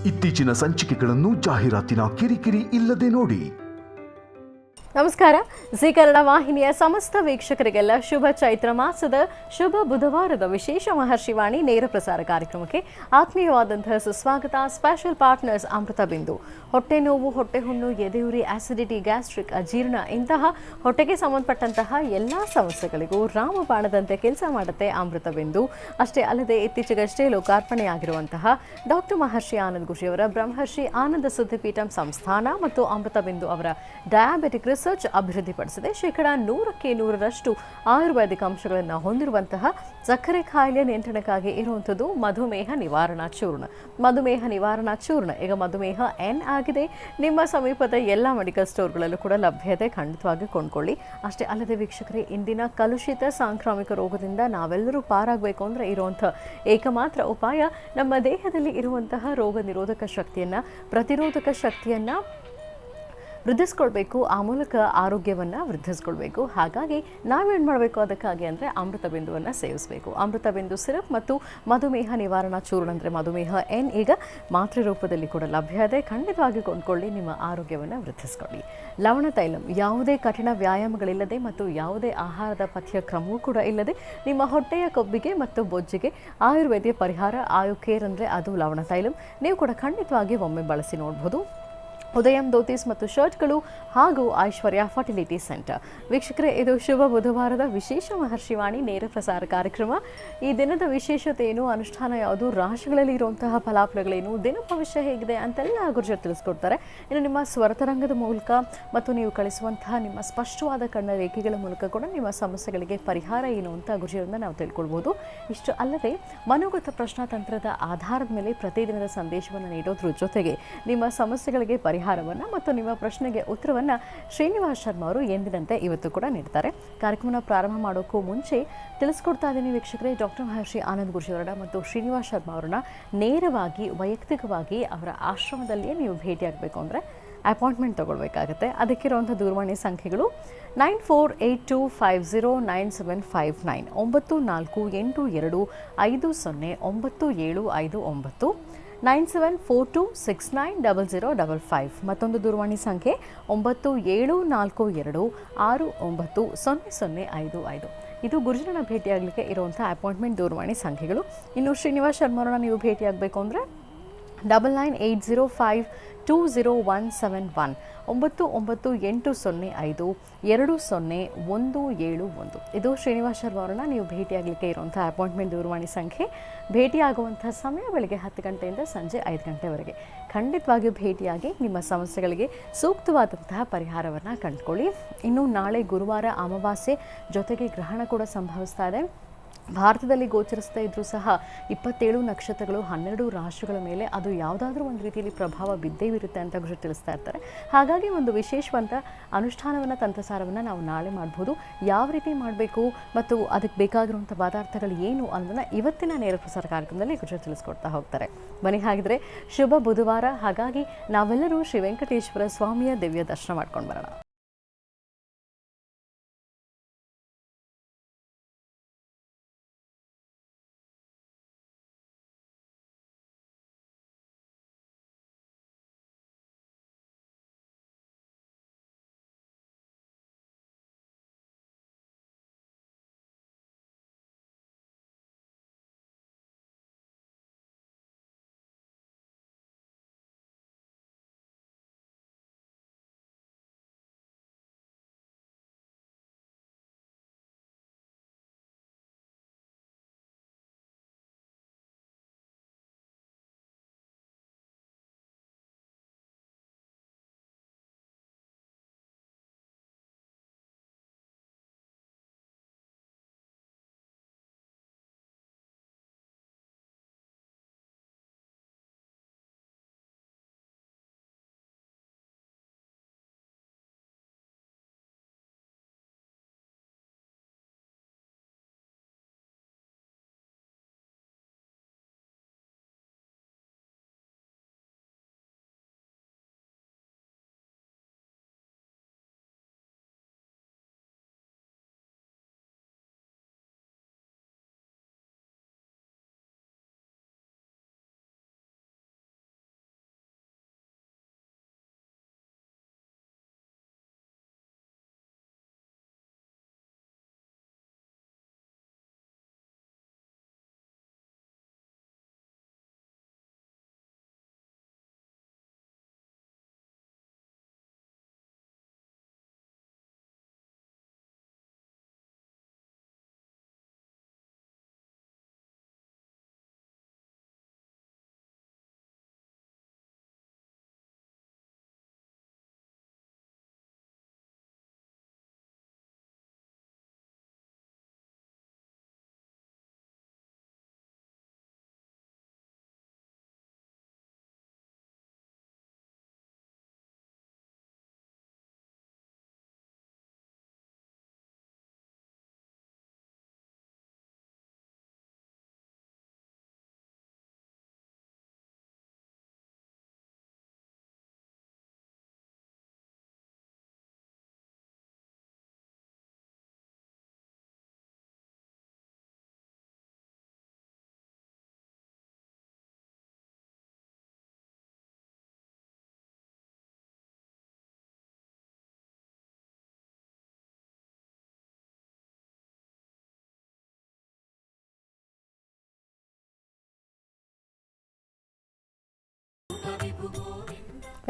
ಇತ್ತೀಚಿನ ಸಂಚಿಕೆಗಳನ್ನು ಜಾಹೀರಾತಿನ ಕಿರಿಕಿರಿ ಇಲ್ಲದೆ ನೋಡಿ. ನಮಸ್ಕಾರ. ಜಿ ಕನ್ನಡ ವಾಹಿನಿಯ ಸಮಸ್ತ ವೀಕ್ಷಕರಿಗೆಲ್ಲ ಶುಭ ಚೈತ್ರ ಮಾಸದ ಶುಭ ಬುಧವಾರದ ವಿಶೇಷ ಮಹರ್ಷಿವಾಣಿ ನೇರ ಪ್ರಸಾರ ಕಾರ್ಯಕ್ರಮಕ್ಕೆ ಆತ್ಮೀಯವಾದಂತಹ ಸುಸ್ವಾಗತ. ಸ್ಪೆಷಲ್ ಪಾರ್ಟ್ನರ್ಸ್ ಅಮೃತ ಬಿಂದು. ಹೊಟ್ಟೆ ನೋವು, ಹೊಟ್ಟೆ ಹುಣ್ಣು, ಎದೆಯುರಿ, ಆಸಿಡಿಟಿ, ಗ್ಯಾಸ್ಟ್ರಿಕ್, ಅಜೀರ್ಣ ಇಂತಹ ಹೊಟ್ಟೆಗೆ ಸಂಬಂಧಪಟ್ಟಂತಹ ಎಲ್ಲ ಸಮಸ್ಯೆಗಳಿಗೂ ರಾಮಬಾಣದಂತೆ ಕೆಲಸ ಮಾಡುತ್ತೆ ಅಮೃತ ಬಿಂದು. ಅಷ್ಟೇ ಅಲ್ಲದೆ ಇತ್ತೀಚೆಗಷ್ಟೇ ಲೋಕಾರ್ಪಣೆಯಾಗಿರುವಂತಹ ಡಾಕ್ಟರ್ ಮಹರ್ಷಿ ಆನಂದ್ ಗುರುಜಿಯವರ ಬ್ರಹ್ಮರ್ಷಿ ಆನಂದ ಸಿದ್ಧಿಪೀಠಂ ಸಂಸ್ಥಾನ ಮತ್ತು ಅಮೃತ ಬಿಂದು ಅವರ ಡಯಾಬೆಟಿಕ್ ರಿಸರ್ಚ್ ಅಭಿವೃದ್ಧಿಪಡಿಸಿದೆ. 100% ಆಯುರ್ವೇದಿಕ್ ಅಂಶಗಳನ್ನು ಹೊಂದಿರುವಂತಹ ಸಕ್ಕರೆ ಕಾಯಿಲೆ ನಿಯಂತ್ರಣಕ್ಕಾಗಿ ಇರುವಂಥದ್ದು ಮಧುಮೇಹ ನಿವಾರಣಾ ಚೂರ್ಣ. ಮಧುಮೇಹ ನಿವಾರಣಾ ಚೂರ್ಣ ಈಗ ಮಧುಮೇಹ ಎನ್ ಆಗಿದೆ. ನಿಮ್ಮ ಸಮೀಪದ ಎಲ್ಲ ಮೆಡಿಕಲ್ ಸ್ಟೋರ್ಗಳಲ್ಲೂ ಕೂಡ ಲಭ್ಯತೆ, ಖಂಡಿತವಾಗಿ ಕೊಂಡ್ಕೊಳ್ಳಿ. ಅಷ್ಟೇ ಅಲ್ಲದೆ ವೀಕ್ಷಕರೇ, ಇಂದಿನ ಕಲುಷಿತ ಸಾಂಕ್ರಾಮಿಕ ರೋಗದಿಂದ ನಾವೆಲ್ಲರೂ ಪಾರಾಗಬೇಕು ಅಂದರೆ ಇರುವಂಥ ಏಕಮಾತ್ರ ಉಪಾಯ ನಮ್ಮ ದೇಹದಲ್ಲಿ ಇರುವಂತಹ ರೋಗ ನಿರೋಧಕ ಶಕ್ತಿಯನ್ನು, ಪ್ರತಿರೋಧಕ ಶಕ್ತಿಯನ್ನು ವೃದ್ಧಿಸ್ಕೊಳ್ಬೇಕು. ಆ ಮೂಲಕ ಆರೋಗ್ಯವನ್ನು ವೃದ್ಧಿಸ್ಕೊಳ್ಬೇಕು. ಹಾಗಾಗಿ ನಾವೇನು ಮಾಡಬೇಕು ಅದಕ್ಕಾಗಿ ಅಂದರೆ ಅಮೃತ ಬಿಂದುವನ್ನು ಸೇವಿಸಬೇಕು. ಅಮೃತ ಬಿಂದು ಸಿರಪ್ ಮತ್ತು ಮಧುಮೇಹ ನಿವಾರಣಾ ಚೂರ್ಣ ಅಂದರೆ ಮಧುಮೇಹ ಎನ್ ಈಗ ಮಾತ್ರೆ ರೂಪದಲ್ಲಿ ಕೂಡ ಲಭ್ಯ ಇದೆ. ಖಂಡಿತವಾಗಿ ಕೊಂಡ್ಕೊಳ್ಳಿ, ನಿಮ್ಮ ಆರೋಗ್ಯವನ್ನು ವೃದ್ಧಿಸ್ಕೊಳ್ಳಿ. ಲವಣ ತೈಲಂ ಯಾವುದೇ ಕಠಿಣ ವ್ಯಾಯಾಮಗಳಿಲ್ಲದೆ ಮತ್ತು ಯಾವುದೇ ಆಹಾರದ ಪಥ್ಯ ಕ್ರಮವೂ ಕೂಡ ಇಲ್ಲದೆ ನಿಮ್ಮ ಹೊಟ್ಟೆಯ ಕೊಬ್ಬಿಗೆ ಮತ್ತು ಬೊಜ್ಜಿಗೆ ಆಯುರ್ವೇದ ಪರಿಹಾರ ಆಯುಕೇರ್ ಅಂದರೆ ಅದು ಲವಣ ತೈಲಂ. ನೀವು ಕೂಡ ಖಂಡಿತವಾಗಿ ಒಮ್ಮೆ ಬಳಸಿ ನೋಡ್ಬೋದು. ಉದಯಂ ಧೋತೀಸ್ ಮತ್ತು ಶರ್ಟ್ಗಳು ಹಾಗೂ ಐಶ್ವರ್ಯ ಫರ್ಟಿಲಿಟಿ ಸೆಂಟರ್. ವೀಕ್ಷಕರೇ, ಇದು ಶುಭ ಬುಧವಾರದ ವಿಶೇಷ ಮಹರ್ಷಿವಾಣಿ ನೇರ ಪ್ರಸಾರ ಕಾರ್ಯಕ್ರಮ. ಈ ದಿನದ ವಿಶೇಷತೆ ಏನು, ಅನುಷ್ಠಾನ ಯಾವುದು, ರಾಶಿಗಳಲ್ಲಿ ಇರುವಂತಹ ಫಲಾಫಲಗಳೇನು, ದಿನ ಭವಿಷ್ಯ ಹೇಗಿದೆ ಅಂತೆಲ್ಲ ಗುರುಜಿ ತಿಳಿಸ್ಕೊಡ್ತಾರೆ. ಇನ್ನು ನಿಮ್ಮ ಸ್ವರತರಂಗದ ಮೂಲಕ ಮತ್ತು ನೀವು ಕಳಿಸುವಂತಹ ನಿಮ್ಮ ಸ್ಪಷ್ಟವಾದ ಕಣ್ಣ ರೇಖೆಗಳ ಮೂಲಕ ಕೂಡ ನಿಮ್ಮ ಸಮಸ್ಯೆಗಳಿಗೆ ಪರಿಹಾರ ಏನು ಅಂತ ಗುರುಜಿಯವರಿಂದ ನಾವು ತಿಳ್ಕೊಳ್ಬೋದು. ಇಷ್ಟು ಅಲ್ಲದೆ ಮನೋಗತ ಪ್ರಶ್ನಾತಂತ್ರದ ಆಧಾರದ ಮೇಲೆ ಪ್ರತಿದಿನದ ಸಂದೇಶವನ್ನು ನೀಡೋದ್ರ ಜೊತೆಗೆ ನಿಮ್ಮ ಸಮಸ್ಯೆಗಳಿಗೆ ಪರಿಹಾರವನ್ನು ಮತ್ತು ನಿಮ್ಮ ಪ್ರಶ್ನೆಗೆ ಉತ್ತರವನ್ನು ಶ್ರೀನಿವಾಸ್ ಶರ್ಮಾ ಅವರು ಎಂದಿನಂತೆ ಇವತ್ತು ಕೂಡ ನೀಡ್ತಾರೆ. ಕಾರ್ಯಕ್ರಮನ ಪ್ರಾರಂಭ ಮಾಡೋಕ್ಕೂ ಮುಂಚೆ ತಿಳಿಸ್ಕೊಡ್ತಾ ಇದ್ದೀನಿ ವೀಕ್ಷಕರೇ, ಡಾಕ್ಟರ್ ಮಹರ್ಷಿ ಆನಂದ್ ಗುರುಜಿಯವರನ್ನ ಮತ್ತು ಶ್ರೀನಿವಾಸ್ ಶರ್ಮಾ ಅವರನ್ನ ನೇರವಾಗಿ ವೈಯಕ್ತಿಕವಾಗಿ ಅವರ ಆಶ್ರಮದಲ್ಲಿಯೇ ನೀವು ಭೇಟಿಯಾಗಬೇಕು ಅಂದರೆ ಅಪಾಯಿಂಟ್ಮೆಂಟ್ ತೊಗೊಳ್ಬೇಕಾಗತ್ತೆ. ಅದಕ್ಕಿರುವಂಥ ದೂರವಾಣಿ ಸಂಖ್ಯೆಗಳು 9482509759, 9482509759, 9742690055. ಮತ್ತೊಂದು ದೂರವಾಣಿ ಸಂಖ್ಯೆ 9742690055. ಇದು ಗುರುಜಿನ ಭೇಟಿಯಾಗಲಿಕ್ಕೆ ಇರುವಂಥ ಅಪಾಯಿಂಟ್ಮೆಂಟ್ ದೂರವಾಣಿ ಸಂಖ್ಯೆಗಳು. ಇನ್ನು ಶ್ರೀನಿವಾಸ್ ಶರ್ಮಾರನ್ನ ನೀವು ಭೇಟಿಯಾಗಬೇಕು ಅಂದರೆ 9980520171, 9980520171. ಇದು ಶ್ರೀನಿವಾಸ್ ಶರ್ಮಾ ಅವರನ್ನ ನೀವು ಭೇಟಿಯಾಗಲಿಕ್ಕೆ ಇರುವಂಥ ಅಪಾಯಿಂಟ್ಮೆಂಟ್ ದೂರವಾಣಿ ಸಂಖ್ಯೆ. ಭೇಟಿಯಾಗುವಂಥ ಸಮಯ ಬೆಳಗ್ಗೆ 10 ಗಂಟೆಯಿಂದ ಸಂಜೆ 5 ಗಂಟೆವರೆಗೆ. ಖಂಡಿತವಾಗಿಯೂ ಭೇಟಿಯಾಗಿ ನಿಮ್ಮ ಸಮಸ್ಯೆಗಳಿಗೆ ಸೂಕ್ತವಾದಂತಹ ಪರಿಹಾರವನ್ನು ಕಂಡುಕೊಳ್ಳಿ. ಇನ್ನು ನಾಳೆ ಗುರುವಾರ ಅಮಾವಾಸ್ಯೆ ಜೊತೆಗೆ ಗ್ರಹಣ ಕೂಡ ಸಂಭವಿಸ್ತಾ ಇದೆ. ಭಾರತದಲ್ಲಿ ಗೋಚರಿಸ್ತಾ ಇದ್ರೂ ಸಹ 27 ನಕ್ಷತ್ರಗಳು 12 ರಾಶಿಗಳ ಮೇಲೆ ಅದು ಯಾವುದಾದ್ರೂ ಒಂದು ರೀತಿಯಲ್ಲಿ ಪ್ರಭಾವ ಬಿದ್ದೇ ಇರುತ್ತೆ ಅಂತ ಗುರು ತಿಳಿಸ್ತಾ ಇರ್ತಾರೆ. ಹಾಗಾಗಿ ಒಂದು ವಿಶೇಷವಂತ ಅನುಷ್ಠಾನವನ್ನು, ತಂತ್ರಸಾರವನ್ನು ನಾವು ನಾಳೆ ಮಾಡ್ಬೋದು. ಯಾವ ರೀತಿ ಮಾಡಬೇಕು ಮತ್ತು ಅದಕ್ಕೆ ಬೇಕಾಗಿರುವಂಥ ಪದಾರ್ಥಗಳು ಏನು ಅನ್ನೋದನ್ನು ಇವತ್ತಿನ ನೇರ ಪ್ರಸಾರ ಕಾರ್ಯಕ್ರಮದಲ್ಲಿ ಗುರು ತಿಳಿಸ್ಕೊಡ್ತಾ ಹೋಗ್ತಾರೆ. ಬನ್ನಿ ಹಾಗಿದ್ರೆ ಶುಭ ಬುಧವಾರ. ಹಾಗಾಗಿ ನಾವೆಲ್ಲರೂ ಶ್ರೀ ವೆಂಕಟೇಶ್ವರ ಸ್ವಾಮಿಯ ದಿವ್ಯ ದರ್ಶನ ಮಾಡ್ಕೊಂಡು ಬರೋಣ.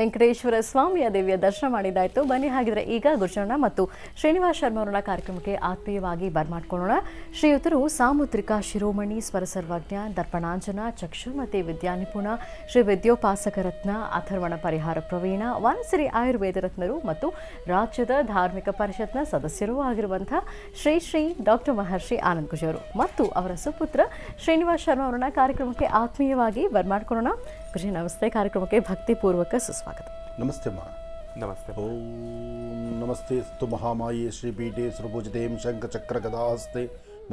ವೆಂಕಟೇಶ್ವರ ಸ್ವಾಮಿಯ ದೇವಿಯ ದರ್ಶನ ಮಾಡಿದ್ದಾಯಿತು. ಬನ್ನಿ ಹಾಗಿದ್ರೆ ಈಗ ಗುರುಜನ ಮತ್ತು ಶ್ರೀನಿವಾಸ್ ಶರ್ಮಾ ಅವರ ಕಾರ್ಯಕ್ರಮಕ್ಕೆ ಆತ್ಮೀಯವಾಗಿ ಬರ್ಮಾಡ್ಕೊಳ್ಳೋಣ. ಶ್ರೀಯುತರು ಸಾಮುದ್ರಿಕ ಶಿರೋಮಣಿ, ಸ್ವರ ಸರ್ವಜ್ಞ, ದರ್ಪಣಾಂಜನ, ಚಕ್ಷುಮತಿ ವಿದ್ಯಾನಿಪುಣ, ಶ್ರೀ ವಿದ್ಯೋಪಾಸಕ ರತ್ನ, ಅಥರ್ವಣ ಪರಿಹಾರ ಪ್ರವೀಣ, ವನಸಿರಿ ಆಯುರ್ವೇದ ರತ್ನರು ಮತ್ತು ರಾಜ್ಯದ ಧಾರ್ಮಿಕ ಪರಿಷತ್ನ ಸದಸ್ಯರೂ ಆಗಿರುವಂತಹ ಶ್ರೀ ಶ್ರೀ ಡಾಕ್ಟರ್ ಮಹರ್ಷಿ ಆನಂದ್ ಗುಜರು ಮತ್ತು ಅವರ ಸುಪುತ್ರ ಶ್ರೀನಿವಾಸ್ ಶರ್ಮಾ ಅವರನ್ನ ಕಾರ್ಯಕ್ರಮಕ್ಕೆ ಆತ್ಮೀಯವಾಗಿ ಬರ್ಮಾಡ್ಕೊಳ್ಳೋಣ. ಗುರುಜಿ ನಮಸ್ತೆ. ಕಾರ್ಯಕ್ರಮಕ್ಕೆ ಭಕ್ತಿಪೂರ್ವಕ ಸುಸ್ವಾಗತ. ನಮಸ್ತೆ ಮಾ. ನಮಸ್ತೆ. ಓಂ ನಮಸ್ತೆ ಸ್ತು ಮಹಾಮಾಯೇ ಶ್ರೀಪೀಠೆ ಸುರಭುಜಿತೇಂ ಶಂಖಚಕ್ರ ಗದಾಹಸ್ತೆ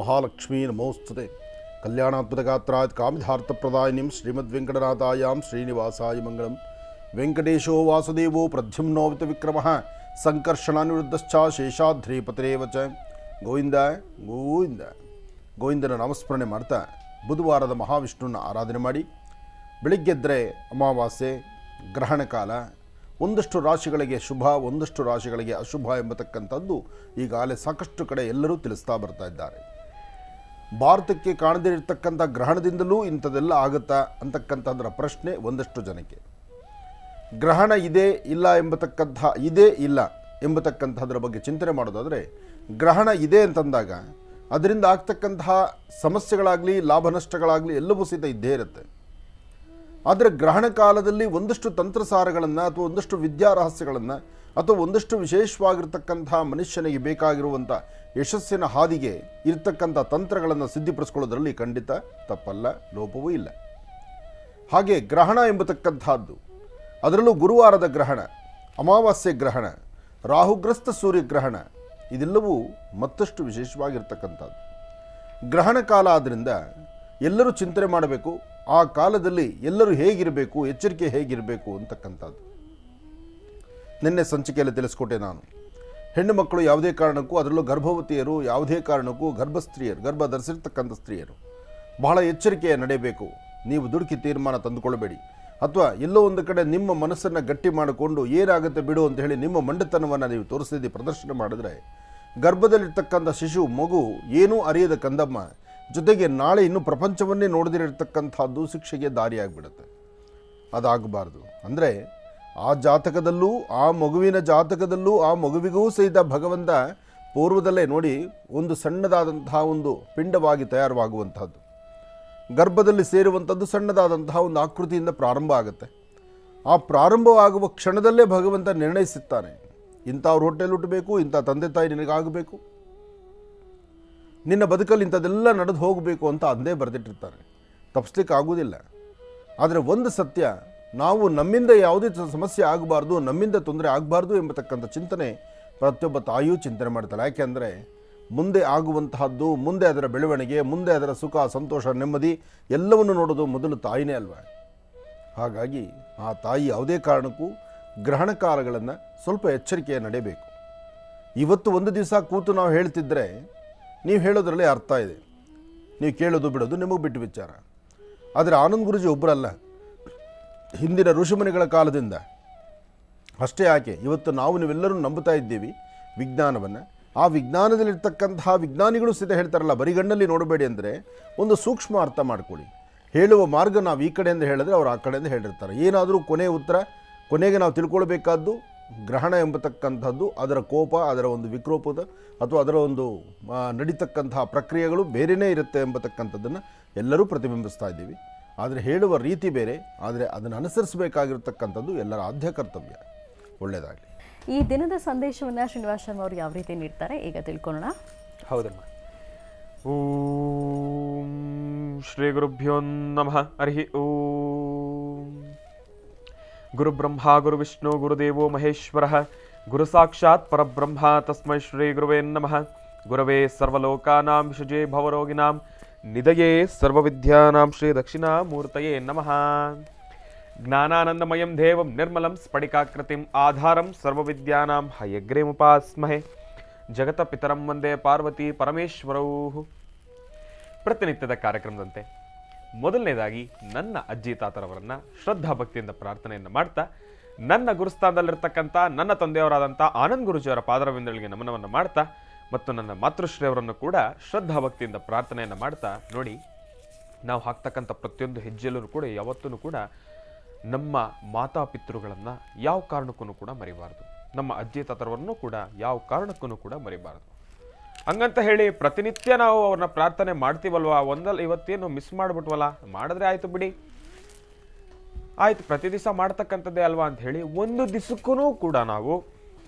ಮಹಾಲಕ್ಷ್ಮೀ ನಮೋಸ್ತುತೆ. ಕಲ್ಯಾಣಾತ್ಮಕಗಾತ್ರಾತ್ ಕಾಮಿಧಾರ್ಥಪ್ರದಾಯಿನಿಂ ಶ್ರೀಮದ್ವೆಂಕಟನಾಥಾಯಾಂ ಶ್ರೀನಿವಾಸಾಯ ಮಂಗಳಂ. ವೆಂಕಟೇಶೋ ವಾಸುದೇವೋ ಪ್ರದ್ಯುಮ್ನೋವಿತ ವಿಕ್ರಮಃ ಸಂಕರ್ಷಣಾನಿವೃದ್ಧಶ್ಚ ಶೇಷಾದ್ರಿಪತಿರೇವ ಚ. ಗೋವಿಂದ ಗೋವಿಂದ. ಗೋವಿಂದನ ನಾಮಸ್ಮರಣೆ ಮಾಡ್ತಾ ಬುಧವಾರದ ಮಹಾವಿಷ್ಣುವನ್ನ ಆರಾಧನೆ ಮಾಡಿ, ಬೆಳಿಗ್ಗೆದ್ದರೆ ಅಮಾವಾಸ್ಯೆ, ಗ್ರಹಣ ಕಾಲ, ಒಂದಷ್ಟು ರಾಶಿಗಳಿಗೆ ಶುಭ, ಒಂದಷ್ಟು ರಾಶಿಗಳಿಗೆ ಅಶುಭ ಎಂಬತಕ್ಕಂಥದ್ದು ಈಗಾಗಲೇ ಸಾಕಷ್ಟು ಕಡೆ ಎಲ್ಲರೂ ತಿಳಿಸ್ತಾ ಬರ್ತಾ ಇದ್ದಾರೆ. ಭಾರತಕ್ಕೆ ಕಾಣದೇ ಇರತಕ್ಕಂಥ ಗ್ರಹಣದಿಂದಲೂ ಇಂಥದ್ದೆಲ್ಲ ಆಗುತ್ತಾ ಅಂತಕ್ಕಂಥದ್ರ ಪ್ರಶ್ನೆ ಒಂದಷ್ಟು ಜನಕ್ಕೆ. ಗ್ರಹಣ ಇದೆ ಇಲ್ಲ ಎಂಬತಕ್ಕಂಥದ್ರ ಬಗ್ಗೆ ಚಿಂತನೆ ಮಾಡೋದಾದರೆ, ಗ್ರಹಣ ಇದೆ ಅಂತಂದಾಗ ಅದರಿಂದ ಆಗ್ತಕ್ಕಂತಹ ಸಮಸ್ಯೆಗಳಾಗಲಿ ಲಾಭ ನಷ್ಟಗಳಾಗಲಿ ಎಲ್ಲವೂ ಸಹಿತ ಇದ್ದೇ ಇರುತ್ತೆ. ಆದರೆ ಗ್ರಹಣ ಕಾಲದಲ್ಲಿ ಒಂದಷ್ಟು ತಂತ್ರಸಾರಗಳನ್ನು ಅಥವಾ ಒಂದಷ್ಟು ವಿದ್ಯಾರಹಸ್ಯಗಳನ್ನು ಅಥವಾ ಒಂದಷ್ಟು ವಿಶೇಷವಾಗಿರ್ತಕ್ಕಂಥ ಮನುಷ್ಯನಿಗೆ ಬೇಕಾಗಿರುವಂಥ ಯಶಸ್ಸಿನ ಹಾದಿಗೆ ಇರ್ತಕ್ಕಂಥ ತಂತ್ರಗಳನ್ನು ಸಿದ್ಧಿಪಡಿಸ್ಕೊಳ್ಳೋದ್ರಲ್ಲಿ ಖಂಡಿತ ತಪ್ಪಲ್ಲ, ಲೋಪವೂ ಇಲ್ಲ. ಹಾಗೆ ಗ್ರಹಣ ಎಂಬತಕ್ಕಂಥದ್ದು, ಅದರಲ್ಲೂ ಗುರುವಾರದ ಗ್ರಹಣ, ಅಮಾವಾಸ್ಯೆ ಗ್ರಹಣ, ರಾಹುಗ್ರಸ್ತ ಸೂರ್ಯಗ್ರಹಣ, ಇದೆಲ್ಲವೂ ಮತ್ತಷ್ಟು ವಿಶೇಷವಾಗಿರ್ತಕ್ಕಂಥದ್ದು. ಗ್ರಹಣ ಕಾಲ ಆದ್ದರಿಂದ ಎಲ್ಲರೂ ಚಿಂತನೆ ಮಾಡಬೇಕು, ಆ ಕಾಲದಲ್ಲಿ ಎಲ್ಲರೂ ಹೇಗಿರಬೇಕು, ಎಚ್ಚರಿಕೆ ಹೇಗಿರಬೇಕು ಅಂತಕ್ಕಂಥದ್ದು. ನಿನ್ನೆ ಸಂಚಿಕೆಯಲ್ಲಿ ತಿಳಿಸ್ಕೊಟ್ಟೆ ನಾನು. ಹೆಣ್ಣು ಮಕ್ಕಳು ಯಾವುದೇ ಕಾರಣಕ್ಕೂ, ಅದರಲ್ಲೂ ಗರ್ಭವತಿಯರು ಯಾವುದೇ ಕಾರಣಕ್ಕೂ, ಗರ್ಭ ಧರಿಸಿರ್ತಕ್ಕಂಥ ಸ್ತ್ರೀಯರು ಬಹಳ ಎಚ್ಚರಿಕೆಯ ನಡೆಯಬೇಕು. ನೀವು ದುಡುಕಿ ತೀರ್ಮಾನ ತಂದುಕೊಳ್ಳಬೇಡಿ, ಅಥವಾ ಎಲ್ಲೋ ಒಂದು ಕಡೆ ನಿಮ್ಮ ಮನಸ್ಸನ್ನು ಗಟ್ಟಿ ಮಾಡಿಕೊಂಡು ಏನಾಗುತ್ತೆ ಬಿಡು ಅಂತ ಹೇಳಿ ನಿಮ್ಮ ಮಂಡತನವನ್ನು ನೀವು ತೋರಿಸಿದ್ದು ಪ್ರದರ್ಶನ ಮಾಡಿದ್ರೆ, ಗರ್ಭದಲ್ಲಿರ್ತಕ್ಕಂಥ ಶಿಶು, ಮಗು ಏನೂ ಅರಿಯದ ಕಂದಮ್ಮ, ಜೊತೆಗೆ ನಾಳೆ ಇನ್ನೂ ಪ್ರಪಂಚವನ್ನೇ ನೋಡದಿರತಕ್ಕಂಥದ್ದು ಶಿಕ್ಷೆಗೆ ದಾರಿಯಾಗಿಬಿಡುತ್ತೆ. ಅದಾಗಬಾರ್ದು. ಅಂದರೆ ಆ ಜಾತಕದಲ್ಲೂ, ಆ ಮಗುವಿನ ಜಾತಕದಲ್ಲೂ, ಆ ಮಗುವಿಗೂ ಸಹಿತ ಭಗವಂತ ಪೂರ್ವದಲ್ಲೇ ನೋಡಿ ಒಂದು ಸಣ್ಣದಾದಂತಹ ಒಂದು ಪಿಂಡವಾಗಿ ತಯಾರವಾಗುವಂಥದ್ದು, ಗರ್ಭದಲ್ಲಿ ಸೇರುವಂಥದ್ದು ಸಣ್ಣದಾದಂತಹ ಒಂದು ಆಕೃತಿಯಿಂದ ಪ್ರಾರಂಭ ಆಗುತ್ತೆ. ಆ ಪ್ರಾರಂಭವಾಗುವ ಕ್ಷಣದಲ್ಲೇ ಭಗವಂತ ನಿರ್ಣಯಿಸುತ್ತಾನೆ, ಇಂಥವ್ರ ಹೊಟ್ಟೆಯಲ್ಲಿ ಹುಟ್ಟಬೇಕು, ಇಂಥ ತಂದೆ ತಾಯಿ ನಿನಗಾಗಬೇಕು, ನಿನ್ನ ಬದುಕಲ್ಲಿ ಇಂಥದ್ದೆಲ್ಲ ನಡೆದು ಹೋಗಬೇಕು ಅಂತ ಅಂದೇ ಬರೆದಿಟ್ಟಿರ್ತಾರೆ. ತಪ್ಪಿಸ್ಲಿಕ್ಕೆ ಆಗೋದಿಲ್ಲ. ಆದರೆ ಒಂದು ಸತ್ಯ, ನಾವು ನಮ್ಮಿಂದ ಯಾವುದೇ ಸಮಸ್ಯೆ ಆಗಬಾರ್ದು, ನಮ್ಮಿಂದ ತೊಂದರೆ ಆಗಬಾರ್ದು ಎಂಬತಕ್ಕಂಥ ಚಿಂತನೆ ಪ್ರತಿಯೊಬ್ಬ ತಾಯಿಯೂ ಚಿಂತನೆ ಮಾಡ್ತಾರೆ. ಯಾಕೆಂದರೆ ಮುಂದೆ ಆಗುವಂತಹದ್ದು, ಮುಂದೆ ಅದರ ಬೆಳವಣಿಗೆ, ಮುಂದೆ ಅದರ ಸುಖ, ಸಂತೋಷ, ನೆಮ್ಮದಿ ಎಲ್ಲವನ್ನು ನೋಡೋದು ಮೊದಲು ತಾಯಿನೇ ಅಲ್ವಾ. ಹಾಗಾಗಿ ಆ ತಾಯಿ ಯಾವುದೇ ಕಾರಣಕ್ಕೂ ಗ್ರಹಣ ಕಾಲಗಳನ್ನು ಸ್ವಲ್ಪ ಎಚ್ಚರಿಕೆಯ ನಡೆಯಬೇಕು. ಇವತ್ತು ಒಂದು ದಿವಸ ಕೂತು ನಾವು ಹೇಳ್ತಿದ್ರೆ ನೀವು ಹೇಳೋದ್ರಲ್ಲಿ ಅರ್ಥ ಇದೆ, ನೀವು ಕೇಳೋದು ಬಿಡೋದು ನಿಮಗೆ ಬಿಟ್ಟು ವಿಚಾರ. ಆದರೆ ಆನಂದ್ ಗುರೂಜಿ ಒಬ್ಬರಲ್ಲ, ಹಿಂದಿನ ಋಷಿಮುನಿಗಳ ಕಾಲದಿಂದ ಅಷ್ಟೇ ಯಾಕೆ ಇವತ್ತು ನೀವೆಲ್ಲರೂ ನಂಬುತ್ತಾ ಇದ್ದೀವಿ ವಿಜ್ಞಾನವನ್ನು. ಆ ವಿಜ್ಞಾನದಲ್ಲಿರ್ತಕ್ಕಂತಹ ವಿಜ್ಞಾನಿಗಳು ಸಹಿತ ಹೇಳ್ತಾರಲ್ಲ, ಬರಿಗಣ್ಣಲ್ಲಿ ನೋಡಬೇಡಿ ಅಂದರೆ ಒಂದು ಸೂಕ್ಷ್ಮ ಅರ್ಥ ಮಾಡ್ಕೊಳ್ಳಿ. ಹೇಳುವ ಮಾರ್ಗ ನಾವು ಈ ಕಡೆಯಿಂದ ಹೇಳಿದ್ರೆ ಅವ್ರು ಆ ಕಡೆಯಿಂದ ಹೇಳಿರ್ತಾರೆ. ಏನಾದರೂ ಕೊನೆಗೆ ನಾವು ತಿಳ್ಕೊಳ್ಬೇಕಾದ್ದು ಗ್ರಹಣ ಎಂಬತಕ್ಕಂಥದ್ದು, ಅದರ ಕೋಪ, ಅದರ ಒಂದು ವಿಕೋಪದ ಅಥವಾ ಅದರ ಒಂದು ನಡೀತಕ್ಕಂತಹ ಪ್ರಕ್ರಿಯೆಗಳು ಬೇರೆಯೇ ಇರುತ್ತೆ ಎಂಬತಕ್ಕಂಥದ್ದನ್ನು ಎಲ್ಲರೂ ಪ್ರತಿಬಿಂಬಿಸ್ತಾ ಇದ್ದೀವಿ. ಆದರೆ ಹೇಳುವ ರೀತಿ ಬೇರೆ, ಆದರೆ ಅದನ್ನು ಅನುಸರಿಸಬೇಕಾಗಿರ್ತಕ್ಕಂಥದ್ದು ಎಲ್ಲರ ಆದ್ಯ ಕರ್ತವ್ಯ. ಒಳ್ಳೆಯದಾಗಲಿ. ಈ ದಿನದ ಸಂದೇಶವನ್ನು ಶ್ರೀನಿವಾಸ್ ಶರ್ಮಾ ಅವರು ಯಾವ ರೀತಿ ನೀಡ್ತಾರೆ ಈಗ ತಿಳ್ಕೊಳ್ಳೋಣ. ಹೌದಮ್ಮ. ಓಂ ಶ್ರೀ ಗುರುಭ್ಯೋ ನಮಃ. ಹರಿ ಓಂ. ಗುರುಬ್ರಹ್ಮ ಗುರುವಿಷ್ಣು ಗುರುದೇವೋ ಮಹೇಶ್ವರಃ, ಗುರು ಸಾಕ್ಷಾತ್ ಪರಬ್ರಹ್ಮ, ತಸ್ಮೈ ಶ್ರೀ ಗುರುವೇ ನಮಃ. ಗುರವೇ ಸರ್ವಲೋಕಾನಾಂ ವಿಷಜೇ ಭವರೋಗಿನಾಂ ನಿಧಯೇ ಸರ್ವವಿದ್ಯಾನಾಂ ಶ್ರೀ ದಕ್ಷಿಣಾಮೂರ್ತಯೇ ನಮಃ. ಜ್ಞಾನಾನಂದಮಯಂ ದೇವಂ ನಿರ್ಮಲಂ ಸ್ಫಟಿಕಾಕೃತಿಂ ಆಧಾರಂ ಸರ್ವವಿದ್ಯಾನಾಂ ಹಯಗ್ರೀಮುಪಾಸ್ಮಹೆ. ಜಗತ ಪಿತರಂ ವಂದೇ ಪಾರ್ವತಿ ಪರಮೇಶ್ವರೌ. ಪ್ರತಿನಿತ್ಯದ ಕಾರ್ಯಕ್ರಮದಂತೆ ಮೊದಲನೇದಾಗಿ ನನ್ನ ಅಜ್ಜಿ ತಾತರವರನ್ನ ಶ್ರದ್ಧಾ ಭಕ್ತಿಯಿಂದ ಪ್ರಾರ್ಥನೆಯನ್ನು ಮಾಡ್ತಾ, ನನ್ನ ಗುರುಸ್ಥಾನದಲ್ಲಿರ್ತಕ್ಕಂಥ ನನ್ನ ತಂದೆಯವರಾದಂಥ ಆನಂದ್ ಗುರೂಜಿಯವರ ಪಾದರವಿಂದಗಳಿಗೆ ನಮನವನ್ನು ಮಾಡ್ತಾ, ಮತ್ತು ನನ್ನ ಮಾತೃಶ್ರೀಯವರನ್ನು ಕೂಡ ಶ್ರದ್ಧಾ ಭಕ್ತಿಯಿಂದ ಪ್ರಾರ್ಥನೆಯನ್ನು ಮಾಡ್ತಾ, ನೋಡಿ ನಾವು ಹಾಕ್ತಕ್ಕಂಥ ಪ್ರತಿಯೊಂದು ಹೆಜ್ಜೆಯಲ್ಲೂ ಕೂಡ ಯಾವತ್ತೂ ಕೂಡ ನಮ್ಮ ಮಾತಾಪಿತೃಗಳನ್ನು ಯಾವ ಕಾರಣಕ್ಕೂ ಕೂಡ ಮರಿಬಾರ್ದು. ನಮ್ಮ ಅಜ್ಜಿ ತಾತರವರನ್ನು ಕೂಡ ಯಾವ ಕಾರಣಕ್ಕೂ ಕೂಡ ಮರಿಬಾರ್ದು. ಹಂಗಂತ ಹೇಳಿ ಪ್ರತಿನಿತ್ಯ ನಾವು ಅವ್ರನ್ನ ಪ್ರಾರ್ಥನೆ ಮಾಡ್ತೀವಲ್ವಾ, ಒಂದಲ್ಲ ಇವತ್ತೇನು ಮಿಸ್ ಮಾಡಿಬಿಟ್ವಲ್ಲ, ಮಾಡಿದ್ರೆ ಆಯ್ತು ಬಿಡಿ, ಆಯ್ತು ಪ್ರತಿ ದಿವಸ ಮಾಡ್ತಕ್ಕಂಥದ್ದೇ ಅಲ್ವಾ ಅಂತ ಹೇಳಿ ಒಂದು ದಿವಸಕ್ಕೂ ಕೂಡ ನಾವು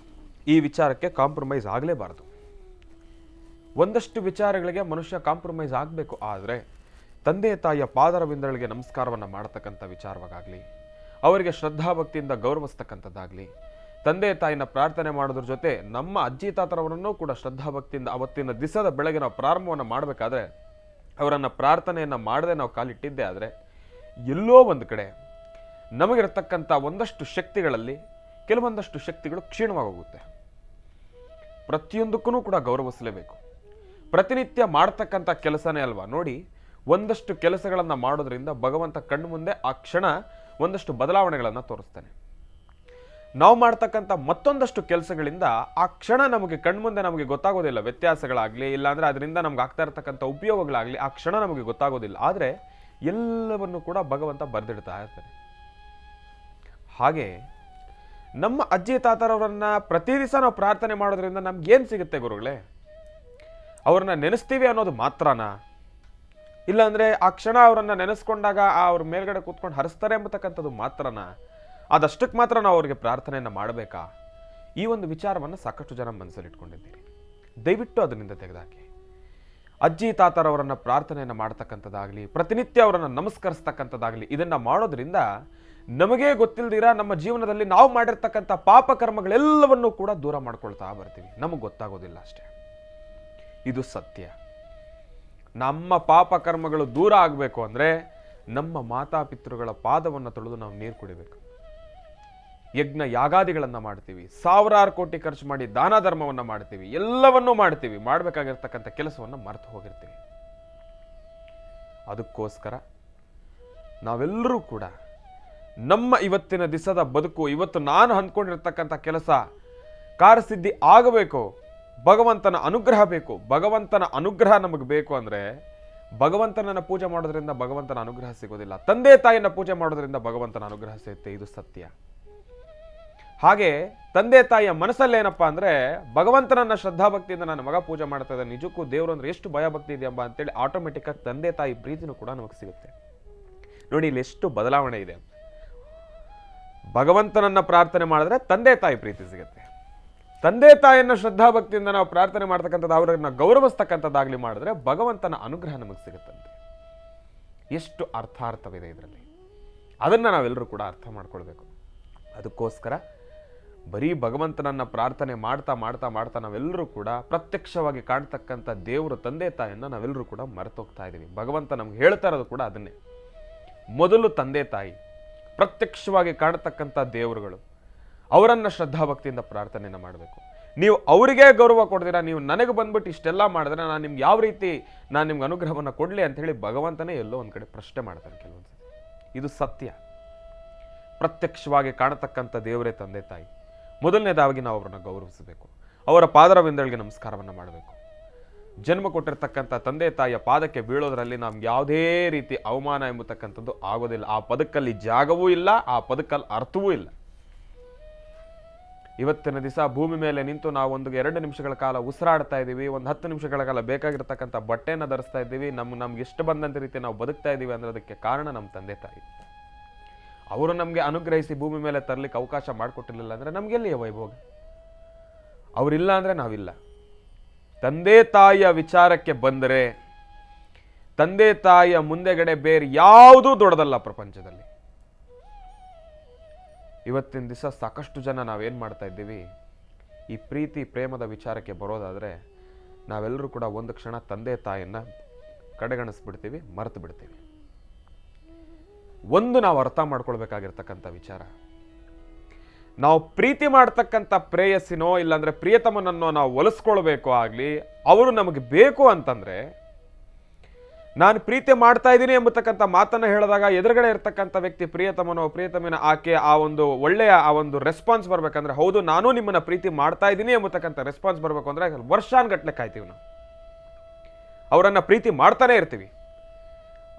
ಈ ವಿಚಾರಕ್ಕೆ ಕಾಂಪ್ರಮೈಸ್ ಆಗಲೇಬಾರ್ದು. ಒಂದಷ್ಟು ವಿಚಾರಗಳಿಗೆ ಮನುಷ್ಯ ಕಾಂಪ್ರಮೈಸ್ ಆಗಬೇಕು. ಆದರೆ ತಂದೆ ತಾಯಿಯ ಪಾದರವಿಂದಗಳಿಗೆ ನಮಸ್ಕಾರವನ್ನು ಮಾಡತಕ್ಕಂಥ ವಿಚಾರವಾಗಲಿ, ಅವರಿಗೆ ಶ್ರದ್ಧಾಭಕ್ತಿಯಿಂದ ಗೌರವಿಸ್ತಕ್ಕಂಥದ್ದಾಗಲಿ, ತಂದೆ ತಾಯಿನ ಪ್ರಾರ್ಥನೆ ಮಾಡೋದ್ರ ಜೊತೆ ನಮ್ಮ ಅಜ್ಜಿ ತಾತರವರನ್ನು ಕೂಡ ಶ್ರದ್ಧಾಭಕ್ತಿಯಿಂದ ಅವತ್ತಿನ ದಿವಸದ ಬೆಳಗ್ಗೆ ನಾವು ಪ್ರಾರಂಭವನ್ನು ಮಾಡಬೇಕಾದ್ರೆ ಅವರನ್ನು ಪ್ರಾರ್ಥನೆಯನ್ನು ಮಾಡದೆ ನಾವು ಕಾಲಿಟ್ಟಿದ್ದೇ ಆದರೆ ಎಲ್ಲೋ ಒಂದು ಕಡೆ ನಮಗಿರತಕ್ಕಂಥ ಒಂದಷ್ಟು ಶಕ್ತಿಗಳಲ್ಲಿ ಕೆಲವೊಂದಷ್ಟು ಶಕ್ತಿಗಳು ಕ್ಷೀಣವಾಗೋಗುತ್ತೆ. ಪ್ರತಿಯೊಂದಕ್ಕೂ ಕೂಡ ಗೌರವಿಸಲೇಬೇಕು. ಪ್ರತಿನಿತ್ಯ ಮಾಡ್ತಕ್ಕಂಥ ಕೆಲಸನೇ ಅಲ್ವಾ. ನೋಡಿ, ಒಂದಷ್ಟು ಕೆಲಸಗಳನ್ನು ಮಾಡೋದ್ರಿಂದ ಭಗವಂತ ಕಣ್ಣು ಮುಂದೆ ಆ ಕ್ಷಣ ಒಂದಷ್ಟು ಬದಲಾವಣೆಗಳನ್ನು ತೋರಿಸ್ತಾನೆ. ನಾವು ಮಾಡ್ತಕ್ಕಂಥ ಮತ್ತೊಂದಷ್ಟು ಕೆಲಸಗಳಿಂದ ಆ ಕ್ಷಣ ನಮಗೆ ಕಣ್ಮುಂದೆ ನಮಗೆ ಗೊತ್ತಾಗೋದಿಲ್ಲ, ವ್ಯತ್ಯಾಸಗಳಾಗಲಿ ಇಲ್ಲಾಂದ್ರೆ ಅದರಿಂದ ನಮ್ಗೆ ಆಗ್ತಾ ಇರತಕ್ಕಂಥ ಉಪಯೋಗಗಳಾಗಲಿ ಆ ಕ್ಷಣ ನಮಗೆ ಗೊತ್ತಾಗೋದಿಲ್ಲ. ಆದರೆ ಎಲ್ಲವನ್ನು ಕೂಡ ಭಗವಂತ ಬರೆದಿಡ್ತಾ ಇರ್ತಾನೆ. ಹಾಗೆ ನಮ್ಮ ಅಜ್ಜಿ ತಾತರವರನ್ನ ಪ್ರತಿ ದಿವಸ ನಾವು ಪ್ರಾರ್ಥನೆ ಮಾಡೋದ್ರಿಂದ ನಮ್ಗೇನು ಸಿಗುತ್ತೆ ಗುರುಗಳೇ? ಅವ್ರನ್ನ ನೆನೆಸ್ತೀವಿ ಅನ್ನೋದು ಮಾತ್ರನಾ? ಇಲ್ಲಾಂದ್ರೆ ಆ ಕ್ಷಣ ಅವರನ್ನ ನೆನೆಸ್ಕೊಂಡಾಗ ಅವ್ರ ಮೇಲ್ಗಡೆ ಕೂತ್ಕೊಂಡು ಹರಿಸ್ತಾರೆ ಎಂಬತಕ್ಕಂಥದ್ದು ಮಾತ್ರನಾ? ಅದಷ್ಟಕ್ಕೆ ಮಾತ್ರ ನಾವು ಅವ್ರಿಗೆ ಪ್ರಾರ್ಥನೆಯನ್ನು ಮಾಡಬೇಕಾ? ಈ ಒಂದು ವಿಚಾರವನ್ನು ಸಾಕಷ್ಟು ಜನ ಮನಸ್ಸಲ್ಲಿ ಇಟ್ಕೊಂಡಿದ್ದೀರಿ. ದಯವಿಟ್ಟು ಅದರಿಂದ ತೆಗೆದಾಕಿ. ಅಜ್ಜಿ ತಾತರವರನ್ನ ಪ್ರಾರ್ಥನೆಯನ್ನು ಮಾಡ್ತಕ್ಕಂಥದ್ದಾಗಲಿ, ಪ್ರತಿನಿತ್ಯ ಅವರನ್ನು ನಮಸ್ಕರಿಸ್ತಕ್ಕಂಥದ್ದಾಗಲಿ, ಇದನ್ನ ಮಾಡೋದ್ರಿಂದ ನಮಗೇ ಗೊತ್ತಿಲ್ದಿರ ನಮ್ಮ ಜೀವನದಲ್ಲಿ ನಾವು ಮಾಡಿರ್ತಕ್ಕಂಥ ಪಾಪ ಕರ್ಮಗಳೆಲ್ಲವನ್ನೂ ಕೂಡ ದೂರ ಮಾಡ್ಕೊಳ್ತಾ ಬರ್ತೀವಿ. ನಮಗೆ ಗೊತ್ತಾಗೋದಿಲ್ಲ ಅಷ್ಟೇ. ಇದು ಸತ್ಯ. ನಮ್ಮ ಪಾಪ ಕರ್ಮಗಳು ದೂರ ಆಗಬೇಕು ಅಂದ್ರೆ ನಮ್ಮ ಮಾತಾಪಿತೃಗಳ ಪಾದವನ್ನು ತೊಳೆದು ನಾವು ನೀರು ಕುಡಿಬೇಕು. ಯಜ್ಞ ಯಾಗಾದಿಗಳನ್ನ ಮಾಡ್ತೀವಿ, ಸಾವಿರಾರು ಕೋಟಿ ಖರ್ಚು ಮಾಡಿ ದಾನ ಧರ್ಮವನ್ನ ಮಾಡ್ತೀವಿ, ಎಲ್ಲವನ್ನೂ ಮಾಡ್ತೀವಿ, ಮಾಡಬೇಕಾಗಿರ್ತಕ್ಕಂಥ ಕೆಲಸವನ್ನು ಮರೆತು ಹೋಗಿರ್ತೀವಿ. ಅದಕ್ಕೋಸ್ಕರ ನಾವೆಲ್ಲರೂ ಕೂಡ ನಮ್ಮ ಇವತ್ತಿನ ದಿವಸದ ಬದುಕು, ಇವತ್ತು ನಾನು ಅಂದ್ಕೊಂಡಿರ್ತಕ್ಕಂಥ ಕೆಲಸ ಕಾರ್ಯಸಿದ್ಧಿ ಆಗಬೇಕು, ಭಗವಂತನ ಅನುಗ್ರಹ ಬೇಕು. ಭಗವಂತನ ಅನುಗ್ರಹ ನಮಗೆ ಬೇಕು ಅಂದ್ರೆ ಭಗವಂತನನ್ನ ಪೂಜೆ ಮಾಡೋದ್ರಿಂದ ಭಗವಂತನ ಅನುಗ್ರಹ ಸಿಗೋದಿಲ್ಲ. ತಂದೆ ತಾಯಿನ ಪೂಜೆ ಮಾಡೋದ್ರಿಂದ ಭಗವಂತನ ಅನುಗ್ರಹ ಸಿಗುತ್ತೆ. ಇದು ಸತ್ಯ. ಹಾಗೆ ತಂದೆ ತಾಯಿಯ ಮನಸ್ಸಲ್ಲಿ ಏನಪ್ಪಾ ಅಂದ್ರೆ ಭಗವಂತನನ್ನ ಶ್ರದ್ಧಾಭಕ್ತಿಯಿಂದ ನನ್ನ ಮಗ ಪೂಜೆ ಮಾಡ್ತಾ ಇದ್ದ, ನಿಜಕ್ಕೂ ದೇವರು ಅಂದ್ರೆ ಎಷ್ಟು ಭಯ ಭಕ್ತಿ ಇದೆಯಂಬ ಅಂತೇಳಿ ಆಟೋಮೆಟಿಕ್ ಆಗಿ ತಂದೆ ತಾಯಿ ಪ್ರೀತಿನೂ ಕೂಡ ನಮಗೆ ಸಿಗುತ್ತೆ. ನೋಡಿ, ಇಲ್ಲಿ ಎಷ್ಟು ಬದಲಾವಣೆ ಇದೆ. ಭಗವಂತನನ್ನ ಪ್ರಾರ್ಥನೆ ಮಾಡಿದ್ರೆ ತಂದೆ ತಾಯಿ ಪ್ರೀತಿ ಸಿಗುತ್ತೆ. ತಂದೆ ತಾಯಿಯನ್ನು ಶ್ರದ್ಧಾಭಕ್ತಿಯಿಂದ ನಾವು ಪ್ರಾರ್ಥನೆ ಮಾಡ್ತಕ್ಕಂಥದ್ದು, ಅವರನ್ನ ಗೌರವಿಸ್ತಕ್ಕಂಥದ್ದಾಗ್ಲಿ ಮಾಡಿದ್ರೆ ಭಗವಂತನ ಅನುಗ್ರಹ ನಮಗೆ ಸಿಗುತ್ತಂತೆ. ಎಷ್ಟು ಅರ್ಥಾರ್ಥವಿದೆ ಇದರಲ್ಲಿ. ಅದನ್ನ ನಾವೆಲ್ಲರೂ ಕೂಡ ಅರ್ಥ ಮಾಡ್ಕೊಳ್ಬೇಕು. ಅದಕ್ಕೋಸ್ಕರ ಬರೀ ಭಗವಂತನನ್ನ ಪ್ರಾರ್ಥನೆ ಮಾಡ್ತಾ ಮಾಡ್ತಾ ಮಾಡ್ತಾ ನಾವೆಲ್ಲರೂ ಕೂಡ ಪ್ರತ್ಯಕ್ಷವಾಗಿ ಕಾಣ್ತಕ್ಕಂಥ ದೇವರು ತಂದೆ ತಾಯಿಯನ್ನ ನಾವೆಲ್ಲರೂ ಕೂಡ ಮರೆತೋಗ್ತಾ ಇದ್ದೀವಿ. ಭಗವಂತ ನಮ್ಗೆ ಹೇಳ್ತಾ ಇರೋದು ಕೂಡ ಅದನ್ನೇ. ಮೊದಲು ತಂದೆ ತಾಯಿ, ಪ್ರತ್ಯಕ್ಷವಾಗಿ ಕಾಣತಕ್ಕಂಥ ದೇವರುಗಳು, ಅವರನ್ನ ಶ್ರದ್ಧಾಭಕ್ತಿಯಿಂದ ಪ್ರಾರ್ಥನೆಯನ್ನು ಮಾಡಬೇಕು. ನೀವು ಅವರಿಗೆ ಗೌರವ ಕೊಡ್ತೀರಾ, ನೀವು ನನಗೆ ಬಂದ್ಬಿಟ್ಟು ಇಷ್ಟೆಲ್ಲ ಮಾಡಿದ್ರೆ ನಾನು ನಿಮ್ಗೆ ಯಾವ ರೀತಿ ನಾನು ನಿಮ್ಗೆ ಅನುಗ್ರಹವನ್ನು ಕೊಡಲಿ ಅಂತ ಹೇಳಿ ಭಗವಂತನೇ ಎಲ್ಲೋ ಒಂದು ಕಡೆ ಪ್ರಶ್ನೆ ಮಾಡ್ತಾನೆ ಕೆಲವೊಂದ್ಸತಿ. ಇದು ಸತ್ಯ. ಪ್ರತ್ಯಕ್ಷವಾಗಿ ಕಾಣತಕ್ಕಂಥ ದೇವರೇ ತಂದೆ ತಾಯಿ. ಮೊದಲನೇದಾಗಿ ನಾವು ಅವರನ್ನು ಗೌರವಿಸಬೇಕು, ಅವರ ಪಾದರವಿಂದಗಳಿಗೆ ನಮಸ್ಕಾರವನ್ನು ಮಾಡಬೇಕು. ಜನ್ಮ ಕೊಟ್ಟಿರ್ತಕ್ಕಂಥ ತಂದೆ ತಾಯಿಯ ಪಾದಕ್ಕೆ ಬೀಳೋದ್ರಲ್ಲಿ ನಮ್ಗೆ ಯಾವುದೇ ರೀತಿ ಅವಮಾನ ಎಂಬತಕ್ಕಂಥದ್ದು ಆಗೋದಿಲ್ಲ. ಆ ಪದಕ್ಕಲ್ಲಿ ಜಾಗವೂ ಇಲ್ಲ, ಆ ಪದಕ್ಕಲ್ಲಿ ಅರ್ಥವೂ ಇಲ್ಲ. ಇವತ್ತಿನ ದಿವಸ ಭೂಮಿ ಮೇಲೆ ನಿಂತು ನಾವು ಒಂದು 2 ನಿಮಿಷಗಳ ಕಾಲ ಉಸಿರಾಡ್ತಾ ಇದ್ದೀವಿ, ಒಂದು 10 ನಿಮಿಷಗಳ ಕಾಲ ಬೇಕಾಗಿರ್ತಕ್ಕಂಥ ಬಟ್ಟೆಯನ್ನು ಧರಿಸ್ತಾ ಇದ್ದೀವಿ, ನಮ್ಗೆ ಎಷ್ಟು ಬಂದಂತ ರೀತಿ ನಾವು ಬದುಕ್ತಾ ಇದ್ದೀವಿ ಅನ್ನೋದಕ್ಕೆ ಕಾರಣ ನಮ್ಮ ತಂದೆ ತಾಯಿ. ಅವರು ನಮಗೆ ಅನುಗ್ರಹಿಸಿ ಭೂಮಿ ಮೇಲೆ ತರಲಿಕ್ಕೆ ಅವಕಾಶ ಮಾಡಿಕೊಟ್ಟಿರಲಿಲ್ಲ ಅಂದ್ರೆ ನಮ್ಗೆಲ್ಲಿಯ ವೈಭೋಗ? ಅವರಿಲ್ಲ ಅಂದ್ರೆ ನಾವಿಲ್ಲ. ತಂದೆ ತಾಯಿಯ ವಿಚಾರಕ್ಕೆ ಬಂದರೆ ತಂದೆ ತಾಯಿಯ ಮುಂದೆಗಡೆ ಬೇರೆ ಯಾವುದೂ ದೊಡ್ಡದಲ್ಲ ಪ್ರಪಂಚದಲ್ಲಿ. ಇವತ್ತಿನ ದಿವಸ ಸಾಕಷ್ಟು ಜನ ನಾವೇನು ಮಾಡ್ತಾ ಇದ್ದೀವಿ, ಈ ಪ್ರೀತಿ ಪ್ರೇಮದ ವಿಚಾರಕ್ಕೆ ಬರೋದಾದರೆ ನಾವೆಲ್ಲರೂ ಕೂಡ ಒಂದು ಕ್ಷಣ ತಂದೆ ತಾಯಿಯನ್ನ ಕಡೆಗಣಿಸ್ಬಿಡ್ತೀವಿ, ಮರೆತು ಬಿಡ್ತೀವಿ. ಒಂದು ನಾವು ಅರ್ಥ ಮಾಡ್ಕೊಳ್ಬೇಕಾಗಿರ್ತಕ್ಕಂಥ ವಿಚಾರ, ನಾವು ಪ್ರೀತಿ ಮಾಡ್ತಕ್ಕಂಥ ಪ್ರೇಯಸಿನೋ ಇಲ್ಲಾಂದ್ರೆ ಪ್ರಿಯತಮನನ್ನೋ ನಾವು ಒಲಿಸ್ಕೊಳ್ಬೇಕು ಆಗಲಿ, ಅವರು ನಮಗೆ ಬೇಕು ಅಂತಂದ್ರೆ, ನಾನು ಪ್ರೀತಿ ಮಾಡ್ತಾ ಇದ್ದೀನಿ ಎಂಬತಕ್ಕಂಥ ಮಾತನ್ನ ಹೇಳಿದಾಗ ಎದುರುಗಡೆ ಇರ್ತಕ್ಕಂಥ ವ್ಯಕ್ತಿ ಪ್ರಿಯತಮನೋ ಪ್ರಿಯತಮನ ಆಕೆ ಆ ಒಂದು ಒಳ್ಳೆಯ ಆ ಒಂದು ರೆಸ್ಪಾನ್ಸ್ ಬರ್ಬೇಕಂದ್ರೆ, ಹೌದು ನಾನು ನಿಮ್ಮನ್ನ ಪ್ರೀತಿ ಮಾಡ್ತಾ ಇದ್ದೀನಿ ಎಂಬತಕ್ಕಂಥ ರೆಸ್ಪಾನ್ಸ್ ಬರ್ಬೇಕು ಅಂದ್ರೆ ವರ್ಷಾನ್ಗಟ್ಲೆ ಕಾಯ್ತೀವಿ ನಾವು. ಅವರನ್ನ ಪ್ರೀತಿ ಮಾಡ್ತಾನೆ ಇರ್ತೀವಿ.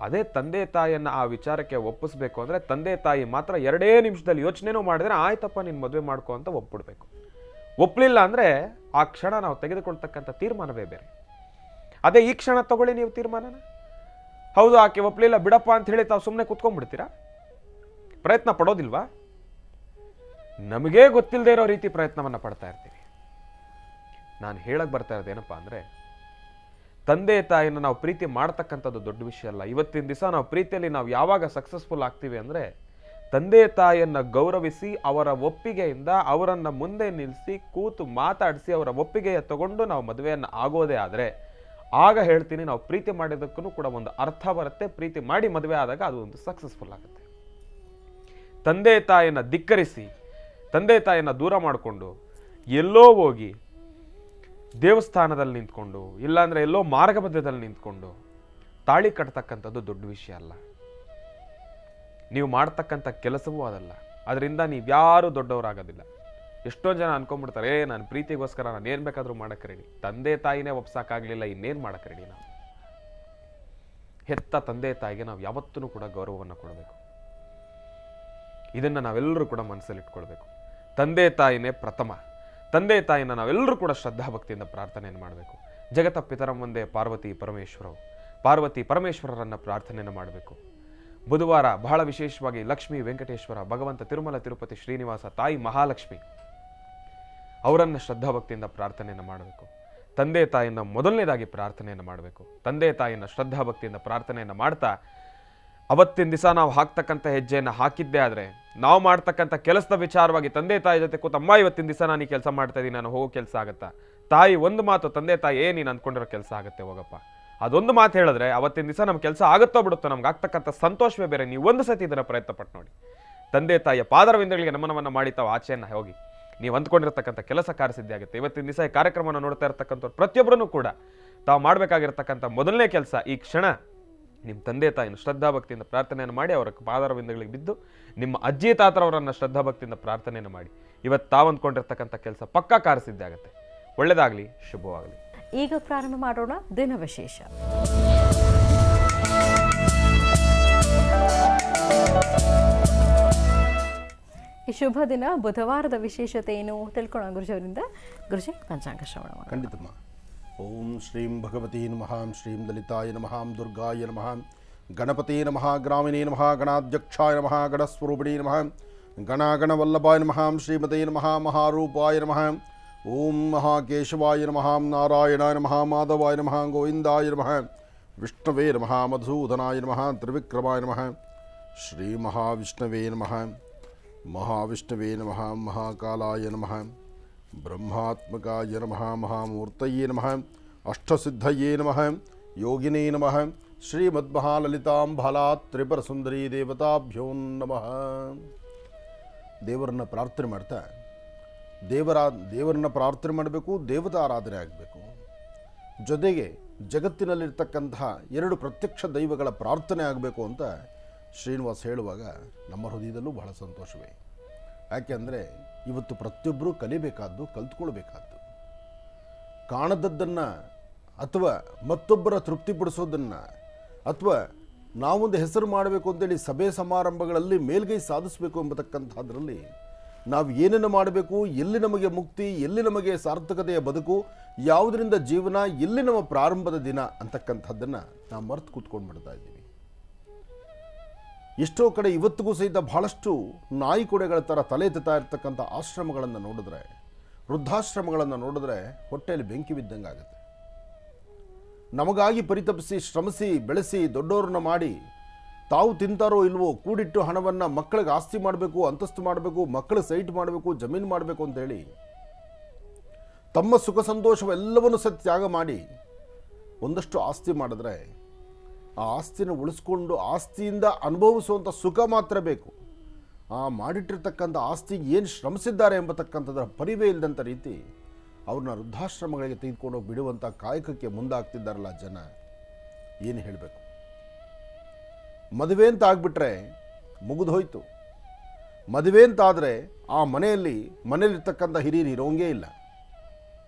ಅದೇ ತಂದೆ ತಾಯಿಯನ್ನು ಆ ವಿಚಾರಕ್ಕೆ ಒಪ್ಪಿಸ್ಬೇಕು ಅಂದರೆ ತಂದೆ ತಾಯಿ ಮಾತ್ರ 2 ನಿಮಿಷದಲ್ಲಿ ಯೋಚನೆನೂ ಮಾಡಿದ್ರೆ ಆಯ್ತಪ್ಪ ನೀನು ಮದುವೆ ಮಾಡ್ಕೊ ಅಂತ ಒಪ್ಪಿಡ್ಬೇಕು. ಒಪ್ಪಲಿಲ್ಲ ಅಂದರೆ ಆ ಕ್ಷಣ ನಾವು ತೆಗೆದುಕೊಳ್ತಕ್ಕಂಥ ತೀರ್ಮಾನವೇ ಬೇರೆ. ಅದೇ ಈ ಕ್ಷಣ ತಗೊಳ್ಳಿ ನೀವು ತೀರ್ಮಾನನ, ಹೌದು ಆಕೆ ಒಪ್ಪಲಿಲ್ಲ ಬಿಡಪ್ಪ ಅಂತ ಹೇಳಿ ತಾವು ಸುಮ್ಮನೆ ಕುತ್ಕೊಂಡ್ಬಿಡ್ತೀರಾ? ಪ್ರಯತ್ನ ಪಡೋದಿಲ್ವಾ? ನಮಗೇ ಗೊತ್ತಿಲ್ಲದೆ ಇರೋ ರೀತಿ ಪ್ರಯತ್ನವನ್ನು ಪಡ್ತಾ ಇರ್ತೀವಿ. ನಾನು ಹೇಳಕ್ ಬರ್ತಾ ಇರೋದೇನಪ್ಪ ಅಂದರೆ, ತಂದೆ ತಾಯಿನ ನಾವು ಪ್ರೀತಿ ಮಾಡ್ತಕ್ಕಂಥದ್ದು ದೊಡ್ಡ ವಿಷಯ ಅಲ್ಲ. ಇವತ್ತಿನ ದಿವಸ ನಾವು ಪ್ರೀತಿಯಲ್ಲಿ ನಾವು ಯಾವಾಗ ಸಕ್ಸಸ್ಫುಲ್ ಆಗ್ತೀವಿ ಅಂದರೆ, ತಂದೆ ತಾಯಿಯನ್ನು ಗೌರವಿಸಿ ಅವರ ಒಪ್ಪಿಗೆಯಿಂದ ಅವರನ್ನು ಮುಂದೆ ನಿಲ್ಲಿಸಿ ಕೂತು ಮಾತಾಡಿಸಿ ಅವರ ಒಪ್ಪಿಗೆಯ ತಗೊಂಡು ನಾವು ಮದುವೆಯನ್ನು ಆಗೋದೇ ಆದರೆ ಆಗ ಹೇಳ್ತೀನಿ ನಾವು ಪ್ರೀತಿ ಮಾಡಿದ್ದಕ್ಕೂ ಕೂಡ ಒಂದು ಅರ್ಥ ಬರುತ್ತೆ. ಪ್ರೀತಿ ಮಾಡಿ ಮದುವೆ ಆದಾಗ ಅದು ಒಂದು ಸಕ್ಸಸ್ಫುಲ್ ಆಗುತ್ತೆ. ತಂದೆ ತಾಯಿಯನ್ನು ಧಿಕ್ಕರಿಸಿ ತಂದೆ ತಾಯಿಯನ್ನು ದೂರ ಮಾಡಿಕೊಂಡು ಎಲ್ಲೋ ಹೋಗಿ ದೇವಸ್ಥಾನದಲ್ಲಿ ನಿಂತ್ಕೊಂಡು ಇಲ್ಲಾಂದ್ರೆ ಎಲ್ಲೋ ಮಾರ್ಗ ಮಧ್ಯದಲ್ಲಿ ನಿಂತ್ಕೊಂಡು ತಾಳಿ ಕಟ್ತಕ್ಕಂಥದ್ದು ದೊಡ್ಡ ವಿಷಯ ಅಲ್ಲ. ನೀವು ಮಾಡ್ತಕ್ಕಂಥ ಕೆಲಸವೂ ಅದಲ್ಲ. ಅದರಿಂದ ನೀವ್ಯಾರೂ ದೊಡ್ಡವರಾಗೋದಿಲ್ಲ. ಎಷ್ಟೊಂದು ಜನ ಅನ್ಕೊಂಡ್ಬಿಡ್ತಾರೆ, ನಾನು ಪ್ರೀತಿಗೋಸ್ಕರ ನಾನು ಏನು ಬೇಕಾದರೂ ಮಾಡಕ್ಕೆ ರೆಡಿ. ತಂದೆ ತಾಯಿನೇ ಒಪ್ಸಕ್ಕಾಗಲಿಲ್ಲ, ಇನ್ನೇನು ಮಾಡಕ್ಕೆ ರೆಡಿ? ನಾವು ಹೆತ್ತ ತಂದೆ ತಾಯಿಗೆ ನಾವು ಯಾವತ್ತೂ ಕೂಡ ಗೌರವವನ್ನು ಕೊಡಬೇಕು. ಇದನ್ನು ನಾವೆಲ್ಲರೂ ಕೂಡ ಮನಸ್ಸಲ್ಲಿ ಇಟ್ಕೊಳ್ಬೇಕು. ತಂದೆ ತಾಯಿನೇ ಪ್ರಥಮ. ತಂದೆ ತಾಯಿನ ನಾವೆಲ್ಲರೂ ಕೂಡ ಶ್ರದ್ಧಾಭಕ್ತಿಯಿಂದ ಪ್ರಾರ್ಥನೆಯನ್ನು ಮಾಡಬೇಕು. ಜಗತ ಪಿತರಂ ಒಂದೇ ಪಾರ್ವತಿ ಪರಮೇಶ್ವರರನ್ನು ಪ್ರಾರ್ಥನೆಯನ್ನು ಮಾಡಬೇಕು. ಬುಧವಾರ ಬಹಳ ವಿಶೇಷವಾಗಿ ಲಕ್ಷ್ಮೀ ವೆಂಕಟೇಶ್ವರ, ಭಗವಂತ ತಿರುಮಲ ತಿರುಪತಿ ಶ್ರೀನಿವಾಸ, ತಾಯಿ ಮಹಾಲಕ್ಷ್ಮಿ ಅವರನ್ನು ಶ್ರದ್ಧಾಭಕ್ತಿಯಿಂದ ಪ್ರಾರ್ಥನೆಯನ್ನು ಮಾಡಬೇಕು. ತಂದೆ ತಾಯಿಯನ್ನು ಮೊದಲನೇದಾಗಿ ಪ್ರಾರ್ಥನೆಯನ್ನು ಮಾಡಬೇಕು. ತಂದೆ ತಾಯಿಯನ್ನು ಶ್ರದ್ಧಾಭಕ್ತಿಯಿಂದ ಪ್ರಾರ್ಥನೆಯನ್ನು ಮಾಡ್ತಾ ಅವತ್ತಿನ ದಿವಸ ನಾವು ಹಾಕ್ತಕ್ಕಂಥ ಹೆಜ್ಜೆಯನ್ನು ಹಾಕಿದ್ದೇ ಆದರೆ, ನಾವು ಮಾಡ್ತಕ್ಕಂಥ ಕೆಲಸದ ವಿಚಾರವಾಗಿ ತಂದೆ ತಾಯಿ ಜೊತೆ ಕೂತಮ್ಮ ಇವತ್ತಿನ ದಿವಸ ನಾನು ಈ ಕೆಲಸ ಮಾಡ್ತಾ ಇದ್ದೀನಿ, ನಾನು ಹೋಗೋ ಕೆಲಸ ಆಗುತ್ತಾ? ತಾಯಿ ಒಂದು ಮಾತು, ತಂದೆ ತಾಯಿ ನೀನು ಅಂದ್ಕೊಂಡಿರೋ ಕೆಲಸ ಆಗುತ್ತೆ ಹೋಗಪ್ಪ, ಅದೊಂದು ಮಾತು ಹೇಳಿದ್ರೆ ಅವತ್ತಿನ ದಿವಸ ನಮ್ಮ ಕೆಲಸ ಆಗುತ್ತೋ ಬಿಡುತ್ತೋ, ನಮ್ಗೆ ಆಗ್ತಕ್ಕಂಥ ಸಂತೋಷವೇ ಬೇರೆ. ನೀವು ಒಂದು ಸತಿ ಇದನ್ನು ಪ್ರಯತ್ನ ಪಟ್ಟು ನೋಡಿ. ತಂದೆ ತಾಯಿಯ ಪಾದರವಿಂದಗಳಿಗೆ ನಮನವನ್ನು ಮಾಡಿ ತಾವು ಆಚೆಯನ್ನು ಹೋಗಿ ನೀವು ಅಂದ್ಕೊಂಡಿರ್ತಕ್ಕಂಥ ಕೆಲಸ ಕಾರ್ಯಸಿದ್ಧಿ ಆಗುತ್ತೆ. ಇವತ್ತಿನ ದಿವಸ ಈ ಕಾರ್ಯಕ್ರಮವನ್ನು ನೋಡ್ತಾ ಇರ್ತಕ್ಕಂಥವ್ರು ಪ್ರತಿಯೊಬ್ಬರೂ ಕೂಡ ತಾವು ಮಾಡಬೇಕಾಗಿರ್ತಕ್ಕಂಥ ಮೊದಲನೇ ಕೆಲಸ ಈ ಕ್ಷಣ ನಿಮ್ಮ ತಂದೆ ತಾಯಿನ ಶ್ರದ್ಧಾಭಕ್ತಿಯಿಂದ ಪ್ರಾರ್ಥನೆಯನ್ನು ಮಾಡಿ ಅವರ ಪಾದರವಿಂದಗಳಿಗೆ ಬಿದ್ದು ನಿಮ್ಮ ಅಜ್ಜಿ ತಾತರವರನ್ನು ಶ್ರದ್ಧಾಭಕ್ತಿಯಿಂದ ಪ್ರಾರ್ಥನೆಯನ್ನು ಮಾಡಿ ಇವತ್ತು ತಾವು ಅಂದ್ಕೊಂಡಿರ್ತಕ್ಕಂಥ ಕೆಲಸ ಪಕ್ಕಾ ಕಾರ್ಯಸಿದ್ಧಿ ಆಗುತ್ತೆ. ಒಳ್ಳೆಯದಾಗಲಿ, ಶುಭವಾಗಲಿ. ಈಗ ಪ್ರಾರಂಭ ಮಾಡೋಣ ದಿನ ವಿಶೇಷ. ಈ ಶುಭ ದಿನ ಬುಧವಾರದ ವಿಶೇಷತೆ ಏನು ತಿಳ್ಕೊಳ್ಳೋಣ ಗುರುಜಿಯವರಿಂದ. ಗುರುಜಿ, ಪಂಚಾಂಗ ಶ್ರವಣ ಮಾಡೋಣ. ಖಂಡಿತಮ್ಮ. ಓಂ ಶ್ರೀಂ ಭಗವತೀ ನಮಃ, ಶ್ರೀಂ ಲಲಿತಾಯ ನಮಃ, ದುರ್ಗಾಯ ನಮಃ, ಗಣಪತಿ ನಮಃ, ಗ್ರಾಮಿಣೀ ನಮಃ, ಗಣಾಧ್ಯಕ್ಷಾಯ ನಮಃ, ಗಣಸ್ವರೂಪಿಣೀ ನಮಃ, ಗಣಗಣವಲ್ಲಭಾಯ ನಮಃ, ಶ್ರೀಮತೇ ನಮಃ, ಮಹಾರೂಪಾಯ ನಮಃ. ಓಂ ಮಹಾಕೇಶವಾಯ ನಮಃ, ನಾರಾಯಣಾಯ ನಮಃ, ಮಾಧವಾಯ ನಮಃ, ಗೋವಿಂದಾಯ ನಮಃ, ವಿಷ್ಣವೇ ನಮಃ, ಮಧುಸೂದನಾಯ ನಮಃ, ತ್ರಿವಿಕ್ರಮಾಯ ನಮಃ, ಶ್ರೀ ಮಹಾವಿಷ್ಣವೇ ನಮಃ, ಮಹಾವಿಷ್ಣವೇ ನಮಃ, ಮಹಾಕಾಲಾಯ ನಮಃ, ಬ್ರಹ್ಮಾತ್ಮಕಾಯ ನಮಃ, ಮಹಾಮೂರ್ತಯೇ ನಮಃ, ಅಷ್ಟಸಿದ್ಧಯೇ ನಮಃ, ಯೋಗಿನೇ ನಮಃ, ಶ್ರೀಮದ್ಮಹಾಲಲಿತಾಂಬಾಲಾ ತ್ರಿಪುರಸುಂದರಿ ದೇವತಾಭ್ಯೋ ನಮಃ. ದೇವರನ್ನು ಪ್ರಾರ್ಥನೆ ಮಾಡ್ತಾ ದೇವರನ್ನು ಪ್ರಾರ್ಥನೆ ಮಾಡಬೇಕು, ದೇವತಾ ಆರಾಧನೆ ಆಗಬೇಕು. ಜೊತೆಗೆ ಜಗತ್ತಿನಲ್ಲಿರ್ತಕ್ಕಂತಹ 2 ಪ್ರತ್ಯಕ್ಷ ದೈವಗಳ ಪ್ರಾರ್ಥನೆ ಆಗಬೇಕು ಅಂತ ಶ್ರೀನಿವಾಸ್ ಹೇಳುವಾಗ ನಮ್ಮ ಹೃದಯದಲ್ಲೂ ಬಹಳ ಸಂತೋಷವೇ. ಯಾಕೆಂದರೆ ಇವತ್ತು ಪ್ರತಿಯೊಬ್ಬರೂ ಕಲಿಬೇಕಾದ್ದು, ಕಲ್ತ್ಕೊಳ್ಬೇಕಾದ್ದು. ಕಾಣದದ್ದನ್ನು ಅಥವಾ ಮತ್ತೊಬ್ಬರ ತೃಪ್ತಿಪಡಿಸೋದನ್ನು ಅಥವಾ ನಾವೊಂದು ಹೆಸರು ಮಾಡಬೇಕು ಅಂತೇಳಿ ಸಭೆ ಸಮಾರಂಭಗಳಲ್ಲಿ ಮೇಲ್ಗೈ ಸಾಧಿಸಬೇಕು ಎಂಬತಕ್ಕಂಥದ್ರಲ್ಲಿ ನಾವು ಏನನ್ನು ಮಾಡಬೇಕು, ಎಲ್ಲಿ ನಮಗೆ ಮುಕ್ತಿ, ಎಲ್ಲಿ ನಮಗೆ ಸಾರ್ಥಕತೆಯ ಬದುಕು, ಯಾವುದರಿಂದ ಜೀವನ, ಎಲ್ಲಿ ನಮ್ಮ ಪ್ರಾರಂಭದ ದಿನ ಅಂತಕ್ಕಂಥದ್ದನ್ನು ನಾವು ಮರೆತು ಕೂತ್ಕೊಂಡು ಬಿಡ್ತಾ ಇದ್ದೀವಿ. ಎಷ್ಟೋ ಕಡೆ ಇವತ್ತಿಗೂ ಸಹಿತ ಬಹಳಷ್ಟು ನಾಯಿ ಕೊಡೆಗಳ ಥರ ತಲೆ ಎತ್ತಾ ಇರ್ತಕ್ಕಂಥ ಆಶ್ರಮಗಳನ್ನು ನೋಡಿದ್ರೆ, ವೃದ್ಧಾಶ್ರಮಗಳನ್ನು ನೋಡಿದ್ರೆ ಹೊಟ್ಟೆಯಲ್ಲಿ ಬೆಂಕಿ ಬಿದ್ದಂಗೆ ಆಗುತ್ತೆ. ನಮಗಾಗಿ ಪರಿತಪಿಸಿ ಶ್ರಮಿಸಿ ಬೆಳೆಸಿ ದೊಡ್ಡವ್ರನ್ನ ಮಾಡಿ ತಾವು ತಿಂತಾರೋ ಇಲ್ವೋ ಕೂಡಿಟ್ಟು ಹಣವನ್ನು ಮಕ್ಕಳಿಗೆ ಆಸ್ತಿ ಮಾಡಬೇಕು, ಅಂತಸ್ತು ಮಾಡಬೇಕು, ಮಕ್ಕಳ ಸೈಟ್ ಮಾಡಬೇಕು, ಜಮೀನು ಮಾಡಬೇಕು ಅಂತೇಳಿ ತಮ್ಮ ಸುಖ ಸಂತೋಷವೆಲ್ಲವನ್ನು ತ್ಯಾಗ ಮಾಡಿ ಒಂದಷ್ಟು ಆಸ್ತಿ ಮಾಡಿದ್ರೆ ಆ ಆಸ್ತಿನ ಉಳಿಸ್ಕೊಂಡು ಆಸ್ತಿಯಿಂದ ಅನುಭವಿಸುವಂಥ ಸುಖ ಮಾತ್ರ ಬೇಕು. ಆ ಮಾಡಿಟ್ಟಿರ್ತಕ್ಕಂಥ ಆಸ್ತಿಗೆ ಏನು ಶ್ರಮಿಸಿದ್ದಾರೆ ಎಂಬತಕ್ಕಂಥದ್ರ ಪರಿವೇ ಇಲ್ಲದಂಥ ರೀತಿ ಅವ್ರನ್ನ ವೃದ್ಧಾಶ್ರಮಗಳಿಗೆ ತೆಗೆದುಕೊಂಡು ಬಿಡುವಂಥ ಕಾಯಕಕ್ಕೆ ಮುಂದಾಗ್ತಿದ್ದಾರಲ್ಲ ಜನ. ಏನು ಹೇಳಬೇಕು? ಮದುವೆ ಅಂತ ಆಗಿಬಿಟ್ರೆ ಮುಗಿದೋಯ್ತು. ಮದುವೆ ಅಂತಾದರೆ ಆ ಮನೆಯಲ್ಲಿರ್ತಕ್ಕಂಥ ಹಿರಿಯರು ಇರೋಂಗೇ ಇಲ್ಲ.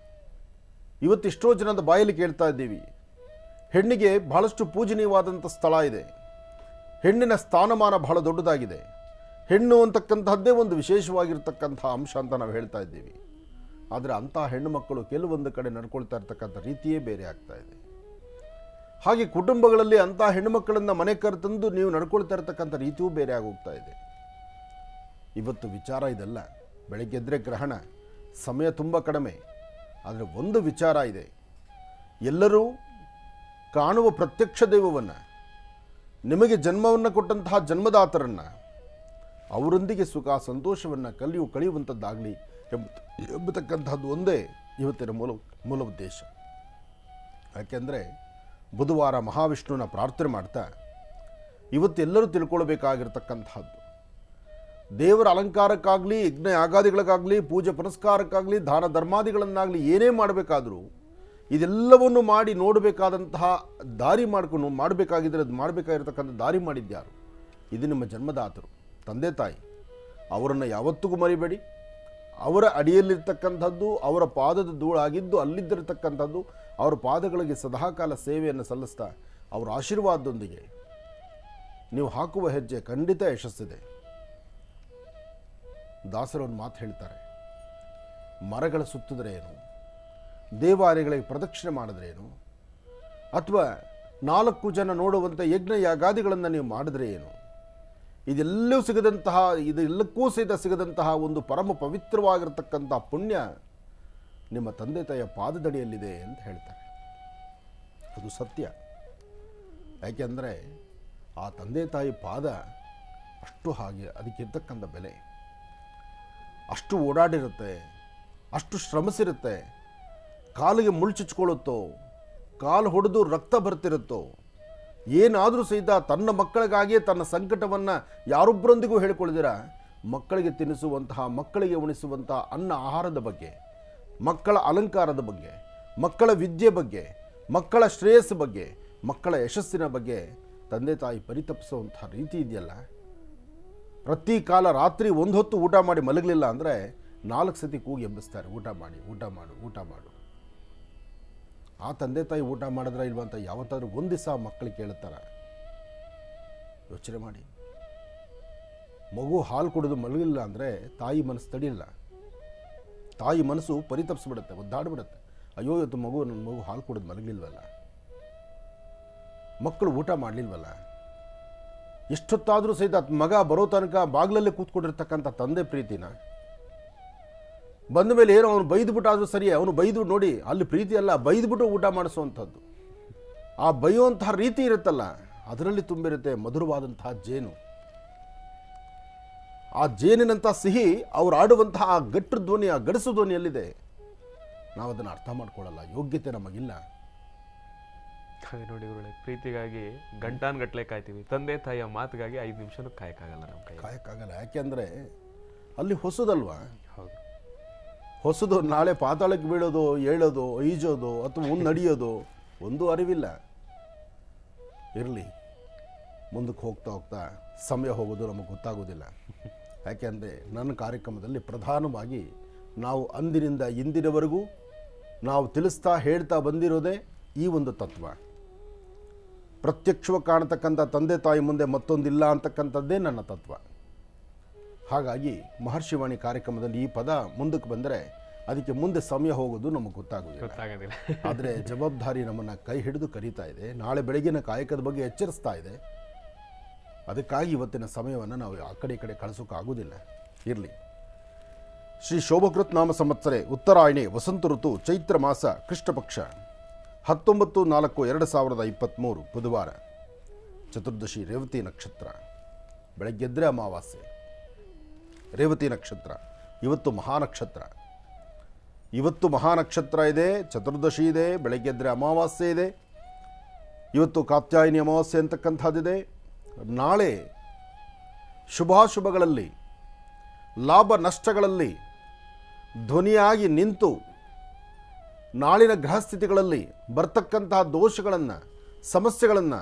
ಇವತ್ತೆಷ್ಟೋ ಜನದ ಬಾಯಲ್ಲಿ ಕೇಳ್ತಾ ಇದ್ದೀವಿ, ಹೆಣ್ಣಿಗೆ ಬಹಳಷ್ಟು ಪೂಜನೀಯವಾದಂಥ ಸ್ಥಳ ಇದೆ, ಹೆಣ್ಣಿನ ಸ್ಥಾನಮಾನ ಬಹಳ ದೊಡ್ಡದಾಗಿದೆ. ಹೆಣ್ಣು ಅಂತಕ್ಕಂಥದ್ದೇ ಒಂದು ವಿಶೇಷವಾಗಿರ್ತಕ್ಕಂಥ ಅಂಶ ಅಂತ ನಾವು ಹೇಳ್ತಾ ಇದ್ದೀವಿ. ಆದರೆ ಅಂಥ ಹೆಣ್ಣು ಮಕ್ಕಳು ಕೆಲವೊಂದು ಕಡೆ ನಡ್ಕೊಳ್ತಾ ಇರ್ತಕ್ಕಂಥ ರೀತಿಯೇ ಬೇರೆ ಆಗ್ತಾ ಇದೆ. ಹಾಗೆ ಕುಟುಂಬಗಳಲ್ಲಿ ಅಂಥ ಹೆಣ್ಣುಮಕ್ಕಳನ್ನು ಮನೆ ಕರೆತಂದು ನೀವು ನಡ್ಕೊಳ್ತಾ ಇರ್ತಕ್ಕಂಥ ರೀತಿಯೂ ಬೇರೆ ಆಗೋಗ್ತಾ ಇದೆ. ಇವತ್ತು ವಿಚಾರ ಇದೆಲ್ಲ. ಬೆಳಗ್ಗೆದ್ರೆ ಗ್ರಹಣ, ಸಮಯ ತುಂಬ ಕಡಿಮೆ. ಆದರೆ ಒಂದು ವಿಚಾರ ಇದೆ, ಎಲ್ಲರೂ ಕಾಣುವ ಪ್ರತ್ಯಕ್ಷ ದೈವವನ್ನು, ನಿಮಗೆ ಜನ್ಮವನ್ನು ಕೊಟ್ಟಂತಹ ಜನ್ಮದಾತರನ್ನು, ಅವರೊಂದಿಗೆ ಸುಖ ಸಂತೋಷವನ್ನು ಕಳೆಯುವಂಥದ್ದಾಗಲಿ ಎಂಬತಕ್ಕಂಥದ್ದು ಒಂದೇ ಇವತ್ತಿನ ಮೂಲ ಉದ್ದೇಶ. ಯಾಕೆಂದರೆ ಬುಧವಾರ ಮಹಾವಿಷ್ಣುವಿನ ಪ್ರಾರ್ಥನೆ ಮಾಡ್ತಾ ಇವತ್ತೆಲ್ಲರೂ ತಿಳ್ಕೊಳ್ಬೇಕಾಗಿರ್ತಕ್ಕಂಥದ್ದು, ದೇವರ ಅಲಂಕಾರಕ್ಕಾಗಲಿ, ಯಜ್ಞ ಯಾಗಾದಿಗಳಿಗಾಗಲಿ, ಪೂಜೆ ಪುನಸ್ಕಾರಕ್ಕಾಗಲಿ, ದಾನ ಧರ್ಮಾದಿಗಳನ್ನಾಗಲಿ ಏನೇ ಮಾಡಬೇಕಾದರೂ ಇದೆಲ್ಲವನ್ನು ಮಾಡಿ ನೋಡಬೇಕಾದಂತಹ ದಾರಿ ಮಾಡಬೇಕಾಗಿದ್ದರೆ ಅದು ಮಾಡಬೇಕಾಗಿರ್ತಕ್ಕಂಥ ದಾರಿ ಮಾಡಿದ್ಯಾರು? ಇದು ನಿಮ್ಮ ಜನ್ಮದಾತರು, ತಂದೆ ತಾಯಿ. ಅವರನ್ನು ಯಾವತ್ತಿಗೂ ಮರಿಬೇಡಿ. ಅವರ ಅಡಿಯಲ್ಲಿರ್ತಕ್ಕಂಥದ್ದು ಅವರ ಪಾದದ ಧೂಳಾಗಿದ್ದು ಅಲ್ಲಿದ್ದಿರತಕ್ಕಂಥದ್ದು ಅವರ ಪಾದಗಳಿಗೆ ಸದಾಕಾಲ ಸೇವೆಯನ್ನು ಸಲ್ಲಿಸ್ತಾ ಅವರ ಆಶೀರ್ವಾದದೊಂದಿಗೆ ನೀವು ಹಾಕುವ ಹೆಜ್ಜೆ ಖಂಡಿತ ಯಶಸ್ಸಿದೆ. ದಾಸರು ಒಂದು ಮಾತು ಹೇಳ್ತಾರೆ, ಮರಗಳ ಸುತ್ತಿದ್ರೆ ಏನು, ದೇವಾಲಯಗಳಿಗೆ ಪ್ರದಕ್ಷಿಣೆ ಮಾಡಿದ್ರೆ ಏನು, ಅಥವಾ 4 ಜನ ನೋಡುವಂಥ ಯಜ್ಞ ಯಾಗಾದಿಗಳನ್ನು ನೀವು ಮಾಡಿದ್ರೆ ಏನು, ಇದೆಲ್ಲಕ್ಕೂ ಸಹಿತ ಸಿಗದಂತಹ ಒಂದು ಪರಮ ಪವಿತ್ರವಾಗಿರ್ತಕ್ಕಂಥ ಪುಣ್ಯ ನಿಮ್ಮ ತಂದೆ ತಾಯಿಯ ಪಾದದಡಿಯಲ್ಲಿದೆ ಅಂತ ಹೇಳ್ತಾರೆ. ಅದು ಸತ್ಯ. ಯಾಕೆಂದರೆ ಆ ತಂದೆ ತಾಯಿ ಪಾದ ಅಷ್ಟು ಹಾಗೆ ಅದಕ್ಕಿರ್ತಕ್ಕಂಥ ಬೆಲೆ, ಅಷ್ಟು ಓಡಾಡಿರುತ್ತೆ, ಅಷ್ಟು ಶ್ರಮಿಸಿರುತ್ತೆ. ಕಾಲಿಗೆ ಮುಳ್ಚುಚ್ಕೊಳ್ಳುತ್ತೋ, ಕಾಲು ಹೊಡೆದು ರಕ್ತ ಬರ್ತಿರುತ್ತೋ, ಏನಾದರೂ ಸಹಿತ ತನ್ನ ಮಕ್ಕಳಿಗಾಗಿಯೇ ತನ್ನ ಸಂಕಟವನ್ನು ಯಾರೊಬ್ಬರೊಂದಿಗೂ ಹೇಳ್ಕೊಳ್ದಿರ ಮಕ್ಕಳಿಗೆ ತಿನ್ನಿಸುವಂತಹ, ಮಕ್ಕಳಿಗೆ ಉಣಿಸುವಂತಹ ಅನ್ನ ಆಹಾರದ ಬಗ್ಗೆ, ಮಕ್ಕಳ ಅಲಂಕಾರದ ಬಗ್ಗೆ, ಮಕ್ಕಳ ವಿದ್ಯೆ ಬಗ್ಗೆ, ಮಕ್ಕಳ ಶ್ರೇಯಸ್ಸು ಬಗ್ಗೆ, ಮಕ್ಕಳ ಯಶಸ್ಸಿನ ಬಗ್ಗೆ ತಂದೆ ತಾಯಿ ಪರಿತಪಿಸುವಂಥ ರೀತಿ ಇದೆಯಲ್ಲ. ಪ್ರತಿ ಕಾಲ ರಾತ್ರಿ ಒಂದು ಹೊತ್ತು ಊಟ ಮಾಡಿ ಮಲಗಲಿಲ್ಲ ಅಂದರೆ 4 ಸತಿ ಕೂಗಿ ಎಬ್ಬಿಸ್ತಾರೆ, ಊಟ ಮಾಡಿ, ಊಟ ಮಾಡು, ಊಟ ಮಾಡು. ಆ ತಂದೆ ತಾಯಿ ಊಟ ಮಾಡಿದ್ರೆ ಇಲ್ವಂತ ಯಾವತ್ತಾದ್ರೂ ಒಂದು ದಿವಸ ಮಕ್ಕಳಿಗೆ ಕೇಳುತ್ತಾರೆ? ಯೋಚನೆ ಮಾಡಿ. ಮಗು ಹಾಲು ಕುಡಿದು ಮಲಗಿಲ್ಲ ಅಂದರೆ ತಾಯಿ ಮನಸ್ಸು ತಡಿಯಲ್ಲ. ತಾಯಿ ಮನಸ್ಸು ಪರಿತಪಿಸ್ಬಿಡುತ್ತೆ, ಒದ್ದಾಡ್ಬಿಡುತ್ತೆ. ಅಯ್ಯೋ ಇವತ್ತು ನನ್ನ ಮಗು ಹಾಲು ಕುಡಿದು ಮಲಗಲಿಲ್ವಲ್ಲ, ಮಕ್ಕಳು ಊಟ ಮಾಡಲಿಲ್ವಲ್ಲ. ಎಷ್ಟೊತ್ತಾದರೂ ಸಹಿತ ಮಗ ಬರೋ ತನಕ ಬಾಗಿಲಲ್ಲೇ ಕೂತ್ಕೊಂಡಿರ್ತಕ್ಕಂಥ ತಂದೆ ಪ್ರೀತಿನ ಬಂದ ಮೇಲೆ ಏನೋ ಅವನು ಬೈದ್ಬಿಟ್ಟಾದ್ರೂ ಸರಿ, ಅವನು ಬೈದು ನೋಡಿ, ಅಲ್ಲಿ ಪ್ರೀತಿ ಅಲ್ಲ, ಬೈದ್ಬಿಟ್ಟು ಊಟ ಮಾಡಿಸುವಂಥದ್ದು. ಆ ಬೈಯುವಂತಹ ರೀತಿ ಇರುತ್ತಲ್ಲ, ಅದರಲ್ಲಿ ತುಂಬಿರುತ್ತೆ ಮಧುರವಾದಂತಹ ಜೇನು. ಆ ಜೇನಿನಂಥ ಸಿಹಿ ಅವ್ರು ಆಡುವಂತಹ ಆ ಗಟ್ಟು ಧ್ವನಿ, ಆ ಗಡಸು ಧ್ವನಿಯಲ್ಲಿದೆ. ನಾವು ಅದನ್ನು ಅರ್ಥ ಮಾಡ್ಕೊಳ್ಳಲ್ಲ, ಯೋಗ್ಯತೆ ನಮಗಿಲ್ಲ. ಹಾಗೆ ನೋಡಿ ಗುರುಗಳೇ, ಪ್ರೀತಿಗಾಗಿ ಗಂಟಾನ್ಗಟ್ಲೆ ಕಾಯ್ತೀವಿ, ತಂದೆ ತಾಯಿಯ ಮಾತಿಗಾಗಿ 5 ನಿಮಿಷನೂ ಕಾಯಕ್ಕಾಗಲ್ಲ. ನಮ್ಮ ಕಾಯಕ್ಕಾಗಲ್ಲ. ಯಾಕೆಂದರೆ ಅಲ್ಲಿ ಹೊಸದಲ್ವಾ. ಹೌದು, ಹೊಸದು. ನಾಳೆ ಪಾತಾಳಕ್ಕೆ ಬೀಳೋದು, ಏಳೋದು, ಈಜೋದು ಅಥವಾ ನಡೆಯೋದು ಒಂದು ಅರಿವಿಲ್ಲ. ಇರಲಿ, ಮುಂದಕ್ಕೆ ಹೋಗ್ತಾ ಹೋಗ್ತಾ ಸಮಯ ಹೋಗೋದು ನಮಗೆ ಗೊತ್ತಾಗೋದಿಲ್ಲ. ಯಾಕೆಂದರೆ ನನ್ನ ಕಾರ್ಯಕ್ರಮದಲ್ಲಿ ಪ್ರಧಾನವಾಗಿ ನಾವು ಅಂದಿನಿಂದ ಇಂದಿನವರೆಗೂ ನಾವು ತಿಳಿಸ್ತಾ ಹೇಳ್ತಾ ಬಂದಿರೋದೇ ಈ ಒಂದು ತತ್ವ. ಪ್ರತ್ಯಕ್ಷವಾಗಿ ಕಾಣತಕ್ಕಂಥ ತಂದೆ ತಾಯಿ ಮುಂದೆ ಮತ್ತೊಂದಿಲ್ಲ ಅಂತಕ್ಕಂಥದ್ದೇ ನನ್ನ ತತ್ವ. ಹಾಗಾಗಿ ಮಹರ್ಷಿವಾಣಿ ಕಾರ್ಯಕ್ರಮದಲ್ಲಿ ಈ ಪದ ಮುಂದಕ್ಕೆ ಬಂದರೆ ಅದಕ್ಕೆ ಮುಂದೆ ಸಮಯ ಹೋಗೋದು ನಮಗೆ ಗೊತ್ತಾಗೋದಿಲ್ಲ. ಆದರೆ ಜವಾಬ್ದಾರಿ ನಮ್ಮನ್ನು ಕೈ ಹಿಡಿದು ಕರೀತಾ ಇದೆ. ನಾಳೆ ಬೆಳಗಿನ ಕಾಯಕದ ಬಗ್ಗೆ ಎಚ್ಚರಿಸ್ತಾ ಇದೆ. ಅದಕ್ಕಾಗಿ ಇವತ್ತಿನ ಸಮಯವನ್ನು ನಾವು ಆ ಕಡೆ ಈ ಕಡೆ ಕಳಿಸೋಕ್ಕಾಗೋದಿಲ್ಲ. ಇರಲಿ. ಶ್ರೀ ಶೋಭಕೃತ್ ನಾಮ ಸಂವತ್ಸರೆ ಉತ್ತರಾಯಣಿ ವಸಂತ ಋತು ಚೈತ್ರ ಮಾಸ ಕೃಷ್ಣಪಕ್ಷ 19/4/2023 ಬುಧವಾರ, ಚತುರ್ದಶಿ, ರೇವತಿ ನಕ್ಷತ್ರ. ಬೆಳಗ್ಗೆದ್ರೆ ಅಮಾವಾಸ್ಯೆ, ರೇವತಿ ನಕ್ಷತ್ರ. ಇವತ್ತು ಮಹಾನಕ್ಷತ್ರ ಇದೆ, ಚತುರ್ದಶಿ ಇದೆ, ಬೆಳಗ್ಗೆದ್ರೆ ಅಮಾವಾಸ್ಯೆ ಇದೆ. ಇವತ್ತು ಕಾತ್ಯಾಯಿನಿ ಅಮಾವಾಸ್ಯೆ ಅಂತಕ್ಕಂಥದ್ದಿದೆ. ನಾಳೆ ಶುಭಾಶುಭಗಳಲ್ಲಿ, ಲಾಭ ನಷ್ಟಗಳಲ್ಲಿ ಧ್ವನಿಯಾಗಿ ನಿಂತು ನಾಳಿನ ಗ್ರಹಸ್ಥಿತಿಗಳಲ್ಲಿ ಬರ್ತಕ್ಕಂತಹ ದೋಷಗಳನ್ನು, ಸಮಸ್ಯೆಗಳನ್ನು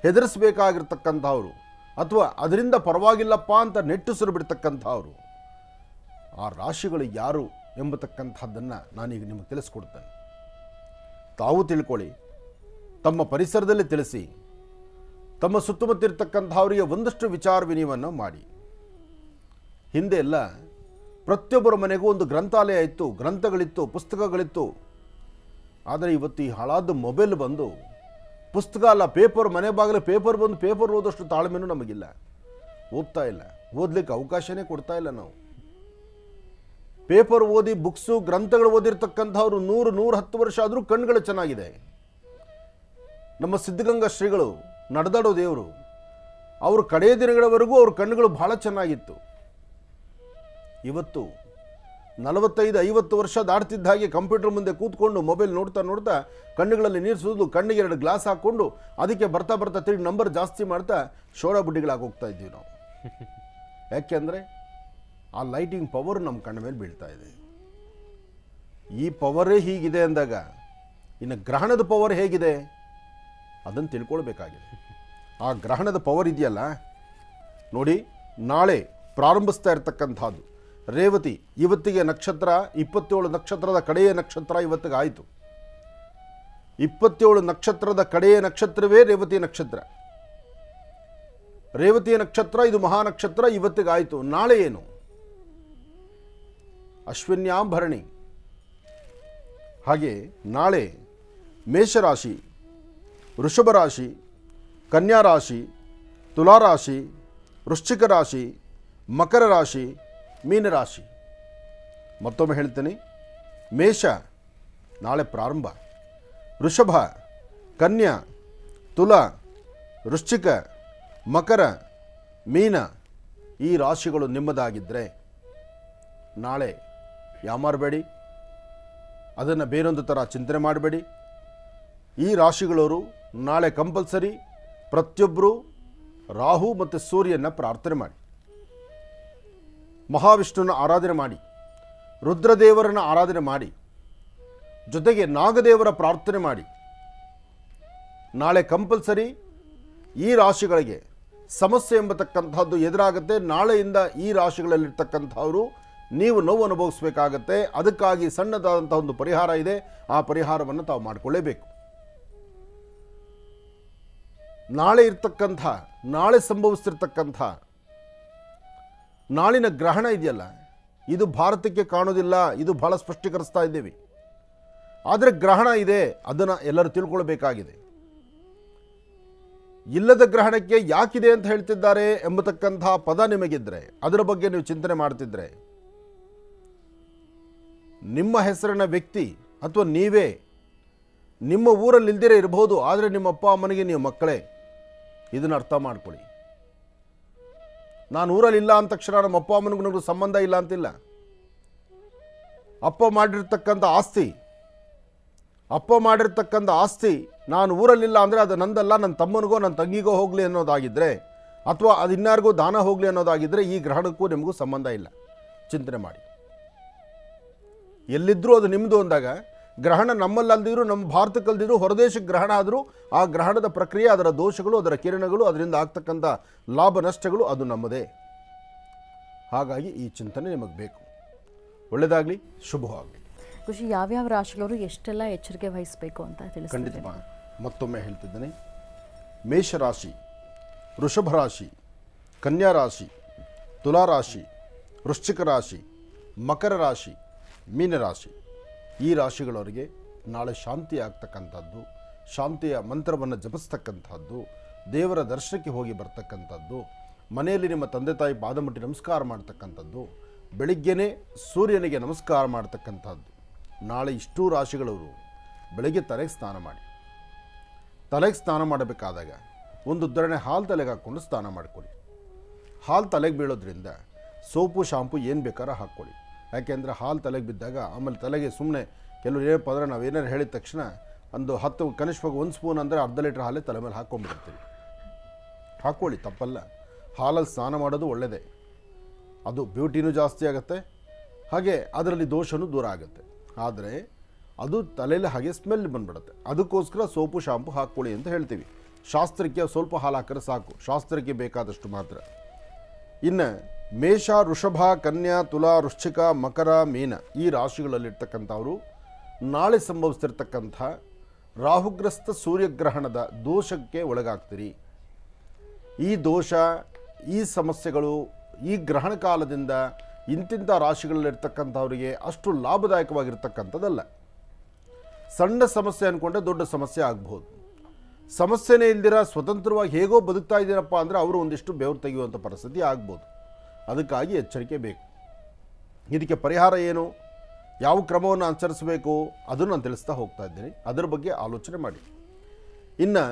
ಹೆದರಿಸಬೇಕಾಗಿರ್ತಕ್ಕಂಥವ್ರು ಅಥವಾ ಅದರಿಂದ ಪರವಾಗಿಲ್ಲಪ್ಪ ಅಂತ ನೆಟ್ಟುಸಿರು ಬಿಡ್ತಕ್ಕಂಥವ್ರು, ಆ ರಾಶಿಗಳು ಯಾರು ಎಂಬತಕ್ಕಂಥದ್ದನ್ನು ನಾನೀಗ ನಿಮಗೆ ತಿಳಿಸ್ಕೊಡ್ತೇನೆ. ತಾವು ತಿಳ್ಕೊಳ್ಳಿ, ತಮ್ಮ ಪರಿಸರದಲ್ಲಿ ತಿಳಿಸಿ. ತಮ್ಮ ಸುತ್ತಮುತ್ತಿರ್ತಕ್ಕಂಥವರಿಗೆ ಒಂದಷ್ಟು ವಿಚಾರ ವಿನಿಮಯವನ್ನು ಮಾಡಿ. ಹಿಂದೆ ಎಲ್ಲ ಪ್ರತಿಯೊಬ್ಬರ ಮನೆಗೂ ಒಂದು ಗ್ರಂಥಾಲಯ ಇತ್ತು, ಗ್ರಂಥಗಳಿತ್ತು, ಪುಸ್ತಕಗಳಿತ್ತು. ಆದರೆ ಇವತ್ತು ಈ ಹಾಳಾದ ಮೊಬೈಲ್ ಬಂದು ಪುಸ್ತಕ ಅಲ್ಲ, ಪೇಪರ್, ಮನೆ ಬಾಗಿಲು ಪೇಪರ್ ಬಂದು ಪೇಪರ್ ಓದೋಷ್ಟು ತಾಳ್ಮೆನೂ ನಮಗಿಲ್ಲ. ಓದ್ತಾ ಇಲ್ಲ, ಓದಲಿಕ್ಕೆ ಅವಕಾಶನೇ ಕೊಡ್ತಾ ಇಲ್ಲ ನಾವು. ಪೇಪರ್ ಓದಿ, ಬುಕ್ಸು, ಗ್ರಂಥಗಳು ಓದಿರ್ತಕ್ಕಂಥವ್ರು 100-110 ವರ್ಷ ಆದರೂ ಕಣ್ಗಳು ಚೆನ್ನಾಗಿದೆ. ನಮ್ಮ ಸಿದ್ಧಗಂಗಾ ಶ್ರೀಗಳು ನಡೆದಾಡೋ ದೇವರು, ಅವರು ಕಡೆಯ ದಿನಗಳವರೆಗೂ ಅವ್ರ ಕಣ್ಣುಗಳು ಬಹಳ ಚೆನ್ನಾಗಿತ್ತು. ಇವತ್ತು 45-50 ವರ್ಷ ದಾಟ್ತಿದ್ದ ಹಾಗೆ ಕಂಪ್ಯೂಟರ್ ಮುಂದೆ ಕೂತ್ಕೊಂಡು ಮೊಬೈಲ್ ನೋಡ್ತಾ ನೋಡ್ತಾ ಕಣ್ಣುಗಳಲ್ಲಿ ನೀರು ಸುರಿದು ಕಣ್ಣಿಗೆ 2 ಗ್ಲಾಸ್ ಹಾಕ್ಕೊಂಡು ಅದಕ್ಕೆ ಬರ್ತಾ ಬರ್ತಾ ತಿರುಗಿ ನಂಬರ್ ಜಾಸ್ತಿ ಮಾಡ್ತಾ ಶೋಡ ಬುಡ್ಡಿಗಳಾಗಿ ಹೋಗ್ತಾ ಇದ್ದೀವಿ ನಾವು. ಯಾಕೆಂದರೆ ಆ ಲೈಟಿಂಗ್ ಪವರ್ ನಮ್ಮ ಕಣ್ಣ ಮೇಲೆ ಬೀಳ್ತಾ ಇದೆ. ಈ ಪವರೇ ಹೀಗಿದೆ ಅಂದಾಗ ಇನ್ನು ಗ್ರಹಣದ ಪವರ್ ಹೇಗಿದೆ ಅದನ್ನು ತಿಳ್ಕೊಳ್ಬೇಕಾಗಿದೆ. ಆ ಗ್ರಹಣದ ಪವರ್ ಇದೆಯಲ್ಲ ನೋಡಿ, ನಾಳೆ ಪ್ರಾರಂಭಿಸ್ತಾ ಇರತಕ್ಕಂಥದ್ದು ರೇವತಿ. ಇವತ್ತಿಗೆ ನಕ್ಷತ್ರ 27 ನಕ್ಷತ್ರದ ಕಡೆಯ ನಕ್ಷತ್ರ ಇವತ್ತಿಗೆ ಆಯಿತು. 27 ನಕ್ಷತ್ರದ ಕಡೆಯ ನಕ್ಷತ್ರವೇ ರೇವತಿ ನಕ್ಷತ್ರ. ರೇವತಿಯ ನಕ್ಷತ್ರ ಇದು ಮಹಾನಕ್ಷತ್ರ ಇವತ್ತಿಗೆ ಆಯಿತು. ನಾಳೆ ಏನು? ಅಶ್ವಿನ್ಯಾಂ ಭರಣಿ. ಹಾಗೆ ನಾಳೆ ಮೇಷರಾಶಿ, ವೃಷಭ ರಾಶಿ, ಕನ್ಯಾ ರಾಶಿ, ತುಲಾರಾಶಿ, ವೃಶ್ಚಿಕ ರಾಶಿ, ಮಕರ ರಾಶಿ, ಮೀನರಾಶಿ. ಮತ್ತೊಮ್ಮೆ ಹೇಳ್ತೀನಿ, ಮೇಷ ನಾಳೆ ಪ್ರಾರಂಭ, ವೃಷಭ, ಕನ್ಯಾ, ತುಲ, ವೃಶ್ಚಿಕ, ಮಕರ, ಮೀನ ಈ ರಾಶಿಗಳು ನಿಮ್ಮದಾಗಿದ್ದರೆ ನಾಳೆ ಯಾಮಾರಬೇಡಿ, ಅದನ್ನು ಬೇರೊಂದು ಥರ ಚಿಂತನೆ ಮಾಡಬೇಡಿ. ಈ ರಾಶಿಗಳವರು ನಾಳೆ ಕಂಪಲ್ಸರಿ ಪ್ರತಿಯೊಬ್ಬರು ರಾಹು ಮತ್ತು ಸೂರ್ಯನ ಪ್ರಾರ್ಥನೆ ಮಾಡಿ, ಮಹಾವಿಷ್ಣುನ ಆರಾಧನೆ ಮಾಡಿ, ರುದ್ರದೇವರನ್ನು ಆರಾಧನೆ ಮಾಡಿ, ಜೊತೆಗೆ ನಾಗದೇವರ ಪ್ರಾರ್ಥನೆ ಮಾಡಿ. ನಾಳೆ ಕಂಪಲ್ಸರಿ ಈ ರಾಶಿಗಳಿಗೆ ಸಮಸ್ಯೆ ಎಂಬತಕ್ಕಂಥದ್ದು ಎದುರಾಗುತ್ತೆ. ನಾಳೆಯಿಂದ ಈ ರಾಶಿಗಳಲ್ಲಿರ್ತಕ್ಕಂಥವರು ನೀವು ನೋವು ಅನುಭವಿಸಬೇಕಾಗತ್ತೆ. ಅದಕ್ಕಾಗಿ ಸಣ್ಣದಾದಂಥ ಒಂದು ಪರಿಹಾರ ಇದೆ, ಆ ಪರಿಹಾರವನ್ನು ತಾವು ಮಾಡಿಕೊಳ್ಳೇಬೇಕು. ನಾಳೆ ಸಂಭವಿಸ್ತಿರ್ತಕ್ಕಂಥ ನಾಳಿನ ಗ್ರಹಣ ಇದೆಯಲ್ಲ, ಇದು ಭಾರತಕ್ಕೆ ಕಾಣೋದಿಲ್ಲ, ಇದು ಬಹಳ ಸ್ಪಷ್ಟೀಕರಿಸ್ತಾ ಇದ್ದೇವೆ. ಆದರೆ ಗ್ರಹಣ ಇದೆ, ಅದನ್ನು ಎಲ್ಲರೂ ತಿಳ್ಕೊಳ್ಬೇಕಾಗಿದೆ. ಇಲ್ಲದ ಗ್ರಹಣಕ್ಕೆ ಯಾಕಿದೆ ಅಂತ ಹೇಳ್ತಿದ್ದಾರೆ ಎಂಬತಕ್ಕಂಥ ಪದ ನಿಮಗಿದ್ರೆ, ಅದರ ಬಗ್ಗೆ ನೀವು ಚಿಂತನೆ ಮಾಡ್ತಿದ್ರೆ, ನಿಮ್ಮ ಹೆಸರಿನ ವ್ಯಕ್ತಿ ಅಥವಾ ನೀವೇ ನಿಮ್ಮ ಊರಲ್ಲಿ ಇಲ್ದಿರೇ ಇರಬಹುದು, ಆದರೆ ನಿಮ್ಮ ಅಪ್ಪ ಅಮ್ಮನಿಗೆ ನೀವು ಮಕ್ಕಳೇ. ಇದನ್ನು ಅರ್ಥ ಮಾಡ್ಕೊಳ್ಳಿ. ನಾನು ಊರಲ್ಲಿ ಇಲ್ಲ ಅಂದ ತಕ್ಷಣ ನಮ್ಮ ಅಪ್ಪ ಅಮ್ಮನಿಗೂ ನನಗೂ ಸಂಬಂಧ ಇಲ್ಲ ಅಂತಿಲ್ಲ. ಅಪ್ಪ ಮಾಡಿರ್ತಕ್ಕಂಥ ಆಸ್ತಿ ನಾನು ಊರಲ್ಲಿಲ್ಲ ಅಂದರೆ ಅದು ನಂದಲ್ಲ, ನನ್ನ ತಮ್ಮನಿಗೋ ನನ್ನ ತಂಗಿಗೋ ಹೋಗಲಿ ಅನ್ನೋದಾಗಿದ್ದರೆ, ಅಥವಾ ಅದು ಇನ್ಯಾರಿಗೂ ದಾನ ಹೋಗಲಿ ಅನ್ನೋದಾಗಿದ್ದರೆ ಈ ಗ್ರಹಣಕ್ಕೂ ನಿಮಗೂ ಸಂಬಂಧ ಇಲ್ಲ. ಚಿಂತನೆ ಮಾಡಿ. ಎಲ್ಲಿದ್ದರೂ ಅದು ನಿಮ್ಮದು ಅಂದಾಗ, ಗ್ರಹಣ ನಮ್ಮಲ್ಲಲ್ದಿದ್ರು, ನಮ್ಮ ಭಾರತಕ್ಕಲ್ದಿದ್ರು, ಹೊರದೇಶಕ್ಕೆ ಗ್ರಹಣ ಆದರೂ ಆ ಗ್ರಹಣದ ಪ್ರಕ್ರಿಯೆ, ಅದರ ದೋಷಗಳು, ಅದರ ಕಿರಣಗಳು, ಅದರಿಂದ ಆಗ್ತಕ್ಕಂಥ ಲಾಭ ನಷ್ಟಗಳು ಅದು ನಮ್ಮದೇ. ಹಾಗಾಗಿ ಈ ಚಿಂತನೆ ನಿಮಗೆ ಬೇಕು. ಒಳ್ಳೆಯದಾಗಲಿ, ಶುಭವಾಗಲಿ. ಖುಷಿ, ಯಾವ್ಯಾವ ರಾಶಿಗಳವರು ಎಷ್ಟೆಲ್ಲ ಎಚ್ಚರಿಕೆ ವಹಿಸಬೇಕು ಅಂತ ತಿಳಿಸಿ. ಖಂಡಿತ ಮತ್ತೊಮ್ಮೆ ಹೇಳ್ತಿದ್ದೇನೆ. ಮೇಷರಾಶಿ, ವೃಷಭ ರಾಶಿ, ಕನ್ಯಾ ರಾಶಿ, ತುಲಾರಾಶಿ, ವೃಶ್ಚಿಕ ರಾಶಿ, ಮಕರ ರಾಶಿ, ಮೀನರಾಶಿ ಈ ರಾಶಿಗಳವರಿಗೆ ನಾಳೆ ಶಾಂತಿ ಆಗ್ತಕ್ಕಂಥದ್ದು, ಶಾಂತಿಯ ಮಂತ್ರವನ್ನು ಜಪಿಸ್ತಕ್ಕಂಥದ್ದು, ದೇವರ ದರ್ಶನಕ್ಕೆ ಹೋಗಿ ಬರ್ತಕ್ಕಂಥದ್ದು, ಮನೆಯಲ್ಲಿ ನಿಮ್ಮ ತಂದೆ ತಾಯಿ ಪಾದ ಮುಟ್ಟಿ ನಮಸ್ಕಾರ ಮಾಡ್ತಕ್ಕಂಥದ್ದು, ಬೆಳಿಗ್ಗೆನೇ ಸೂರ್ಯನಿಗೆ ನಮಸ್ಕಾರ ಮಾಡ್ತಕ್ಕಂಥದ್ದು. ನಾಳೆ ಇಷ್ಟೂ ರಾಶಿಗಳವರು ಬೆಳಗ್ಗೆ ತಲೆಗೆ ಸ್ನಾನ ಮಾಡಿ. ತಲೆಗೆ ಸ್ನಾನ ಮಾಡಬೇಕಾದಾಗ ಒಂದು ಉದ್ದರಣೆ ಹಾಲು ತಲೆಗೆ ಹಾಕ್ಕೊಂಡು ಸ್ನಾನ ಮಾಡ್ಕೊಳ್ಳಿ. ಹಾಲು ತಲೆಗೆ ಬೀಳೋದ್ರಿಂದ ಸೋಪು ಶಾಂಪು ಏನು ಬೇಕಾದ್ರೂ ಹಾಕ್ಕೊಳ್ಳಿ. ಯಾಕೆಂದರೆ ಹಾಲು ತಲೆಗೆ ಬಿದ್ದಾಗ ಆಮೇಲೆ ತಲೆಗೆ ಸುಮ್ಮನೆ ಕೆಲವು ಏನಪ್ಪ ಅಂದರೆ ನಾವೇನಾರು ಹೇಳಿದ ತಕ್ಷಣ ಒಂದು 10 ಕನಿಷ್ಠವಾಗಿ 1 ಸ್ಪೂನ್ ಅಂದರೆ ಅರ್ಧ ಲೀಟ್ರ್ ಹಾಲೇ ತಲೆ ಮೇಲೆ ಹಾಕ್ಕೊಂಡ್ಬಿಡ್ತೀವಿ. ಹಾಕ್ಕೊಳ್ಳಿ, ತಪ್ಪಲ್ಲ. ಹಾಲಲ್ಲಿ ಸ್ನಾನ ಮಾಡೋದು ಒಳ್ಳೆಯದೇ. ಅದು ಬ್ಯೂಟಿನೂ ಜಾಸ್ತಿ ಆಗುತ್ತೆ, ಹಾಗೆ ಅದರಲ್ಲಿ ದೋಷನೂ ದೂರ ಆಗುತ್ತೆ. ಆದರೆ ಅದು ತಲೆಯಲ್ಲಿ ಹಾಗೆ ಸ್ಮೆಲ್ ಬಂದ್ಬಿಡುತ್ತೆ. ಅದಕ್ಕೋಸ್ಕರ ಸೋಪು ಶಾಂಪು ಹಾಕ್ಕೊಳ್ಳಿ ಅಂತ ಹೇಳ್ತೀವಿ. ಶಾಸ್ತ್ರಕ್ಕೆ ಸ್ವಲ್ಪ ಹಾಲು ಹಾಕಿದ್ರೆ ಸಾಕು, ಶಾಸ್ತ್ರಕ್ಕೆ ಬೇಕಾದಷ್ಟು ಮಾತ್ರ. ಇನ್ನು ಮೇಷ, ವೃಷಭ, ಕನ್ಯಾ, ತುಲಾ, ವೃಶ್ಚಿಕ, ಮಕರ, ಮೀನ ಈ ರಾಶಿಗಳಲ್ಲಿರ್ತಕ್ಕಂಥವರು ನಾಳೆ ಸಂಭವಿಸ್ತಿರ್ತಕ್ಕಂಥ ರಾಹುಗ್ರಸ್ತ ಸೂರ್ಯಗ್ರಹಣದ ದೋಷಕ್ಕೆ ಒಳಗಾಗ್ತೀರಿ. ಈ ದೋಷ, ಈ ಸಮಸ್ಯೆಗಳು ಈ ಗ್ರಹಣ ಕಾಲದಿಂದ ಇಂತಿಂಥ ರಾಶಿಗಳಲ್ಲಿರ್ತಕ್ಕಂಥವರಿಗೆ ಅಷ್ಟು ಲಾಭದಾಯಕವಾಗಿರ್ತಕ್ಕಂಥದ್ದಲ್ಲ. ಸಣ್ಣ ಸಮಸ್ಯೆ ಅಂದ್ಕೊಂಡ್ರೆ ದೊಡ್ಡ ಸಮಸ್ಯೆ ಆಗ್ಬೋದು. ಸಮಸ್ಯೆನೇ ಇಲ್ದಿರ ಸ್ವತಂತ್ರವಾಗಿ ಹೇಗೋ ಬದುಕ್ತಾ ಇದ್ದೀರಪ್ಪ ಅಂದರೆ ಅವರು ಒಂದಿಷ್ಟು ಬೆವರು ತೆಗೆಯುವಂಥ ಪರಿಸ್ಥಿತಿ ಆಗ್ಬೋದು. ಅದಕ್ಕಾಗಿ ಎಚ್ಚರಿಕೆ ಬೇಕು. ಇದಕ್ಕೆ ಪರಿಹಾರ ಏನು, ಯಾವ ಕ್ರಮವನ್ನು ಅನುಸರಿಸಬೇಕು ಅದನ್ನು ನಾನು ತಿಳಿಸ್ತಾ ಹೋಗ್ತಾ ಇದ್ದೀನಿ. ಅದರ ಬಗ್ಗೆ ಆಲೋಚನೆ ಮಾಡಿ. ಇನ್ನು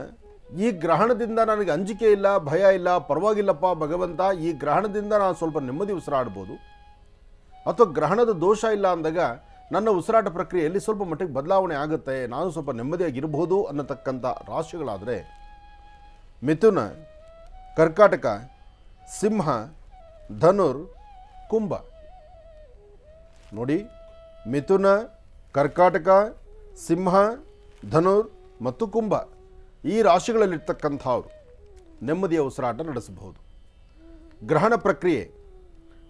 ಈ ಗ್ರಹಣದಿಂದ ನನಗೆ ಅಂಜಿಕೆ ಇಲ್ಲ, ಭಯ ಇಲ್ಲ, ಪರವಾಗಿಲ್ಲಪ್ಪ ಭಗವಂತ, ಈ ಗ್ರಹಣದಿಂದ ನಾನು ಸ್ವಲ್ಪ ನೆಮ್ಮದಿ ಉಸಿರಾಡ್ಬೋದು, ಅಥವಾ ಗ್ರಹಣದ ದೋಷ ಇಲ್ಲ ಅಂದಾಗ ನನ್ನ ಉಸಿರಾಟ ಪ್ರಕ್ರಿಯೆಯಲ್ಲಿ ಸ್ವಲ್ಪ ಮಟ್ಟಿಗೆ ಬದಲಾವಣೆ ಆಗುತ್ತೆ, ನಾನು ಸ್ವಲ್ಪ ನೆಮ್ಮದಿಯಾಗಿರ್ಬೋದು ಅನ್ನತಕ್ಕಂಥ ರಾಶಿಗಳಾದರೆ ಮಿಥುನ, ಕರ್ಕಾಟಕ, ಸಿಂಹ, ಧನುರ್, ಕುಂಭ. ನೋಡಿ, ಮಿಥುನ, ಕರ್ಕಾಟಕ, ಸಿಂಹ, ಧನುರ್ ಮತ್ತು ಕುಂಭ ಈ ರಾಶಿಗಳಲ್ಲಿರ್ತಕ್ಕಂಥವ್ರು ನೆಮ್ಮದಿಯ ಉಸಿರಾಟ ನಡೆಸಬಹುದು. ಗ್ರಹಣ ಪ್ರಕ್ರಿಯೆ,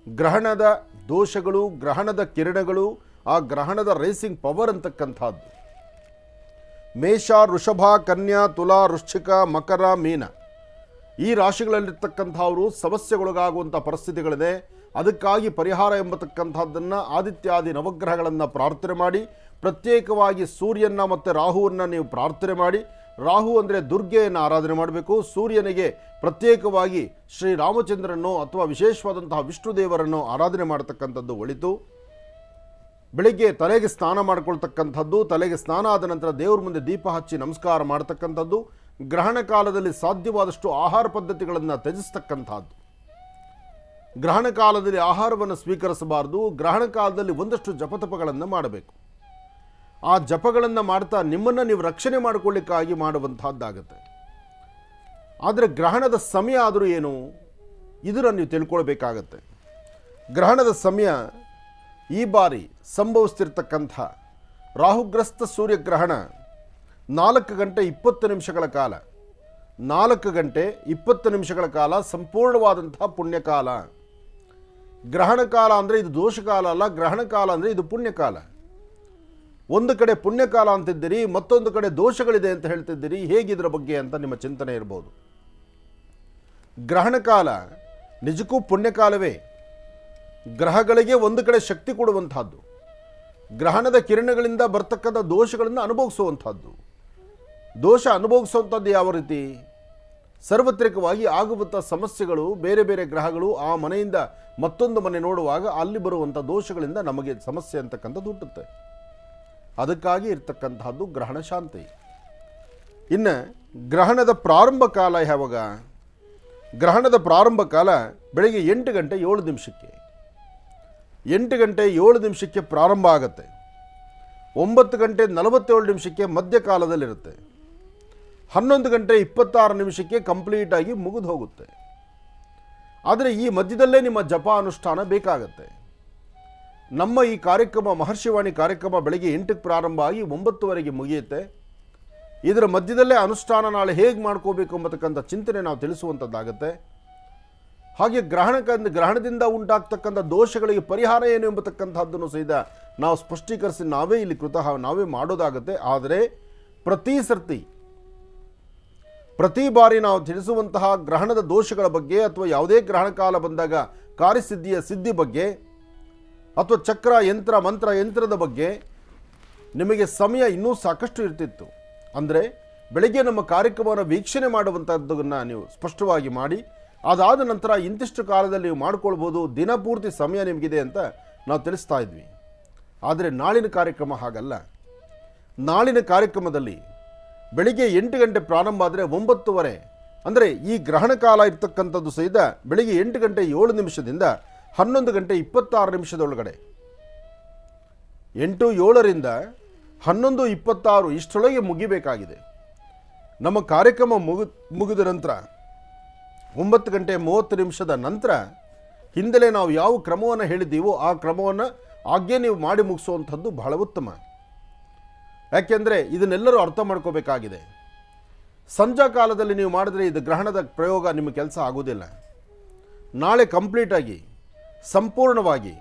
ಗ್ರಹಣದ ದೋಷಗಳು, ಗ್ರಹಣದ ಕಿರಣಗಳು, ಆ ಗ್ರಹಣದ ರೇಸಿಂಗ್ ಪವರ್ ಅಂತಕ್ಕಂಥದ್ದು ಮೇಷ, ವೃಷಭ, ಕನ್ಯಾ, ತುಲಾ, ವೃಶ್ಚಿಕ, ಮಕರ, ಮೀನ ಈ ರಾಶಿಗಳಲ್ಲಿರ್ತಕ್ಕಂಥವರು ಸಮಸ್ಯೆಗೊಳಗಾಗುವಂಥ ಪರಿಸ್ಥಿತಿಗಳಿದೆ. ಅದಕ್ಕಾಗಿ ಪರಿಹಾರ ಎಂಬತಕ್ಕಂಥದ್ದನ್ನು ಆದಿತ್ಯಾದಿ ನವಗ್ರಹಗಳನ್ನು ಪ್ರಾರ್ಥನೆ ಮಾಡಿ, ಪ್ರತ್ಯೇಕವಾಗಿ ಸೂರ್ಯನ ಮತ್ತು ರಾಹುವನ್ನು ನೀವು ಪ್ರಾರ್ಥನೆ ಮಾಡಿ. ರಾಹು ಅಂದರೆ ದುರ್ಗೆಯನ್ನು ಆರಾಧನೆ ಮಾಡಬೇಕು. ಸೂರ್ಯನಿಗೆ ಪ್ರತ್ಯೇಕವಾಗಿ ಶ್ರೀರಾಮಚಂದ್ರನೋ ಅಥವಾ ವಿಶೇಷವಾದಂತಹ ವಿಷ್ಣುದೇವರನ್ನು ಆರಾಧನೆ ಮಾಡತಕ್ಕಂಥದ್ದು ಒಳಿತು. ಬೆಳಿಗ್ಗೆ ತಲೆಗೆ ಸ್ನಾನ ಮಾಡಿಕೊಳ್ತಕ್ಕಂಥದ್ದು, ತಲೆಗೆ ಸ್ನಾನ ಆದ ನಂತರ ದೇವ್ರ ಮುಂದೆ ದೀಪ ಹಚ್ಚಿ ನಮಸ್ಕಾರ ಮಾಡತಕ್ಕಂಥದ್ದು, ಗ್ರಹಣ ಕಾಲದಲ್ಲಿ ಸಾಧ್ಯವಾದಷ್ಟು ಆಹಾರ ಪದ್ಧತಿಗಳನ್ನು ತ್ಯಜಿಸ್ತಕ್ಕಂಥದ್ದು. ಗ್ರಹಣ ಕಾಲದಲ್ಲಿ ಆಹಾರವನ್ನು ಸ್ವೀಕರಿಸಬಾರ್ದು. ಗ್ರಹಣ ಕಾಲದಲ್ಲಿ ಒಂದಷ್ಟು ಜಪತಪಗಳನ್ನು ಮಾಡಬೇಕು. ಆ ಜಪಗಳನ್ನು ಮಾಡ್ತಾ ನಿಮ್ಮನ್ನು ನೀವು ರಕ್ಷಣೆ ಮಾಡಿಕೊಳ್ಳಿಕ್ಕಾಗಿ ಮಾಡುವಂತಹದ್ದಾಗುತ್ತೆ. ಆದರೆ ಗ್ರಹಣದ ಸಮಯ ಆದರೂ ಏನು, ಇದನ್ನು ನೀವು ತಿಳ್ಕೊಳ್ಬೇಕಾಗತ್ತೆ. ಗ್ರಹಣದ ಸಮಯ ಈ ಬಾರಿ ಸಂಭವಿಸ್ತಿರ್ತಕ್ಕಂಥ ರಾಹುಗ್ರಸ್ತ ಸೂರ್ಯಗ್ರಹಣ 4 ಗಂಟೆ 20 ನಿಮಿಷಗಳ ಕಾಲ, 4 ಗಂಟೆ 20 ನಿಮಿಷಗಳ ಕಾಲ ಸಂಪೂರ್ಣವಾದಂತಹ ಪುಣ್ಯಕಾಲ. ಗ್ರಹಣ ಕಾಲ ಅಂದರೆ ಇದು ದೋಷಕಾಲ ಅಲ್ಲ, ಗ್ರಹಣ ಕಾಲ ಅಂದರೆ ಇದು ಪುಣ್ಯಕಾಲ. ಒಂದು ಕಡೆ ಪುಣ್ಯಕಾಲ ಅಂತಿದ್ದೀರಿ, ಮತ್ತೊಂದು ಕಡೆ ದೋಷಗಳಿದೆ ಅಂತ ಹೇಳ್ತಿದ್ದೀರಿ. ಹೇಗಿದ್ರ ಬಗ್ಗೆ ಅಂತ ನಿಮ್ಮ ಚಿಂತನೆ ಇರ್ಬೋದು. ಗ್ರಹಣ ಕಾಲ ನಿಜಕ್ಕೂ ಪುಣ್ಯಕಾಲವೇ. ಗ್ರಹಗಳಿಗೆ ಒಂದು ಕಡೆ ಶಕ್ತಿ ಕೊಡುವಂಥದ್ದು, ಗ್ರಹಣದ ಕಿರಣಗಳಿಂದ ಬರ್ತಕ್ಕಂಥ ದೋಷಗಳನ್ನು ಅನುಭವಿಸುವಂಥದ್ದು. ದೋಷ ಅನುಭವಿಸುವಂಥದ್ದು ಯಾವ ರೀತಿ? ಸಾರ್ವತ್ರಿಕವಾಗಿ ಆಗುವಂಥ ಸಮಸ್ಯೆಗಳು, ಬೇರೆ ಬೇರೆ ಗ್ರಹಗಳು ಆ ಮನೆಯಿಂದ ಮತ್ತೊಂದು ಮನೆ ನೋಡುವಾಗ ಅಲ್ಲಿ ಬರುವಂಥ ದೋಷಗಳಿಂದ ನಮಗೆ ಸಮಸ್ಯೆ ಅಂತಕ್ಕಂಥದ್ದು ಹುಟ್ಟುತ್ತೆ. ಅದಕ್ಕಾಗಿ ಇರ್ತಕ್ಕಂಥದ್ದು ಗ್ರಹಣ ಶಾಂತಿ. ಇನ್ನು ಗ್ರಹಣದ ಪ್ರಾರಂಭ ಕಾಲ ಯಾವಾಗ? ಗ್ರಹಣದ ಪ್ರಾರಂಭ ಕಾಲ ಬೆಳಗ್ಗೆ 8 ಗಂಟೆ 7 ನಿಮಿಷಕ್ಕೆ. 8 ಗಂಟೆ 7 ನಿಮಿಷಕ್ಕೆ ಪ್ರಾರಂಭ ಆಗುತ್ತೆ. 9 ಗಂಟೆ 47 ನಿಮಿಷಕ್ಕೆ ಮಧ್ಯಕಾಲದಲ್ಲಿರುತ್ತೆ. 11 ಗಂಟೆ 26 ನಿಮಿಷಕ್ಕೆ ಕಂಪ್ಲೀಟಾಗಿ ಮುಗಿದು ಹೋಗುತ್ತೆ. ಆದರೆ ಈ ಮಧ್ಯದಲ್ಲೇ ನಿಮ್ಮ ಜಪ ಅನುಷ್ಠಾನ ಬೇಕಾಗತ್ತೆ. ನಮ್ಮ ಈ ಕಾರ್ಯಕ್ರಮ, ಮಹರ್ಷಿವಾಣಿ ಕಾರ್ಯಕ್ರಮ ಬೆಳಗ್ಗೆ 8ಕ್ಕೆ ಪ್ರಾರಂಭ ಆಗಿ 9ವರೆಗೆ ಮುಗಿಯುತ್ತೆ. ಇದರ ಮಧ್ಯದಲ್ಲೇ ಅನುಷ್ಠಾನ ನಾಳೆ ಹೇಗೆ ಮಾಡ್ಕೋಬೇಕು ಎಂಬತಕ್ಕಂಥ ಚಿಂತನೆ ನಾವು ತಿಳಿಸುವಂಥದ್ದಾಗತ್ತೆ. ಹಾಗೆ ಗ್ರಹಣದಿಂದ ಉಂಟಾಗ್ತಕ್ಕಂಥ ದೋಷಗಳಿಗೆ ಪರಿಹಾರ ಏನು ಎಂಬತಕ್ಕಂಥದ್ದನ್ನು ಸಹಿತ ನಾವು ಸ್ಪಷ್ಟೀಕರಿಸಿ ನಾವೇ ಇಲ್ಲಿ ನಾವೇ ಮಾಡೋದಾಗತ್ತೆ. ಆದರೆ ಪ್ರತಿ ಬಾರಿ ನಾವು ತಿಳಿಸುವಂತಹ ಗ್ರಹಣದ ದೋಷಗಳ ಬಗ್ಗೆ ಅಥವಾ ಯಾವುದೇ ಗ್ರಹಣ ಕಾಲ ಬಂದಾಗ ಕಾರ್ಯಸಿದ್ಧಿಯ ಸಿದ್ಧಿ ಬಗ್ಗೆ ಅಥವಾ ಚಕ್ರ, ಯಂತ್ರ, ಮಂತ್ರ, ಯಂತ್ರದ ಬಗ್ಗೆ ನಿಮಗೆ ಸಮಯ ಇನ್ನೂ ಸಾಕಷ್ಟು ಇರ್ತಿತ್ತು. ಅಂದರೆ ಬೆಳಗ್ಗೆ ನಮ್ಮ ಕಾರ್ಯಕ್ರಮವನ್ನು ವೀಕ್ಷಣೆ ಮಾಡುವಂಥದ್ದನ್ನು ನೀವು ಸ್ಪಷ್ಟವಾಗಿ ಮಾಡಿ, ಅದಾದ ನಂತರ ಇಂತಿಷ್ಟು ಕಾಲದಲ್ಲಿ ನೀವು ಮಾಡ್ಕೊಳ್ಬೋದು, ದಿನಪೂರ್ತಿ ಸಮಯ ನಿಮಗಿದೆ ಅಂತ ನಾವು ತಿಳಿಸ್ತಾ ಇದ್ವಿ. ಆದರೆ ನಾಳಿನ ಕಾರ್ಯಕ್ರಮ ಹಾಗಲ್ಲ. ನಾಳಿನ ಕಾರ್ಯಕ್ರಮದಲ್ಲಿ ಬೆಳಿಗ್ಗೆ 8 ಗಂಟೆ ಪ್ರಾರಂಭ ಆದರೆ 9:30, ಅಂದರೆ ಈ ಗ್ರಹಣ ಕಾಲ ಇರ್ತಕ್ಕಂಥದ್ದು ಸಹಿತ ಬೆಳಿಗ್ಗೆ 8 ಗಂಟೆ 7 ನಿಮಿಷದಿಂದ 11 ಗಂಟೆ 26 ನಿಮಿಷದೊಳಗಡೆ, 8:07ರಿಂದ 11:26 ಇಷ್ಟರೊಳಗೆ ಮುಗಿಬೇಕಾಗಿದೆ. ನಮ್ಮ ಕಾರ್ಯಕ್ರಮ ಮುಗಿದ ನಂತರ 9 ಗಂಟೆ 30 ನಿಮಿಷದ ನಂತರ ಹಿಂದಲೇ ನಾವು ಯಾವ ಕ್ರಮವನ್ನು ಹೇಳಿದ್ದೀವೋ ಆ ಕ್ರಮವನ್ನು ಆಜ್ಞೆ ನೀವು ಮಾಡಿ ಮುಗಿಸುವಂಥದ್ದು ಬಹಳ ಉತ್ತಮ. ಯಾಕೆಂದರೆ ಇದನ್ನೆಲ್ಲರೂ ಅರ್ಥ ಮಾಡ್ಕೋಬೇಕಾಗಿದೆ. ಸಂಜಾ ಕಾಲದಲ್ಲಿ ನೀವು ಮಾಡಿದ್ರೆ ಇದು ಗ್ರಹಣದ ಪ್ರಯೋಗ ನಿಮ್ಮ ಕೆಲಸ ಆಗೋದಿಲ್ಲ. ನಾಳೆ ಕಂಪ್ಲೀಟಾಗಿ ಸಂಪೂರ್ಣವಾಗಿ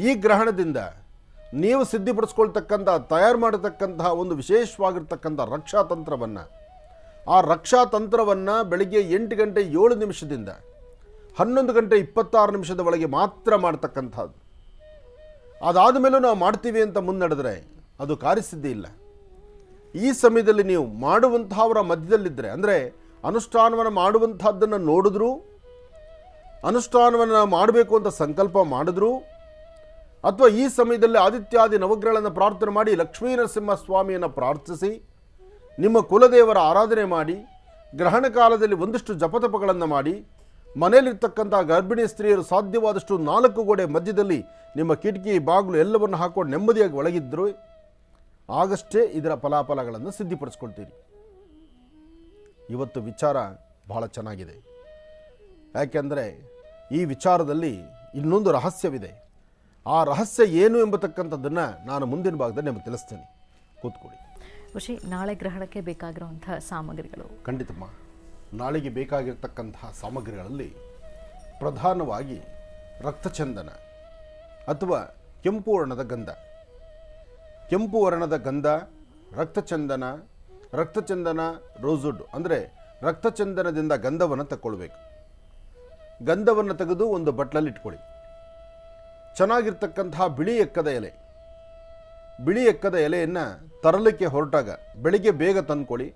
ಈ ಗ್ರಹಣದಿಂದ ನೀವು ಸಿದ್ಧಿಪಡಿಸ್ಕೊಳ್ತಕ್ಕಂಥ, ತಯಾರು ಮಾಡತಕ್ಕಂತಹ ಒಂದು ವಿಶೇಷವಾಗಿರ್ತಕ್ಕಂಥ ರಕ್ಷಾ ತಂತ್ರವನ್ನು, ಆ ರಕ್ಷಾ ತಂತ್ರವನ್ನು ಬೆಳಿಗ್ಗೆ 8 ಗಂಟೆ 7 ನಿಮಿಷದಿಂದ 11 ಗಂಟೆ 26 ನಿಮಿಷದ ಒಳಗೆ ಮಾತ್ರ ಮಾಡ್ತಕ್ಕಂಥದ್ದು. ಅದಾದ ಮೇಲೂ ನಾವು ಮಾಡ್ತೀವಿ ಅಂತ ಮುನ್ನಡೆದ್ರೆ ಅದು ಕಾರ್ಯಸಿದ್ಧಿ ಇಲ್ಲ. ಈ ಸಮಯದಲ್ಲಿ ನೀವು ಮಾಡುವಂಥವರ ಮಧ್ಯದಲ್ಲಿದ್ದರೆ, ಅಂದರೆ ಅನುಷ್ಠಾನವನ್ನು ಮಾಡುವಂಥದ್ದನ್ನು ನೋಡಿದ್ರೂ, ಅನುಷ್ಠಾನವನ್ನು ಮಾಡಬೇಕು ಅಂತ ಸಂಕಲ್ಪ ಮಾಡಿದ್ರೂ, ಅಥವಾ ಈ ಸಮಯದಲ್ಲಿ ಆದಿತ್ಯಾದಿ ನವಗ್ರಹಗಳನ್ನು ಪ್ರಾರ್ಥನೆ ಮಾಡಿ ಲಕ್ಷ್ಮೀ ನರಸಿಂಹ ಸ್ವಾಮಿಯನ್ನು ಪ್ರಾರ್ಥಿಸಿ ನಿಮ್ಮ ಕುಲದೇವರ ಆರಾಧನೆ ಮಾಡಿ, ಗ್ರಹಣ ಕಾಲದಲ್ಲಿ ಒಂದಿಷ್ಟು ಜಪತಪಗಳನ್ನು ಮಾಡಿ, ಮನೆಯಲ್ಲಿರ್ತಕ್ಕಂಥ ಗರ್ಭಿಣಿ ಸ್ತ್ರೀಯರು ಸಾಧ್ಯವಾದಷ್ಟು 4 ಗೋಡೆ ಮಧ್ಯದಲ್ಲಿ ನಿಮ್ಮ ಕಿಟಕಿ ಬಾಗಿಲು ಎಲ್ಲವನ್ನು ಹಾಕೊಂಡು ನೆಮ್ಮದಿಯಾಗಿ ಒಳಗಿದ್ದರು ಆಗಷ್ಟೇ ಇದರ ಫಲಾಫಲಗಳನ್ನು ಸಿದ್ಧಿಪಡಿಸ್ಕೊಳ್ತೀರಿ. ಇವತ್ತು ವಿಚಾರ ಬಹಳ ಚೆನ್ನಾಗಿದೆ. ಯಾಕೆಂದರೆ ಈ ವಿಚಾರದಲ್ಲಿ ಇನ್ನೊಂದು ರಹಸ್ಯವಿದೆ. ಆ ರಹಸ್ಯ ಏನು ಎಂಬತಕ್ಕಂಥದ್ದನ್ನು ನಾನು ಮುಂದಿನ ಭಾಗದಲ್ಲಿ ನಿಮಗೆ ತಿಳಿಸ್ತೇನೆ. ಕೂತ್ಕೊಳ್ಳಿ. ಖುಷಿ, ನಾಳೆ ಗ್ರಹಣಕ್ಕೆ ಬೇಕಾಗಿರುವಂತಹ ಸಾಮಗ್ರಿಗಳು? ಖಂಡಿತಮ್ಮ. ನಾಳೆಗೆ ಬೇಕಾಗಿರ್ತಕ್ಕಂತಹ ಸಾಮಗ್ರಿಗಳಲ್ಲಿ ಪ್ರಧಾನವಾಗಿ ರಕ್ತಚಂದನ ಅಥವಾ ಕೆಂಪು ವರ್ಣದ ಗಂಧ. ಕೆಂಪು ವರ್ಣದ ಗಂಧ, ರಕ್ತಚಂದನ, ರಕ್ತಚಂದನ ರೋಸುಡ್ ಅಂದರೆ ರಕ್ತಚಂದನದಿಂದ ಗಂಧವನ್ನು ತಗೊಳ್ಬೇಕು. ಗಂಧವನ್ನು ತೆಗೆದು ಒಂದು ಬಟ್ಲಲ್ಲಿ ಇಟ್ಕೊಳ್ಳಿ. ಚೆನ್ನಾಗಿರ್ತಕ್ಕಂತಹ ಬಿಳಿ ಎಕ್ಕದ ಎಲೆ, ಬಿಳಿ ಎಕ್ಕದ ಎಲೆಯನ್ನು ತರಲಿಕ್ಕೆ ಹೊರಟಾಗ ಬೆಳಿಗ್ಗೆ ಬೇಗ ತಂದ್ಕೊಳ್ಳಿ.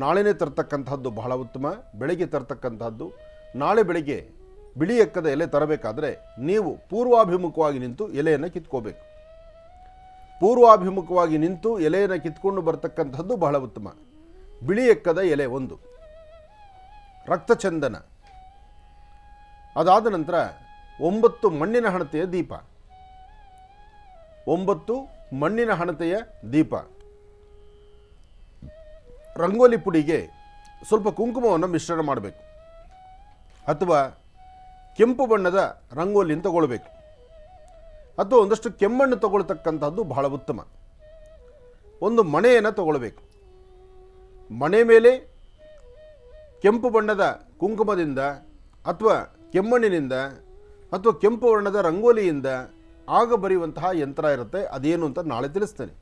ನಾಳೆನೇ ತರ್ತಕ್ಕಂಥದ್ದು ಬಹಳ ಉತ್ತಮ. ಬೆಳಿಗ್ಗೆ ತರ್ತಕ್ಕಂಥದ್ದು ನಾಳೆ ಬೆಳಿಗ್ಗೆ ಬಿಳಿ ಎಕ್ಕದ ಎಲೆ ತರಬೇಕಾದ್ರೆ ನೀವು ಪೂರ್ವಾಭಿಮುಖವಾಗಿ ನಿಂತು ಎಲೆಯನ್ನು ಕಿತ್ಕೋಬೇಕು. ಪೂರ್ವಾಭಿಮುಖವಾಗಿ ನಿಂತು ಎಲೆಯನ್ನು ಕಿತ್ಕೊಂಡು ಬರ್ತಕ್ಕಂಥದ್ದು ಬಹಳ ಉತ್ತಮ. ಬಿಳಿ ಎಕ್ಕದ ಎಲೆ ಒಂದು, ರಕ್ತಚಂದನ, ಅದಾದ ನಂತರ 9 ಮಣ್ಣಿನ ಹಣತೆಯ ದೀಪ, 9 ಮಣ್ಣಿನ ಹಣತೆಯ ದೀಪ. ರಂಗೋಲಿ ಪುಡಿಗೆ ಸ್ವಲ್ಪ ಕುಂಕುಮವನ್ನು ಮಿಶ್ರಣ ಮಾಡಬೇಕು, ಅಥವಾ ಕೆಂಪು ಬಣ್ಣದ ರಂಗೋಲಿಯನ್ನು ತಗೊಳ್ಬೇಕು, ಅಥವಾ ಒಂದಷ್ಟು ಕೆಮ್ಮಣ್ಣು ತಗೊಳ್ತಕ್ಕಂಥದ್ದು ಬಹಳ ಉತ್ತಮ. ಒಂದು ಮಣೆಯನ್ನು ತಗೊಳ್ಬೇಕು. ಮಣೆ ಮೇಲೆ ಕೆಂಪು ಬಣ್ಣದ ಕುಂಕುಮದಿಂದ ಅಥವಾ ಕೆಮ್ಮಣ್ಣಿನಿಂದ ಅಥವಾ ಕೆಂಪು ವರ್ಣದ ರಂಗೋಲಿಯಿಂದ ಆಗ ಬರೆಯುವಂತಹ ಯಂತ್ರ ಇರುತ್ತೆ. ಅದೇನು ಅಂತ ನಾಳೆ ತಿಳಿಸ್ತೇನೆ.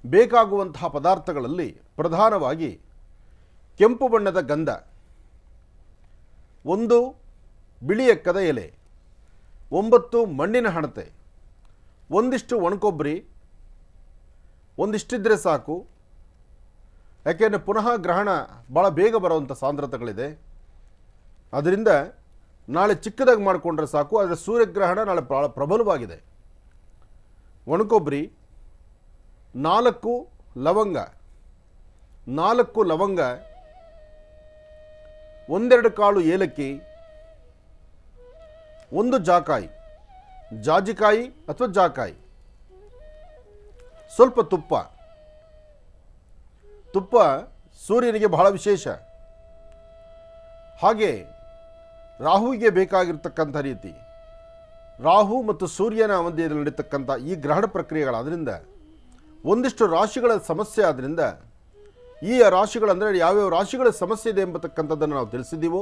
ಬೇಕಾಗುವಂತಹ ಪದಾರ್ಥಗಳಲ್ಲಿ ಪ್ರಧಾನವಾಗಿ ಕೆಂಪು ಬಣ್ಣದ ಗಂಧ, 1 ಬಿಳಿ ಎಕ್ಕದ ಎಲೆ, 9 ಮಣ್ಣಿನ ಹಣತೆ, ಒಂದಿಷ್ಟು ಒಣಕೊಬ್ಬರಿ, ಒಂದಿಷ್ಟಿದ್ರೆ ಸಾಕು. ಯಾಕೆಂದರೆ ಪುನಃ ಗ್ರಹಣ ಭಾಳ ಬೇಗ ಬರುವಂಥ ಸಾಂದ್ರತೆಗಳಿದೆ. ಅದರಿಂದ ನಾಳೆ ಚಿಕ್ಕದಾಗಿ ಮಾಡಿಕೊಂಡ್ರೆ ಸಾಕು. ಆದರೆ ಸೂರ್ಯಗ್ರಹಣ ನಾಳೆ ಭಾಳ ಪ್ರಬಲವಾಗಿದೆ. ಒಣಕೊಬ್ಬರಿ, 4 ಲವಂಗ, 4 ಲವಂಗ, 1-2 ಕಾಳು ಏಲಕ್ಕಿ, 1 ಜಾಕಾಯಿ, ಜಾಜಿಕಾಯಿ ಅಥವಾ ಜಾಕಾಯಿ, ಸ್ವಲ್ಪ ತುಪ್ಪ. ತುಪ್ಪ ಸೂರ್ಯನಿಗೆ ಬಹಳ ವಿಶೇಷ. ಹಾಗೆ ರಾಹುವಿಗೆ ಬೇಕಾಗಿರ್ತಕ್ಕಂಥ ರೀತಿ, ರಾಹು ಮತ್ತು ಸೂರ್ಯನ ಮಧ್ಯದಲ್ಲಿ ನಡೀತಕ್ಕಂಥ ಈ ಗ್ರಹಣ ಪ್ರಕ್ರಿಯೆಗಳಾದ್ರಿಂದ ಒಂದಿಷ್ಟು ರಾಶಿಗಳ ಸಮಸ್ಯೆ ಆದ್ದರಿಂದ, ಈ ರಾಶಿಗಳಂದರೆ ಯಾವ್ಯಾವ ರಾಶಿಗಳ ಸಮಸ್ಯೆ ಇದೆ ಎಂಬತಕ್ಕಂಥದ್ದನ್ನು ನಾವು ತಿಳಿಸಿದ್ದೀವೋ,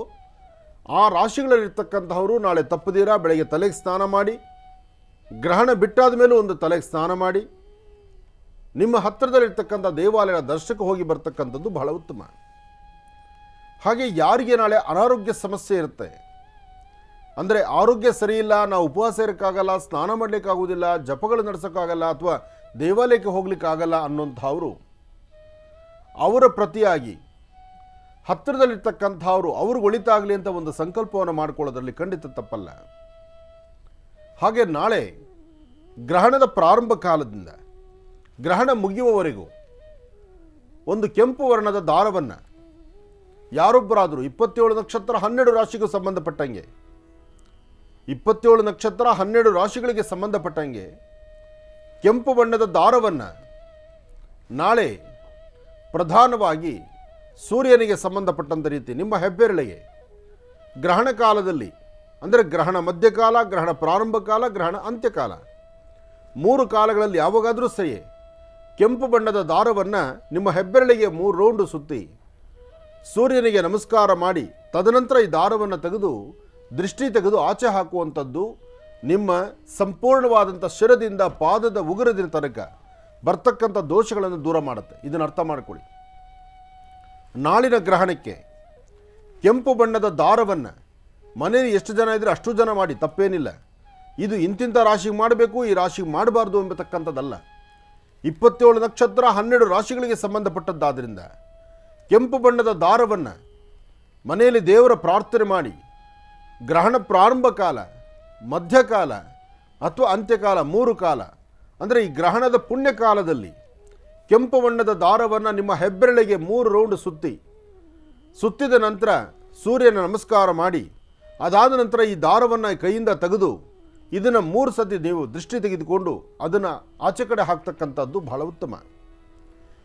ಆ ರಾಶಿಗಳಲ್ಲಿರ್ತಕ್ಕಂಥವರು ನಾಳೆ ತಪ್ಪದಿರ ಬೆಳಗ್ಗೆ ತಲೆಗೆ ಸ್ನಾನ ಮಾಡಿ, ಗ್ರಹಣ ಬಿಟ್ಟಾದ ಮೇಲೂ ಒಂದು ತಲೆಗೆ ಸ್ನಾನ ಮಾಡಿ, ನಿಮ್ಮ ಹತ್ತಿರದಲ್ಲಿರ್ತಕ್ಕಂಥ ದೇವಾಲಯದ ದರ್ಶನಕ್ಕೆ ಹೋಗಿ ಬರ್ತಕ್ಕಂಥದ್ದು ಬಹಳ ಉತ್ತಮ. ಹಾಗೆ ಯಾರಿಗೆ ನಾಳೆ ಅನಾರೋಗ್ಯ ಸಮಸ್ಯೆ ಇರುತ್ತೆ, ಅಂದರೆ ಆರೋಗ್ಯ ಸರಿಯಿಲ್ಲ, ನಾವು ಉಪವಾಸ ಇರೋಕ್ಕಾಗಲ್ಲ, ಸ್ನಾನ ಮಾಡಲಿಕ್ಕಾಗೋದಿಲ್ಲ, ಜಪಗಳು ನಡೆಸೋಕ್ಕಾಗಲ್ಲ, ಅಥವಾ ದೇವಾಲಯಕ್ಕೆ ಹೋಗ್ಲಿಕ್ಕಾಗಲ್ಲ ಅನ್ನೋಂಥವರು ಅವರ ಪ್ರತಿಯಾಗಿ ಹತ್ತಿರದಲ್ಲಿರ್ತಕ್ಕಂಥವ್ರು ಅವ್ರಿಗೆ ಒಳಿತಾಗಲಿ ಅಂತ ಒಂದು ಸಂಕಲ್ಪವನ್ನು ಮಾಡಿಕೊಳ್ಳೋದ್ರಲ್ಲಿ ಖಂಡಿತ ತಪ್ಪಲ್ಲ. ಹಾಗೆ ನಾಳೆ ಗ್ರಹಣದ ಪ್ರಾರಂಭ ಕಾಲದಿಂದ ಗ್ರಹಣ ಮುಗಿಯುವವರೆಗೂ ಒಂದು ಕೆಂಪು ವರ್ಣದ ದಾರವನ್ನು ಯಾರೊಬ್ಬರಾದರೂ 27 ನಕ್ಷತ್ರ 12 ರಾಶಿಗೂ ಸಂಬಂಧಪಟ್ಟಂಗೆ, 27 ನಕ್ಷತ್ರ 12 ರಾಶಿಗಳಿಗೆ ಸಂಬಂಧಪಟ್ಟಂಗೆ ಕೆಂಪು ಬಣ್ಣದ ದಾರವನ್ನು ನಾಳೆ ಪ್ರಧಾನವಾಗಿ ಸೂರ್ಯನಿಗೆ ಸಂಬಂಧಪಟ್ಟಂಥ ರೀತಿ ನಿಮ್ಮ ಹೆಬ್ಬೆರಳಿಗೆ ಗ್ರಹಣ ಕಾಲದಲ್ಲಿ, ಅಂದರೆ ಗ್ರಹಣ ಮಧ್ಯಕಾಲ, ಗ್ರಹಣ ಪ್ರಾರಂಭ ಕಾಲ, ಗ್ರಹಣ ಅಂತ್ಯಕಾಲ, 3 ಕಾಲಗಳಲ್ಲಿ ಯಾವಾಗಾದರೂ ಸರಿ ಕೆಂಪು ಬಣ್ಣದ ದಾರವನ್ನು ನಿಮ್ಮ ಹೆಬ್ಬೆರಳಿಗೆ 3 ರೌಂಡು ಸುತ್ತಿ ಸೂರ್ಯನಿಗೆ ನಮಸ್ಕಾರ ಮಾಡಿ, ತದನಂತರ ಈ ದಾರವನ್ನು ತೆಗೆದು ದೃಷ್ಟಿ ತೆಗೆದು ಆಚೆ ಹಾಕುವಂಥದ್ದು ನಿಮ್ಮ ಸಂಪೂರ್ಣವಾದಂಥ ಶಿರದಿಂದ ಪಾದದ ಉಗುರದಿನ ತನಕ ಬರ್ತಕ್ಕಂಥ ದೋಷಗಳನ್ನು ದೂರ ಮಾಡುತ್ತೆ. ಇದನ್ನು ಅರ್ಥ ಮಾಡಿಕೊಳ್ಳಿ. ನಾಳಿನ ಗ್ರಹಣಕ್ಕೆ ಕೆಂಪು ಬಣ್ಣದ ದಾರವನ್ನು ಮನೆಯಲ್ಲಿ ಎಷ್ಟು ಜನ ಇದ್ದರೆ ಅಷ್ಟು ಜನ ಮಾಡಿ, ತಪ್ಪೇನಿಲ್ಲ. ಇದು ಇಂತಿಂಥ ರಾಶಿಗೆ ಮಾಡಬೇಕು, ಈ ರಾಶಿಗೆ ಮಾಡಬಾರ್ದು ಎಂಬತಕ್ಕಂಥದ್ದಲ್ಲ. 27 ನಕ್ಷತ್ರ 12 ರಾಶಿಗಳಿಗೆ ಸಂಬಂಧಪಟ್ಟದ್ದಾದ್ದರಿಂದ ಕೆಂಪು ಬಣ್ಣದ ದಾರವನ್ನು ಮನೆಯಲ್ಲಿ ದೇವರ ಪ್ರಾರ್ಥನೆ ಮಾಡಿ ಗ್ರಹಣ ಪ್ರಾರಂಭ ಕಾಲ, ಮಧ್ಯಕಾಲ ಅಥವಾ ಅಂತ್ಯಕಾಲ 3 ಕಾಲ, ಅಂದರೆ ಈ ಗ್ರಹಣದ ಪುಣ್ಯಕಾಲದಲ್ಲಿ ಕೆಂಪು ಬಣ್ಣದ ದಾರವನ್ನು ನಿಮ್ಮ ಹೆಬ್ಬೆರಳಿಗೆ 3 ರೌಂಡ್ ಸುತ್ತಿದ ನಂತರ ಸೂರ್ಯನ ನಮಸ್ಕಾರ ಮಾಡಿ, ಅದಾದ ನಂತರ ಈ ದಾರವನ್ನು ಕೈಯಿಂದ ತೆಗೆದು ಇದನ್ನು 3 ಸತಿ ನೀವು ದೃಷ್ಟಿ ತೆಗೆದುಕೊಂಡು ಅದನ್ನು ಆಚೆ ಕಡೆ ಹಾಕ್ತಕ್ಕಂಥದ್ದು ಬಹಳ ಉತ್ತಮ.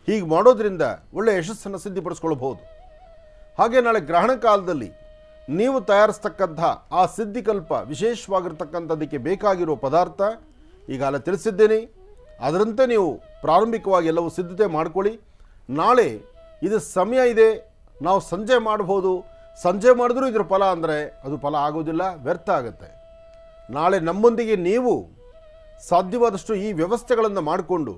ಹೀಗೆ ಮಾಡೋದ್ರಿಂದ ಒಳ್ಳೆಯ ಯಶಸ್ಸನ್ನು ಸಿದ್ಧಿಪಡಿಸ್ಕೊಳ್ಬಹುದು. ಹಾಗೆ ನಾಳೆ ಗ್ರಹಣ ಕಾಲದಲ್ಲಿ ನೀವು ತಯಾರಿಸ್ತಕ್ಕಂಥ ಆ ಸಿದ್ಧಿಕಲ್ಪ ವಿಶೇಷವಾಗಿರ್ತಕ್ಕಂಥದ್ದಕ್ಕೆ ಬೇಕಾಗಿರುವ ಪದಾರ್ಥ ಈಗಾಗಲೇ ತಿಳಿಸಿದ್ದೇನೆ. ಅದರಂತೆ ನೀವು ಪ್ರಾರಂಭಿಕವಾಗಿ ಎಲ್ಲವೂ ಸಿದ್ಧತೆ ಮಾಡಿಕೊಳ್ಳಿ. ನಾಳೆ ಇದು ಸಮಯ ಇದೆ, ನಾವು ಸಂಜೆ ಮಾಡ್ಬೋದು, ಸಂಜೆ ಮಾಡಿದ್ರೂ ಇದರ ಫಲ ಅಂದರೆ ಅದು ಫಲ ಆಗೋದಿಲ್ಲ, ವ್ಯರ್ಥ ಆಗುತ್ತೆ. ನಾಳೆ ನಮ್ಮೊಂದಿಗೆ ನೀವು ಸಾಧ್ಯವಾದಷ್ಟು ಈ ವ್ಯವಸ್ಥೆಗಳನ್ನು ಮಾಡಿಕೊಂಡು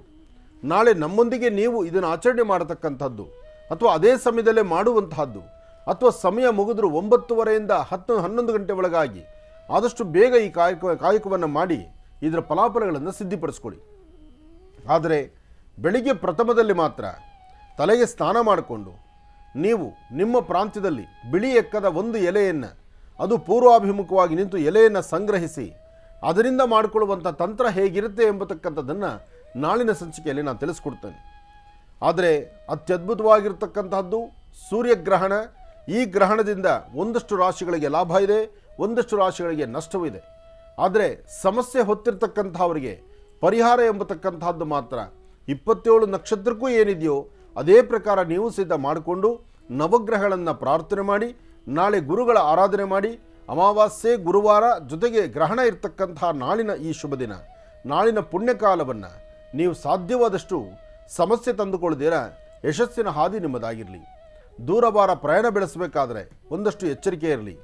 ನಾಳೆ ನಮ್ಮೊಂದಿಗೆ ನೀವು ಇದನ್ನು ಆಚರಣೆ ಮಾಡತಕ್ಕಂಥದ್ದು ಅಥವಾ ಅದೇ ಸಮಯದಲ್ಲೇ ಮಾಡುವಂತಹದ್ದು, ಅಥವಾ ಸಮಯ ಮುಗಿದ್ರು 9:30ಯಿಂದ 10-11 ಗಂಟೆ ಒಳಗಾಗಿ ಆದಷ್ಟು ಬೇಗ ಈ ಕಾಯಕವನ್ನು ಮಾಡಿ ಇದರ ಫಲಾಫಲಗಳನ್ನು ಸಿದ್ಧಿಪಡಿಸ್ಕೊಳ್ಳಿ. ಆದರೆ ಬೆಳಿಗ್ಗೆ ಪ್ರಥಮದಲ್ಲಿ ಮಾತ್ರ ತಲೆಗೆ ಸ್ನಾನ ಮಾಡಿಕೊಂಡು ನೀವು ನಿಮ್ಮ ಪ್ರಾಂತ್ಯದಲ್ಲಿ ಬಿಳಿ ಎಕ್ಕದ ಒಂದು ಎಲೆಯನ್ನು, ಅದು ಪೂರ್ವಾಭಿಮುಖವಾಗಿ ನಿಂತು ಎಲೆಯನ್ನು ಸಂಗ್ರಹಿಸಿ ಅದರಿಂದ ಮಾಡಿಕೊಳ್ಳುವಂಥ ತಂತ್ರ ಹೇಗಿರುತ್ತೆ ಎಂಬತಕ್ಕಂಥದ್ದನ್ನು ನಾಳಿನ ಸಂಚಿಕೆಯಲ್ಲಿ ನಾನು ತಿಳಿಸ್ಕೊಡ್ತೇನೆ. ಆದರೆ ಅತ್ಯದ್ಭುತವಾಗಿರ್ತಕ್ಕಂಥದ್ದು ಸೂರ್ಯಗ್ರಹಣ. ಈ ಗ್ರಹಣದಿಂದ ಒಂದಷ್ಟು ರಾಶಿಗಳಿಗೆ ಲಾಭ ಇದೆ, ಒಂದಷ್ಟು ರಾಶಿಗಳಿಗೆ ನಷ್ಟವೂ ಇದೆ. ಆದರೆ ಸಮಸ್ಯೆ ಹೊತ್ತಿರ್ತಕ್ಕಂಥವರಿಗೆ ಪರಿಹಾರ ಎಂಬತಕ್ಕಂಥದ್ದು ಮಾತ್ರ 27 ನಕ್ಷತ್ರಕ್ಕೂ ಏನಿದೆಯೋ ಅದೇ ಪ್ರಕಾರ ನೀವು ಸಿದ್ಧ ಮಾಡಿಕೊಂಡು ನವಗ್ರಹಗಳನ್ನು ಪ್ರಾರ್ಥನೆ ಮಾಡಿ ನಾಳೆ ಗುರುಗಳ ಆರಾಧನೆ ಮಾಡಿ, ಅಮಾವಾಸ್ಯೆ ಗುರುವಾರ ಜೊತೆಗೆ ಗ್ರಹಣ ಇರ್ತಕ್ಕಂಥ ನಾಳಿನ ಈ ಶುಭ ದಿನ, ನಾಳಿನ ಪುಣ್ಯಕಾಲವನ್ನು ನೀವು ಸಾಧ್ಯವಾದಷ್ಟು ಸಮಸ್ಯೆ ತಂದುಕೊಳ್ಳದಿರ ಯಶಸ್ಸಿನ ಹಾದಿ ನಿಮ್ಮದಾಗಿರಲಿ. ದೂರವಾರ ಪ್ರಯಾಣ ಬೆಳೆಸಬೇಕಾದ್ರೆ ಒಂದಷ್ಟು ಎಚ್ಚರಿಕೆ ಇರಲಿ.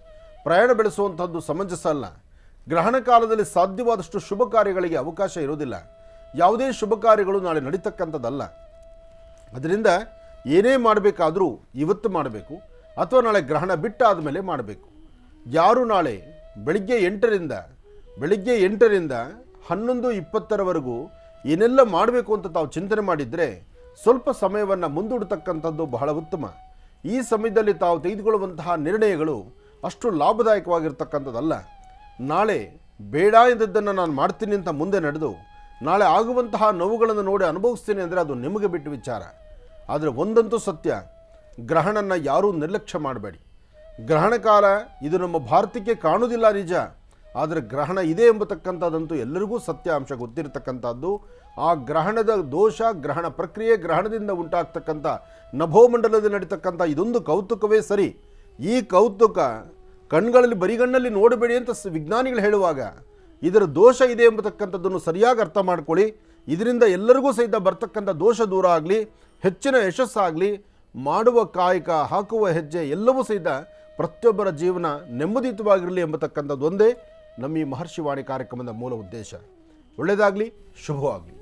ಪ್ರಯಾಣ ಬೆಳೆಸುವಂಥದ್ದು ಸಮಂಜಸ ಅಲ್ಲ. ಗ್ರಹಣ ಕಾಲದಲ್ಲಿ ಸಾಧ್ಯವಾದಷ್ಟು ಶುಭ ಕಾರ್ಯಗಳಿಗೆ ಅವಕಾಶ ಇರೋದಿಲ್ಲ. ಯಾವುದೇ ಶುಭ ಕಾರ್ಯಗಳು ನಾಳೆ ನಡೀತಕ್ಕಂಥದ್ದಲ್ಲ. ಅದರಿಂದ ಏನೇ ಮಾಡಬೇಕಾದರೂ ಇವತ್ತು ಮಾಡಬೇಕು ಅಥವಾ ನಾಳೆ ಗ್ರಹಣ ಬಿಟ್ಟಾದ ಮೇಲೆ ಮಾಡಬೇಕು. ಯಾರು ನಾಳೆ ಬೆಳಿಗ್ಗೆ 8ರಿಂದ 11:20 ಏನೆಲ್ಲ ಮಾಡಬೇಕು ಅಂತ ತಾವು ಚಿಂತನೆ ಮಾಡಿದರೆ ಸ್ವಲ್ಪ ಸಮಯವನ್ನು ಮುಂದೂಡತಕ್ಕಂಥದ್ದು ಬಹಳ ಉತ್ತಮ. ಈ ಸಮಯದಲ್ಲಿ ತಾವು ತೆಗೆದುಕೊಳ್ಳುವಂತಹ ನಿರ್ಣಯಗಳು ಅಷ್ಟು ಲಾಭದಾಯಕವಾಗಿರ್ತಕ್ಕಂಥದ್ದಲ್ಲ. ನಾಳೆ ಬೇಡ ಎಂದದ್ದನ್ನು ನಾನು ಮಾಡ್ತೀನಿ ಅಂತ ಮುಂದೆ ನಡೆದು ನಾಳೆ ಆಗುವಂತಹ ನೋವುಗಳನ್ನು ನೋಡಿ ಅನುಭವಿಸ್ತೀನಿ ಅಂದರೆ ಅದು ನಿಮಗೆ ಬಿಟ್ಟು ವಿಚಾರ. ಆದರೆ ಒಂದಂತೂ ಸತ್ಯ, ಗ್ರಹಣನ ಯಾರೂ ನಿರ್ಲಕ್ಷ್ಯ ಮಾಡಬೇಡಿ. ಗ್ರಹಣ ಕಾಲ ಇದು ನಮ್ಮ ಭಾರತಕ್ಕೆ ಕಾಣುವುದಿಲ್ಲ ನಿಜ, ಆದರೆ ಗ್ರಹಣ ಇದೆ ಎಂಬತಕ್ಕಂಥದ್ದಂತೂ ಎಲ್ಲರಿಗೂ ಸತ್ಯಾಂಶ ಗೊತ್ತಿರತಕ್ಕಂಥದ್ದು. ಆ ಗ್ರಹಣದ ದೋಷ, ಗ್ರಹಣ ಪ್ರಕ್ರಿಯೆ, ಗ್ರಹಣದಿಂದ ಉಂಟಾಗ್ತಕ್ಕಂಥ ನಭೋಮಂಡಲದಲ್ಲಿ ನಡೀತಕ್ಕಂಥ ಇದೊಂದು ಕೌತುಕವೇ ಸರಿ. ಈ ಕೌತುಕ ಕಣ್ಗಳಲ್ಲಿ ಬರಿಗಣ್ಣಲ್ಲಿ ನೋಡಬೇಡಿ ಅಂತ ವಿಜ್ಞಾನಿಗಳು ಹೇಳುವಾಗ ಇದರ ದೋಷ ಇದೆ ಎಂಬತಕ್ಕಂಥದ್ದನ್ನು ಸರಿಯಾಗಿ ಅರ್ಥ ಮಾಡ್ಕೊಳ್ಳಿ. ಇದರಿಂದ ಎಲ್ಲರಿಗೂ ಸಹಿತ ಬರ್ತಕ್ಕಂಥ ದೋಷ ದೂರ ಆಗಲಿ, ಹೆಚ್ಚಿನ ಯಶಸ್ಸಾಗಲಿ, ಮಾಡುವ ಕಾಯಕ, ಹಾಕುವ ಹೆಜ್ಜೆ ಎಲ್ಲವೂ ಸಹಿತ ಪ್ರತಿಯೊಬ್ಬರ ಜೀವನ ನೆಮ್ಮದಿಯುತವಾಗಿರಲಿ ಎಂಬತಕ್ಕಂಥದ್ದು ಒಂದೇ ನಮ್ಮ ಈ ಮಹರ್ಷಿವಾಣಿ ಕಾರ್ಯಕ್ರಮದ ಮೂಲ ಉದ್ದೇಶ. ಒಳ್ಳೆಯದಾಗಲಿ, ಶುಭವಾಗಲಿ.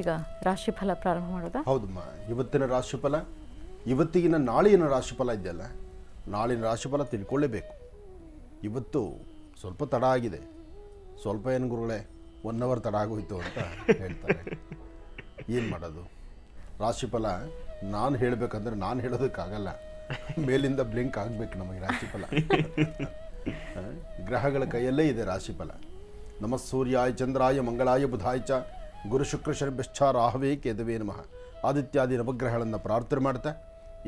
ಈಗ ರಾಶಿಫಲ ಪ್ರಾರಂಭ ಮಾಡೋದಾ? ಹೌದಮ್ಮ, ಇವತ್ತಿನ ರಾಶಿಫಲ, ಇವತ್ತಿಗಿನ ನಾಳಿನ ರಾಶಿಫಲ ಇದೆಯಲ್ಲ, ನಾಳಿನ ರಾಶಿಫಲ ತಿಳ್ಕೊಳ್ಳೇಬೇಕು. ಇವತ್ತು ಸ್ವಲ್ಪ ತಡ ಆಗಿದೆ. ಸ್ವಲ್ಪ ಏನು ಗುರುಗಳೇ 1 ಅವರ್ ತಡ ಆಗೋಯ್ತು ಅಂತ ಹೇಳ್ತಾರೆ. ಏನು ಮಾಡೋದು? ರಾಶಿಫಲ ನಾನು ಹೇಳಬೇಕಂದ್ರೆ ನಾನು ಹೇಳೋದಕ್ಕಾಗಲ್ಲ, ಮೇಲಿಂದ ಬ್ಲಿಂಕ್ ಆಗಬೇಕು ನಮಗೆ ರಾಶಿಫಲ. ಗ್ರಹಗಳ ಕೈಯಲ್ಲೇ ಇದೆ ರಾಶಿಫಲ. ನಮ ಸೂರ್ಯಾಯ ಚಂದ್ರಾಯ ಮಂಗಳಾಯ ಬುಧಾಯ ಚ ಗುರು ಶುಕ್ರ ಶನಿಭ್ಯಶ್ಚ ರಾಹವೇ ಕೇತವೇ ನಮಃ ಆದಿತ್ಯಾದಿ ನವಗ್ರಹಗಳನ್ನು ಪ್ರಾರ್ಥನೆ ಮಾಡ್ತಾ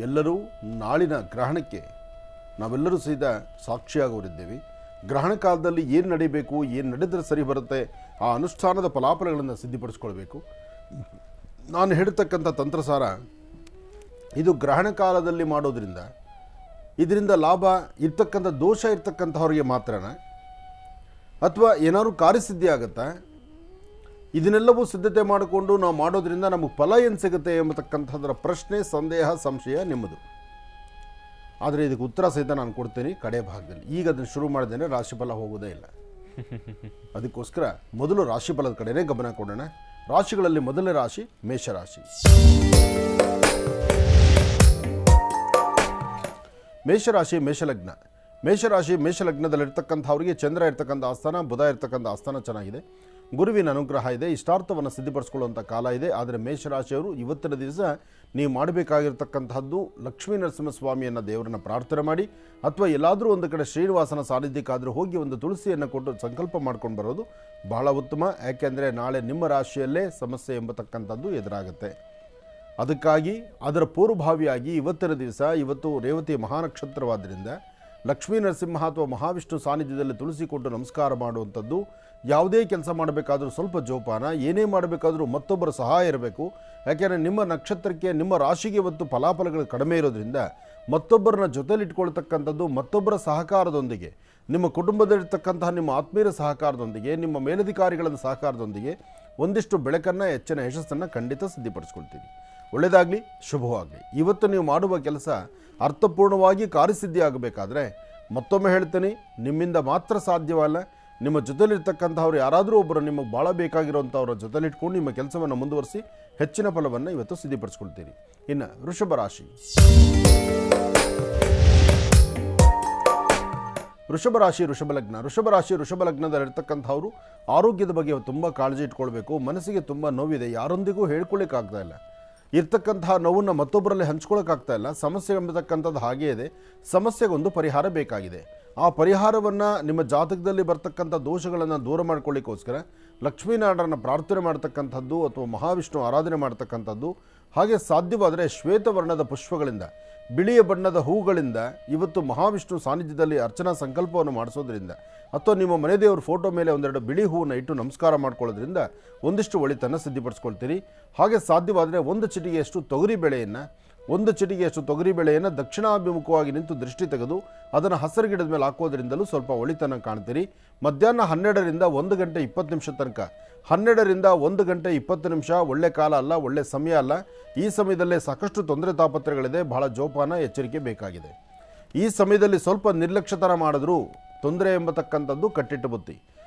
ಎಲ್ಲರೂ ನಾಳಿನ ಗ್ರಹಣಕ್ಕೆ ನಾವೆಲ್ಲರೂ ಸಹಿತ ಸಾಕ್ಷಿಯಾಗೋರಿದ್ದೇವೆ. ಗ್ರಹಣ ಕಾಲದಲ್ಲಿ ಏನು ನಡೀಬೇಕು, ಏನು ನಡೆದರೆ ಸರಿ ಬರುತ್ತೆ, ಆ ಅನುಷ್ಠಾನದ ಫಲಾಫಲಗಳನ್ನು ಸಿದ್ಧಪಡಿಸ್ಕೊಳ್ಬೇಕು. ನಾನು ಹೇಳ್ತಕ್ಕಂಥ ತಂತ್ರಸಾರ ಇದು ಗ್ರಹಣ ಕಾಲದಲ್ಲಿ ಮಾಡೋದ್ರಿಂದ ಇದರಿಂದ ಲಾಭ ಇರ್ತಕ್ಕಂಥ ದೋಷ ಇರ್ತಕ್ಕಂಥವ್ರಿಗೆ ಮಾತ್ರನ ಅಥವಾ ಏನಾದ್ರು ಕಾರ್ಯಸಿದ್ಧಿ ಆಗುತ್ತಾ, ಇದನ್ನೆಲ್ಲವೂ ಸಿದ್ಧತೆ ಮಾಡಿಕೊಂಡು ನಾವು ಮಾಡೋದ್ರಿಂದ ನಮಗೆ ಫಲ ಏನು ಸಿಗುತ್ತೆ ಎಂಬತಕ್ಕಂಥದ್ರ ಪ್ರಶ್ನೆ, ಸಂದೇಹ, ಸಂಶಯ ನಿಮ್ಮದು. ಆದರೆ ಇದಕ್ಕೆ ಉತ್ತರ ಸಹಿತ ನಾನು ಕೊಡ್ತೀನಿ ಕಡೆ ಭಾಗದಲ್ಲಿ. ಈಗ ಅದನ್ನು ಶುರು ಮಾಡಿದ್ದೇನೆ, ರಾಶಿಫಲ ಹೋಗೋದೇ ಇಲ್ಲ. ಅದಕ್ಕೋಸ್ಕರ ಮೊದಲು ರಾಶಿಫಲದ ಕಡೆನೇ ಗಮನ ಕೊಡೋಣ. ರಾಶಿಗಳಲ್ಲಿ ಮೊದಲನೇ ರಾಶಿ ಮೇಷರಾಶಿ. ಮೇಷರಾಶಿ ಮೇಷಲಗ್ನ. ಮೇಷರಾಶಿ ಮೇಷಲಗ್ನದಲ್ಲಿರ್ತಕ್ಕಂಥವ್ರಿಗೆ ಚಂದ್ರ ಇರ್ತಕ್ಕಂಥ ಆಸ್ಥಾನ, ಬುಧ ಇರ್ತಕ್ಕಂಥ ಆಸ್ಥಾನ ಚೆನ್ನಾಗಿದೆ. ಗುರುವಿನ ಅನುಗ್ರಹ ಇದೆ, ಇಷ್ಟಾರ್ಥವನ್ನು ಸಿದ್ಧಿಪಡಿಸ್ಕೊಳ್ಳುವಂಥ ಕಾಲ ಇದೆ. ಆದರೆ ಮೇಷರಾಶಿಯವರು ಇವತ್ತಿನ ದಿವಸ ನೀವು ಮಾಡಬೇಕಾಗಿರ್ತಕ್ಕಂಥದ್ದು ಲಕ್ಷ್ಮೀ ನರಸಿಂಹಸ್ವಾಮಿಯನ್ನು ದೇವರನ್ನ ಪ್ರಾರ್ಥನೆ ಮಾಡಿ, ಅಥವಾ ಎಲ್ಲಾದರೂ ಒಂದು ಕಡೆ ಶ್ರೀನಿವಾಸನ ಸಾನ್ನಿಧ್ಯಕ್ಕಾದರೂ ಹೋಗಿ ಒಂದು ತುಳಸಿಯನ್ನು ಕೊಟ್ಟು ಸಂಕಲ್ಪ ಮಾಡ್ಕೊಂಡು ಬರೋದು ಬಹಳ ಉತ್ತಮ. ಯಾಕೆಂದರೆ ನಾಳೆ ನಿಮ್ಮ ರಾಶಿಯಲ್ಲೇ ಸಮಸ್ಯೆ ಎಂಬತಕ್ಕಂಥದ್ದು ಎದುರಾಗುತ್ತೆ. ಅದಕ್ಕಾಗಿ ಅದರ ಪೂರ್ವಭಾವಿಯಾಗಿ ಇವತ್ತಿನ ದಿವಸ, ಇವತ್ತು ರೇವತಿ ಮಹಾನಕ್ಷತ್ರವಾದ್ದರಿಂದ ಲಕ್ಷ್ಮೀ ನರಸಿಂಹ ಅಥವಾ ಮಹಾವಿಷ್ಣು ಸಾನ್ನಿಧ್ಯದಲ್ಲಿ ತುಳಸಿ ಕೊಟ್ಟು ನಮಸ್ಕಾರ ಮಾಡುವಂಥದ್ದು. ಯಾವುದೇ ಕೆಲಸ ಮಾಡಬೇಕಾದ್ರೂ ಸ್ವಲ್ಪ ಜೋಪಾನ, ಏನೇ ಮಾಡಬೇಕಾದ್ರೂ ಮತ್ತೊಬ್ಬರ ಸಹಾಯ ಇರಬೇಕು. ಯಾಕೆಂದರೆ ನಿಮ್ಮ ನಕ್ಷತ್ರಕ್ಕೆ, ನಿಮ್ಮ ರಾಶಿಗೆ ಇವತ್ತು ಫಲಾಫಲಗಳು ಕಡಿಮೆ ಇರೋದ್ರಿಂದ ಮತ್ತೊಬ್ಬರನ್ನ ಜೊತೆಲಿಟ್ಕೊಳ್ತಕ್ಕಂಥದ್ದು, ಮತ್ತೊಬ್ಬರ ಸಹಕಾರದೊಂದಿಗೆ, ನಿಮ್ಮ ಕುಟುಂಬದಲ್ಲಿರ್ತಕ್ಕಂತಹ ನಿಮ್ಮ ಆತ್ಮೀಯರ ಸಹಕಾರದೊಂದಿಗೆ, ನಿಮ್ಮ ಮೇಲಧಿಕಾರಿಗಳ ಸಹಕಾರದೊಂದಿಗೆ ಒಂದಿಷ್ಟು ಬೆಳಕನ್ನು, ಹೆಚ್ಚಿನ ಯಶಸ್ಸನ್ನು ಖಂಡಿತ ಸಿದ್ಧಿಪಡಿಸ್ಕೊಳ್ತೀರಿ. ಒಳ್ಳೆಯದಾಗಲಿ, ಶುಭವಾಗಲಿ. ಇವತ್ತು ನೀವು ಮಾಡುವ ಕೆಲಸ ಅರ್ಥಪೂರ್ಣವಾಗಿ ಕಾರ್ಯಸಿದ್ಧಿ ಆಗಬೇಕಾದ್ರೆ ಮತ್ತೊಮ್ಮೆ ಹೇಳ್ತೀನಿ, ನಿಮ್ಮಿಂದ ಮಾತ್ರ ಸಾಧ್ಯವಲ್ಲ. ನಿಮ್ಮ ಜೊತೆಲಿರ್ತಕ್ಕಂಥವ್ರು ಯಾರಾದರೂ ಒಬ್ಬರು ನಿಮಗೆ ಭಾಳ ಬೇಕಾಗಿರೋಂಥವ್ರ ಜೊತೆಲಿಟ್ಕೊಂಡು ನಿಮ್ಮ ಕೆಲಸವನ್ನು ಮುಂದುವರಿಸಿ ಹೆಚ್ಚಿನ ಫಲವನ್ನು ಇವತ್ತು ಸಿದ್ಧಿಪಡಿಸ್ಕೊಳ್ತೀರಿ. ಇನ್ನು ವೃಷಭ ರಾಶಿ. ವೃಷಭ ರಾಶಿ ವೃಷಭ ಲಗ್ನ. ವೃಷಭ ರಾಶಿ ವೃಷಭ ಲಗ್ನದಲ್ಲಿರ್ತಕ್ಕಂಥವ್ರು ಆರೋಗ್ಯದ ಬಗ್ಗೆ ತುಂಬ ಕಾಳಜಿ ಇಟ್ಕೊಳ್ಬೇಕು. ಮನಸ್ಸಿಗೆ ತುಂಬ ನೋವಿದೆ, ಯಾರೊಂದಿಗೂ ಹೇಳ್ಕೊಳ್ಳಿಕ್ಕಾಗ್ತಾ ಇಲ್ಲ. ಇರ್ತಕ್ಕಂತಹ ನೋವನ್ನು ಮತ್ತೊಬ್ಬರಲ್ಲಿ ಹಂಚ್ಕೊಳ್ಳೋಕ್ಕಾಗ್ತಾ ಇಲ್ಲ. ಸಮಸ್ಯೆ ಎಂಬತಕ್ಕಂಥದ್ದು ಹಾಗೇ ಇದೆ. ಸಮಸ್ಯೆಗೊಂದು ಪರಿಹಾರ ಬೇಕಾಗಿದೆ. ಆ ಪರಿಹಾರವನ್ನು, ನಿಮ್ಮ ಜಾತಕದಲ್ಲಿ ಬರ್ತಕ್ಕಂಥ ದೋಷಗಳನ್ನು ದೂರ ಮಾಡ್ಕೊಳ್ಳಿಕ್ಕೋಸ್ಕರ ಲಕ್ಷ್ಮೀನಾರಾಯಣನ ಪ್ರಾರ್ಥನೆ ಮಾಡ್ತಕ್ಕಂಥದ್ದು ಅಥವಾ ಮಹಾವಿಷ್ಣು ಆರಾಧನೆ ಮಾಡ್ತಕ್ಕಂಥದ್ದು, ಹಾಗೆ ಸಾಧ್ಯವಾದರೆ ಶ್ವೇತವರ್ಣದ ಪುಷ್ಪಗಳಿಂದ, ಬಿಳಿಯ ಬಣ್ಣದ ಹೂಗಳಿಂದ ಇವತ್ತು ಮಹಾವಿಷ್ಣು ಸಾನ್ನಿಧ್ಯದಲ್ಲಿ ಅರ್ಚನಾ ಸಂಕಲ್ಪವನ್ನು ಮಾಡಿಸೋದ್ರಿಂದ, ಅಥವಾ ನಿಮ್ಮ ಮನೆ ದೇವರ ಫೋಟೋ ಮೇಲೆ ಒಂದೆರಡು ಬಿಳಿ ಹೂವನ್ನು ಇಟ್ಟು ನಮಸ್ಕಾರ ಮಾಡ್ಕೊಳ್ಳೋದ್ರಿಂದ ಒಂದಿಷ್ಟು ಒಳಿತನ್ನು ಸಿದ್ಧಿಪಡಿಸ್ಕೊಳ್ತೀರಿ. ಹಾಗೆ ಸಾಧ್ಯವಾದರೆ ಒಂದು ಚಿಟಿಗೆಯಷ್ಟು ತೊಗರಿಬೇಳೆಯನ್ನು ದಕ್ಷಿಣಾಭಿಮುಖವಾಗಿ ನಿಂತು ದೃಷ್ಟಿ ತೆಗೆದು ಅದನ್ನು ಹಸಿರು ಗಿಡದ ಮೇಲೆ ಹಾಕೋದ್ರಿಂದಲೂ ಸ್ವಲ್ಪ ಒಳಿತನ್ನು ಕಾಣ್ತೀರಿ. ಮಧ್ಯಾಹ್ನ 12ರಿಂದ 1 ಗಂಟೆ 20 ನಿಮಿಷ ತನಕ, 12ರಿಂದ 1 ಗಂಟೆ 20 ನಿಮಿಷ ಒಳ್ಳೆ ಕಾಲ ಅಲ್ಲ, ಒಳ್ಳೆ ಸಮಯ ಅಲ್ಲ. ಈ ಸಮಯದಲ್ಲೇ ಸಾಕಷ್ಟು ತೊಂದರೆ ತಾಪತ್ರಗಳಿದೆ. ಬಹಳ ಜೋಪಾನ, ಎಚ್ಚರಿಕೆ ಬೇಕಾಗಿದೆ. ಈ ಸಮಯದಲ್ಲಿ ಸ್ವಲ್ಪ ನಿರ್ಲಕ್ಷ್ಯತನ ಮಾಡಿದ್ರೂ ತೊಂದರೆ ಎಂಬತಕ್ಕಂಥದ್ದು ಕಟ್ಟಿಟ್ಟು ಬುತ್ತಿ.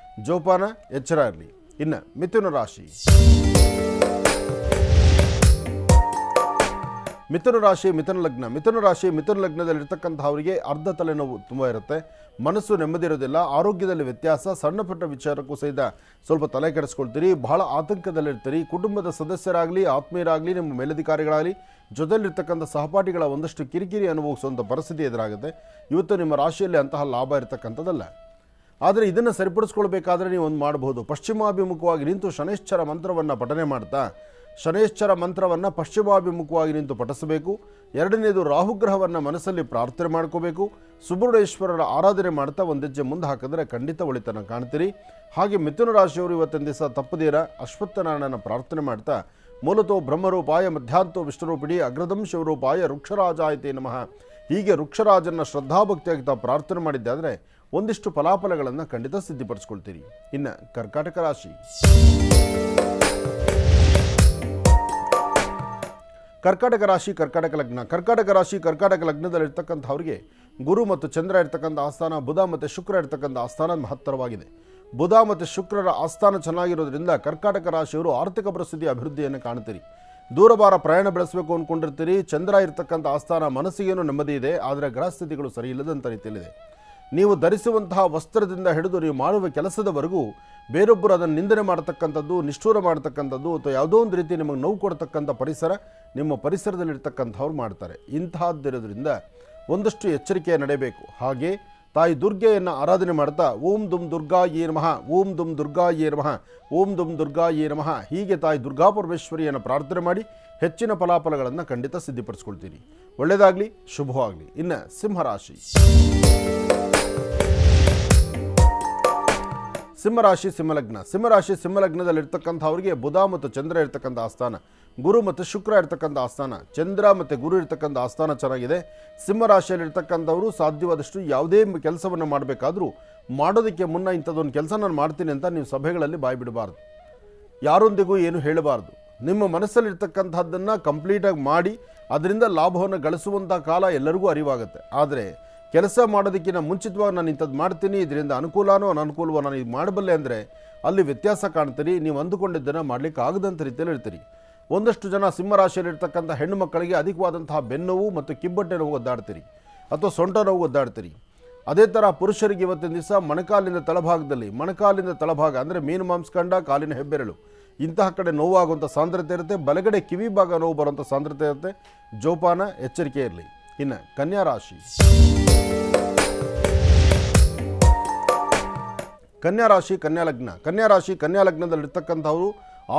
ಜೋಪಾನ, ಎಚ್ಚರ ಇರಲಿ. ಇನ್ನು ಮಿಥುನ ರಾಶಿ. ಮಿಥುನ ರಾಶಿ ಮಿಥುನ ಲಗ್ನ. ಮಿಥುನ ರಾಶಿ ಮಿಥುನ ಲಗ್ನದಲ್ಲಿರ್ತಕ್ಕಂಥವರಿಗೆ ಅರ್ಧ ತಲೆನೋವು ತುಂಬ ಇರುತ್ತೆ. ಮನಸ್ಸು ನೆಮ್ಮದಿ ಇರೋದಿಲ್ಲ. ಆರೋಗ್ಯದಲ್ಲಿ ವ್ಯತ್ಯಾಸ, ಸಣ್ಣ ಪುಟ್ಟ ವಿಚಾರಕ್ಕೂ ಸಹಿತ ಸ್ವಲ್ಪ ತಲೆ ಕೆಡಿಸ್ಕೊಳ್ತೀರಿ. ಬಹಳ ಆತಂಕದಲ್ಲಿರ್ತೀರಿ. ಕುಟುಂಬದ ಸದಸ್ಯರಾಗಲಿ, ಆತ್ಮೀಯರಾಗಲಿ, ನಿಮ್ಮ ಮೇಲಧಿಕಾರಿಗಳಾಗಲಿ, ಜೊತೆಲಿರ್ತಕ್ಕಂಥ ಸಹಪಾಠಿಗಳ ಒಂದಷ್ಟು ಕಿರಿಕಿರಿ ಅನುಭವಿಸುವಂಥ ಪರಿಸ್ಥಿತಿ ಎದುರಾಗುತ್ತೆ. ಇವತ್ತು ನಿಮ್ಮ ರಾಶಿಯಲ್ಲಿ ಅಂತಹ ಲಾಭ ಇರತಕ್ಕಂಥದ್ದಲ್ಲ. ಆದರೆ ಇದನ್ನು ಸರಿಪಡಿಸ್ಕೊಳ್ಬೇಕಾದ್ರೆ ನೀವು ಒಂದು ಮಾಡಬಹುದು. ಪಶ್ಚಿಮಾಭಿಮುಖವಾಗಿ ನಿಂತು ಶನೈಶ್ಚರ ಮಂತ್ರವನ್ನು ಪಠನೆ ಮಾಡ್ತಾ, ಶನೈಶ್ಚರ ಮಂತ್ರವನ್ನು ಪಶ್ಚಿಮಾಭಿಮುಖವಾಗಿ ನಿಂತು ಪಠಿಸಬೇಕು. ಎರಡನೇದು, ರಾಹುಗ್ರಹವನ್ನು ಮನಸ್ಸಲ್ಲಿ ಪ್ರಾರ್ಥನೆ ಮಾಡ್ಕೋಬೇಕು. ಸುಬ್ರಹ್ಮಣ್ಯೇಶ್ವರರ ಆರಾಧನೆ ಮಾಡ್ತಾ ಒಂದು ಹೆಜ್ಜೆ ಮುಂದೆ ಹಾಕಿದ್ರೆ ಖಂಡಿತ ಒಳಿತನ್ನು ಕಾಣ್ತೀರಿ. ಹಾಗೆ ಮಿಥುನ ರಾಶಿಯವರು ಇವತ್ತಿನ ದಿವಸ ತಪ್ಪದೀರ ಅಶ್ವತ್ಥನಾರಾಯಣನ ಪ್ರಾರ್ಥನೆ ಮಾಡ್ತಾ, ಮೂಲತೋ ಬ್ರಹ್ಮರೂಪಾಯ ಮಧ್ಯಾಂತೋ ವಿಷ್ಣುರೂಪಿಣಿ ಅಗ್ರದಂ ಶಿವರೂಪಾಯ ವೃಕ್ಷರಾಜಾಯತೆ ನಮಃ, ಹೀಗೆ ವೃಕ್ಷರಾಜನ ಶ್ರದ್ಧಾಭಕ್ತಿಯಾಗಿ ತಾವು ಪ್ರಾರ್ಥನೆ ಮಾಡಿದ್ದಾದರೆ ಒಂದಿಷ್ಟು ಫಲಾಫಲಗಳನ್ನು ಖಂಡಿತ ಸಿದ್ಧಿಪಡಿಸ್ಕೊಳ್ತೀರಿ. ಇನ್ನು ಕರ್ಕಾಟಕ ರಾಶಿ. ಕರ್ಕಾಟಕ ರಾಶಿ ಕರ್ಕಾಟಕ ಲಗ್ನ. ಕರ್ಕಾಟಕ ರಾಶಿ ಕರ್ಕಾಟಕ ಲಗ್ನದಲ್ಲಿರ್ತಕ್ಕಂಥವ್ರಿಗೆ ಗುರು ಮತ್ತು ಚಂದ್ರ ಇರ್ತಕ್ಕಂಥ ಆಸ್ಥಾನ, ಬುಧ ಮತ್ತು ಶುಕ್ರ ಇರ್ತಕ್ಕಂಥ ಆಸ್ಥಾನ ಮಹತ್ತರವಾಗಿದೆ. ಬುಧ ಮತ್ತು ಶುಕ್ರರ ಆಸ್ಥಾನ ಚೆನ್ನಾಗಿರೋದ್ರಿಂದ ಕರ್ಕಾಟಕ ರಾಶಿಯವರು ಆರ್ಥಿಕ ಪರಿಸ್ಥಿತಿ ಅಭಿವೃದ್ಧಿಯನ್ನು ಕಾಣ್ತೀರಿ. ದೂರಭಾರ ಪ್ರಯಾಣ ಬೆಳೆಸಬೇಕು ಅಂದ್ಕೊಂಡಿರ್ತೀರಿ. ಚಂದ್ರ ಇರ್ತಕ್ಕಂಥ ಆಸ್ಥಾನ ಮನಸ್ಸಿಗೇನು ನೆಮ್ಮದಿ ಇದೆ, ಆದರೆ ಗ್ರಹಸ್ಥಿತಿಗಳು ಸರಿ ಇಲ್ಲದಂಥ ರೀತಿಯಲ್ಲಿದೆ. ನೀವು ಧರಿಸುವಂತಹ ವಸ್ತ್ರದಿಂದ ಹಿಡಿದು ನೀವು ಮಾಡುವ ಕೆಲಸದವರೆಗೂ ಬೇರೊಬ್ಬರು ಅದನ್ನು ನಿಂದನೆ ಮಾಡ್ತಕ್ಕಂಥದ್ದು, ನಿಷ್ಠೂರ ಮಾಡ್ತಕ್ಕಂಥದ್ದು, ಅಥವಾ ಯಾವುದೋ ಒಂದು ರೀತಿ ನಿಮಗೆ ನೋವು ಕೊಡ್ತಕ್ಕಂಥ ಪರಿಸರ ನಿಮ್ಮ ಪರಿಸರದಲ್ಲಿರ್ತಕ್ಕಂಥವ್ರು ಮಾಡ್ತಾರೆ. ಇಂತಹದ್ದಿರೋದ್ರಿಂದ ಒಂದಷ್ಟು ಎಚ್ಚರಿಕೆ ನಡೆಯಬೇಕು. ಹಾಗೆ ತಾಯಿ ದುರ್ಗೆಯನ್ನು ಆರಾಧನೆ ಮಾಡ್ತಾ ಓಂ ದುಂ ದುರ್ಗಾಯೇ ನಮಃ, ಓಂ ದುಂ ದುರ್ಗಾಯೇ ನಮಃ, ಓಂ ದುಂ ದುರ್ಗಾಯೇ ನಮಃ, ಹೀಗೆ ತಾಯಿ ದುರ್ಗಾ ಪರಮೇಶ್ವರಿಯನ್ನು ಪ್ರಾರ್ಥನೆ ಮಾಡಿ ಹೆಚ್ಚಿನ ಫಲಾಫಲಗಳನ್ನು ಖಂಡಿತ ಸಿದ್ಧಿಪಡಿಸ್ಕೊಳ್ತೀರಿ. ಒಳ್ಳೆಯದಾಗಲಿ, ಶುಭವಾಗಲಿ. ಇನ್ನು ಸಿಂಹರಾಶಿ. ಸಿಂಹರಾಶಿ ಸಿಂಹಲಗ್ನ. ಸಿಂಹರಾಶಿ ಸಿಂಹಲಗ್ನದಲ್ಲಿರ್ತಕ್ಕಂಥವ್ರಿಗೆ ಬುಧ ಮತ್ತು ಚಂದ್ರ ಇರ್ತಕ್ಕಂಥ ಆಸ್ಥಾನ, ಗುರು ಮತ್ತು ಶುಕ್ರ ಇರ್ತಕ್ಕಂಥ ಆಸ್ಥಾನ, ಚಂದ್ರ ಮತ್ತು ಗುರು ಇರ್ತಕ್ಕಂಥ ಆಸ್ಥಾನ ಚೆನ್ನಾಗಿದೆ. ಸಿಂಹರಾಶಿಯಲ್ಲಿರ್ತಕ್ಕಂಥವರು ಸಾಧ್ಯವಾದಷ್ಟು ಯಾವುದೇ ಕೆಲಸವನ್ನು ಮಾಡಬೇಕಾದ್ರೂ ಮಾಡೋದಕ್ಕೆ ಮುನ್ನ ಇಂಥದ್ದೊಂದು ಕೆಲಸ ನಾನು ಮಾಡ್ತೀನಿ ಅಂತ ನೀವು ಸಭೆಗಳಲ್ಲಿ ಬಾಯಿ ಬಿಡಬಾರ್ದು. ಯಾರೊಂದಿಗೂ ಏನು ಹೇಳಬಾರ್ದು. ನಿಮ್ಮ ಮನಸ್ಸಲ್ಲಿರ್ತಕ್ಕಂಥದ್ದನ್ನು ಕಂಪ್ಲೀಟಾಗಿ ಮಾಡಿ ಅದರಿಂದ ಲಾಭವನ್ನು ಗಳಿಸುವಂಥ ಕಾಲ ಎಲ್ಲರಿಗೂ ಅರಿವಾಗುತ್ತೆ. ಆದರೆ ಕೆಲಸ ಮಾಡೋದಕ್ಕಿಂತ ಮುಂಚಿತವಾಗಿ ನಾನು ಇಂಥದ್ದು ಮಾಡ್ತೀನಿ, ಇದರಿಂದ ಅನುಕೂಲನೋ ಅನನುಕೂಲವೋ ನಾನು ಇದು ಮಾಡಬಲ್ಲೆ ಅಂದರೆ ಅಲ್ಲಿ ವ್ಯತ್ಯಾಸ ಕಾಣ್ತೀರಿ. ನೀವು ಅಂದುಕೊಂಡಿದ್ದನ್ನು ಮಾಡಲಿಕ್ಕೆ ಆಗದಂಥ ರೀತಿಯಲ್ಲಿ ಇರ್ತೀರಿ. ಒಂದಷ್ಟು ಜನ ಸಿಂಹರಾಶಿಯಲ್ಲಿರ್ತಕ್ಕಂಥ ಹೆಣ್ಣು ಮಕ್ಕಳಿಗೆ ಅಧಿಕವಾದಂತಹ ಬೆನ್ನೋವು ಮತ್ತು ಕಿಬ್ಬಟ್ಟೆ ನೋವು ಒದ್ದಾಡ್ತೀರಿ. ಅಥವಾ ಸೊಂಟ ನೋವು ಒದ್ದಾಡ್ತೀರಿ. ಅದೇ ಥರ ಪುರುಷರಿಗೆ ಇವತ್ತಿನ ದಿವಸ ಮೊಣಕಾಲಿನ ತಳಭಾಗ ಅಂದರೆ ಮೀನು ಮಾಂಸಖಂಡ, ಕಾಲಿನ ಹೆಬ್ಬೆರಳು ಇಂತಹ ಕಡೆ ನೋವಾಗುವಂಥ ಸಾಂದ್ರತೆ ಇರುತ್ತೆ. ಬಲಗಡೆ ಕಿವಿ ಭಾಗ ನೋವು ಬರುವಂಥ ಸಾಂದ್ರತೆ ಇರುತ್ತೆ. ಜೋಪಾನ, ಎಚ್ಚರಿಕೆ ಇರಲಿ. ಇನ್ನು ಕನ್ಯಾ ರಾಶಿ. ಕನ್ಯಾ ಲಗ್ನದಲ್ಲಿರ್ತಕ್ಕಂಥವರು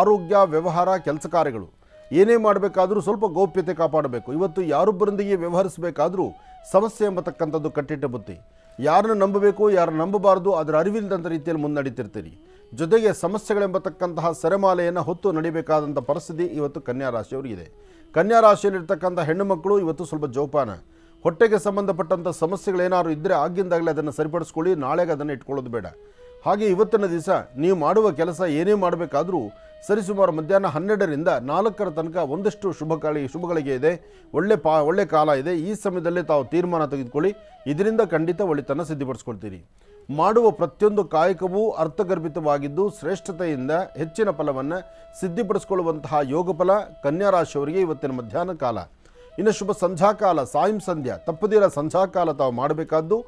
ಆರೋಗ್ಯ, ವ್ಯವಹಾರ, ಕೆಲಸ ಕಾರ್ಯಗಳು ಏನೇ ಮಾಡಬೇಕಾದ್ರೂ ಸ್ವಲ್ಪ ಗೌಪ್ಯತೆ ಕಾಪಾಡಬೇಕು. ಇವತ್ತು ಯಾರೊಬ್ಬರೊಂದಿಗೆ ವ್ಯವಹರಿಸಬೇಕಾದ್ರೂ ಸಮಸ್ಯೆ ಎಂಬತಕ್ಕಂಥದ್ದು ಕಟ್ಟಿಟ್ಟ ಬುತ್ತಿ. ಯಾರನ್ನು ನಂಬಬೇಕು, ಯಾರನ್ನು ನಂಬಬಾರ್ದು ಅದರ ಅರಿವಿಲ್ಲದಂಥ ರೀತಿಯಲ್ಲಿ ಮುನ್ನಡೀತಿರ್ತೀರಿ. ಜೊತೆಗೆ ಸಮಸ್ಯೆಗಳೆಂಬತಕ್ಕಂತಹ ಸೆರೆಮಾಲೆಯನ್ನು ಹೊತ್ತು ನಡಿಬೇಕಾದಂಥ ಪರಿಸ್ಥಿತಿ ಇವತ್ತು ಕನ್ಯಾ ರಾಶಿಯವರಿಗಿದೆ. ಕನ್ಯಾ ರಾಶಿಯಲ್ಲಿರ್ತಕ್ಕಂಥ ಹೆಣ್ಣು ಮಕ್ಕಳು ಇವತ್ತು ಸ್ವಲ್ಪ ಜೋಪಾನ. ಹೊಟ್ಟೆಗೆ ಸಂಬಂಧಪಟ್ಟಂಥ ಸಮಸ್ಯೆಗಳೇನಾದ್ರು ಇದ್ದರೆ ಆಗಿಂದಾಗಲೇ ಅದನ್ನು ಸರಿಪಡಿಸ್ಕೊಳ್ಳಿ, ನಾಳೆಗೆ ಅದನ್ನು ಇಟ್ಕೊಳ್ಳೋದು ಬೇಡ. ಹಾಗೆ ಇವತ್ತಿನ ದಿವಸ ನೀವು ಮಾಡುವ ಕೆಲಸ ಏನೇ ಮಾಡಬೇಕಾದ್ರೂ ಸರಿಸುಮಾರು ಮಧ್ಯಾಹ್ನ 12ರಿಂದ 4 ತನಕ ಒಂದಷ್ಟು ಶುಭಗಳಿಗೆ ಇದೆ. ಒಳ್ಳೆ ಕಾಲ ಇದೆ. ಈ ಸಮಯದಲ್ಲಿ ತಾವು ತೀರ್ಮಾನ ತೆಗೆದುಕೊಳ್ಳಿ. ಇದರಿಂದ ಖಂಡಿತ ಒಳಿತನ್ನು ಸಿದ್ಧಪಡಿಸ್ಕೊಳ್ತೀರಿ. ಮಾಡುವ ಪ್ರತಿಯೊಂದು ಕಾಯಕವೂ ಅರ್ಥಗರ್ಭಿತವಾಗಿದ್ದು ಶ್ರೇಷ್ಠತೆಯಿಂದ ಹೆಚ್ಚಿನ ಫಲವನ್ನು ಸಿದ್ಧಪಡಿಸಿಕೊಳ್ಳುವಂತಹ ಯೋಗ ಫಲ ಕನ್ಯಾ ರಾಶಿಯವರಿಗೆ ಇವತ್ತಿನ ಮಧ್ಯಾಹ್ನ ಕಾಲ. ಇನ್ನು ಶುಭ ಸಂಧ್ಯಾಕಾಲ, ಸಂಧ್ಯಾ ತಪ್ಪದಿರ ಸಂಧ್ಯಾಕಾಲ ತಾವು ಮಾಡಬೇಕಾದ್ದು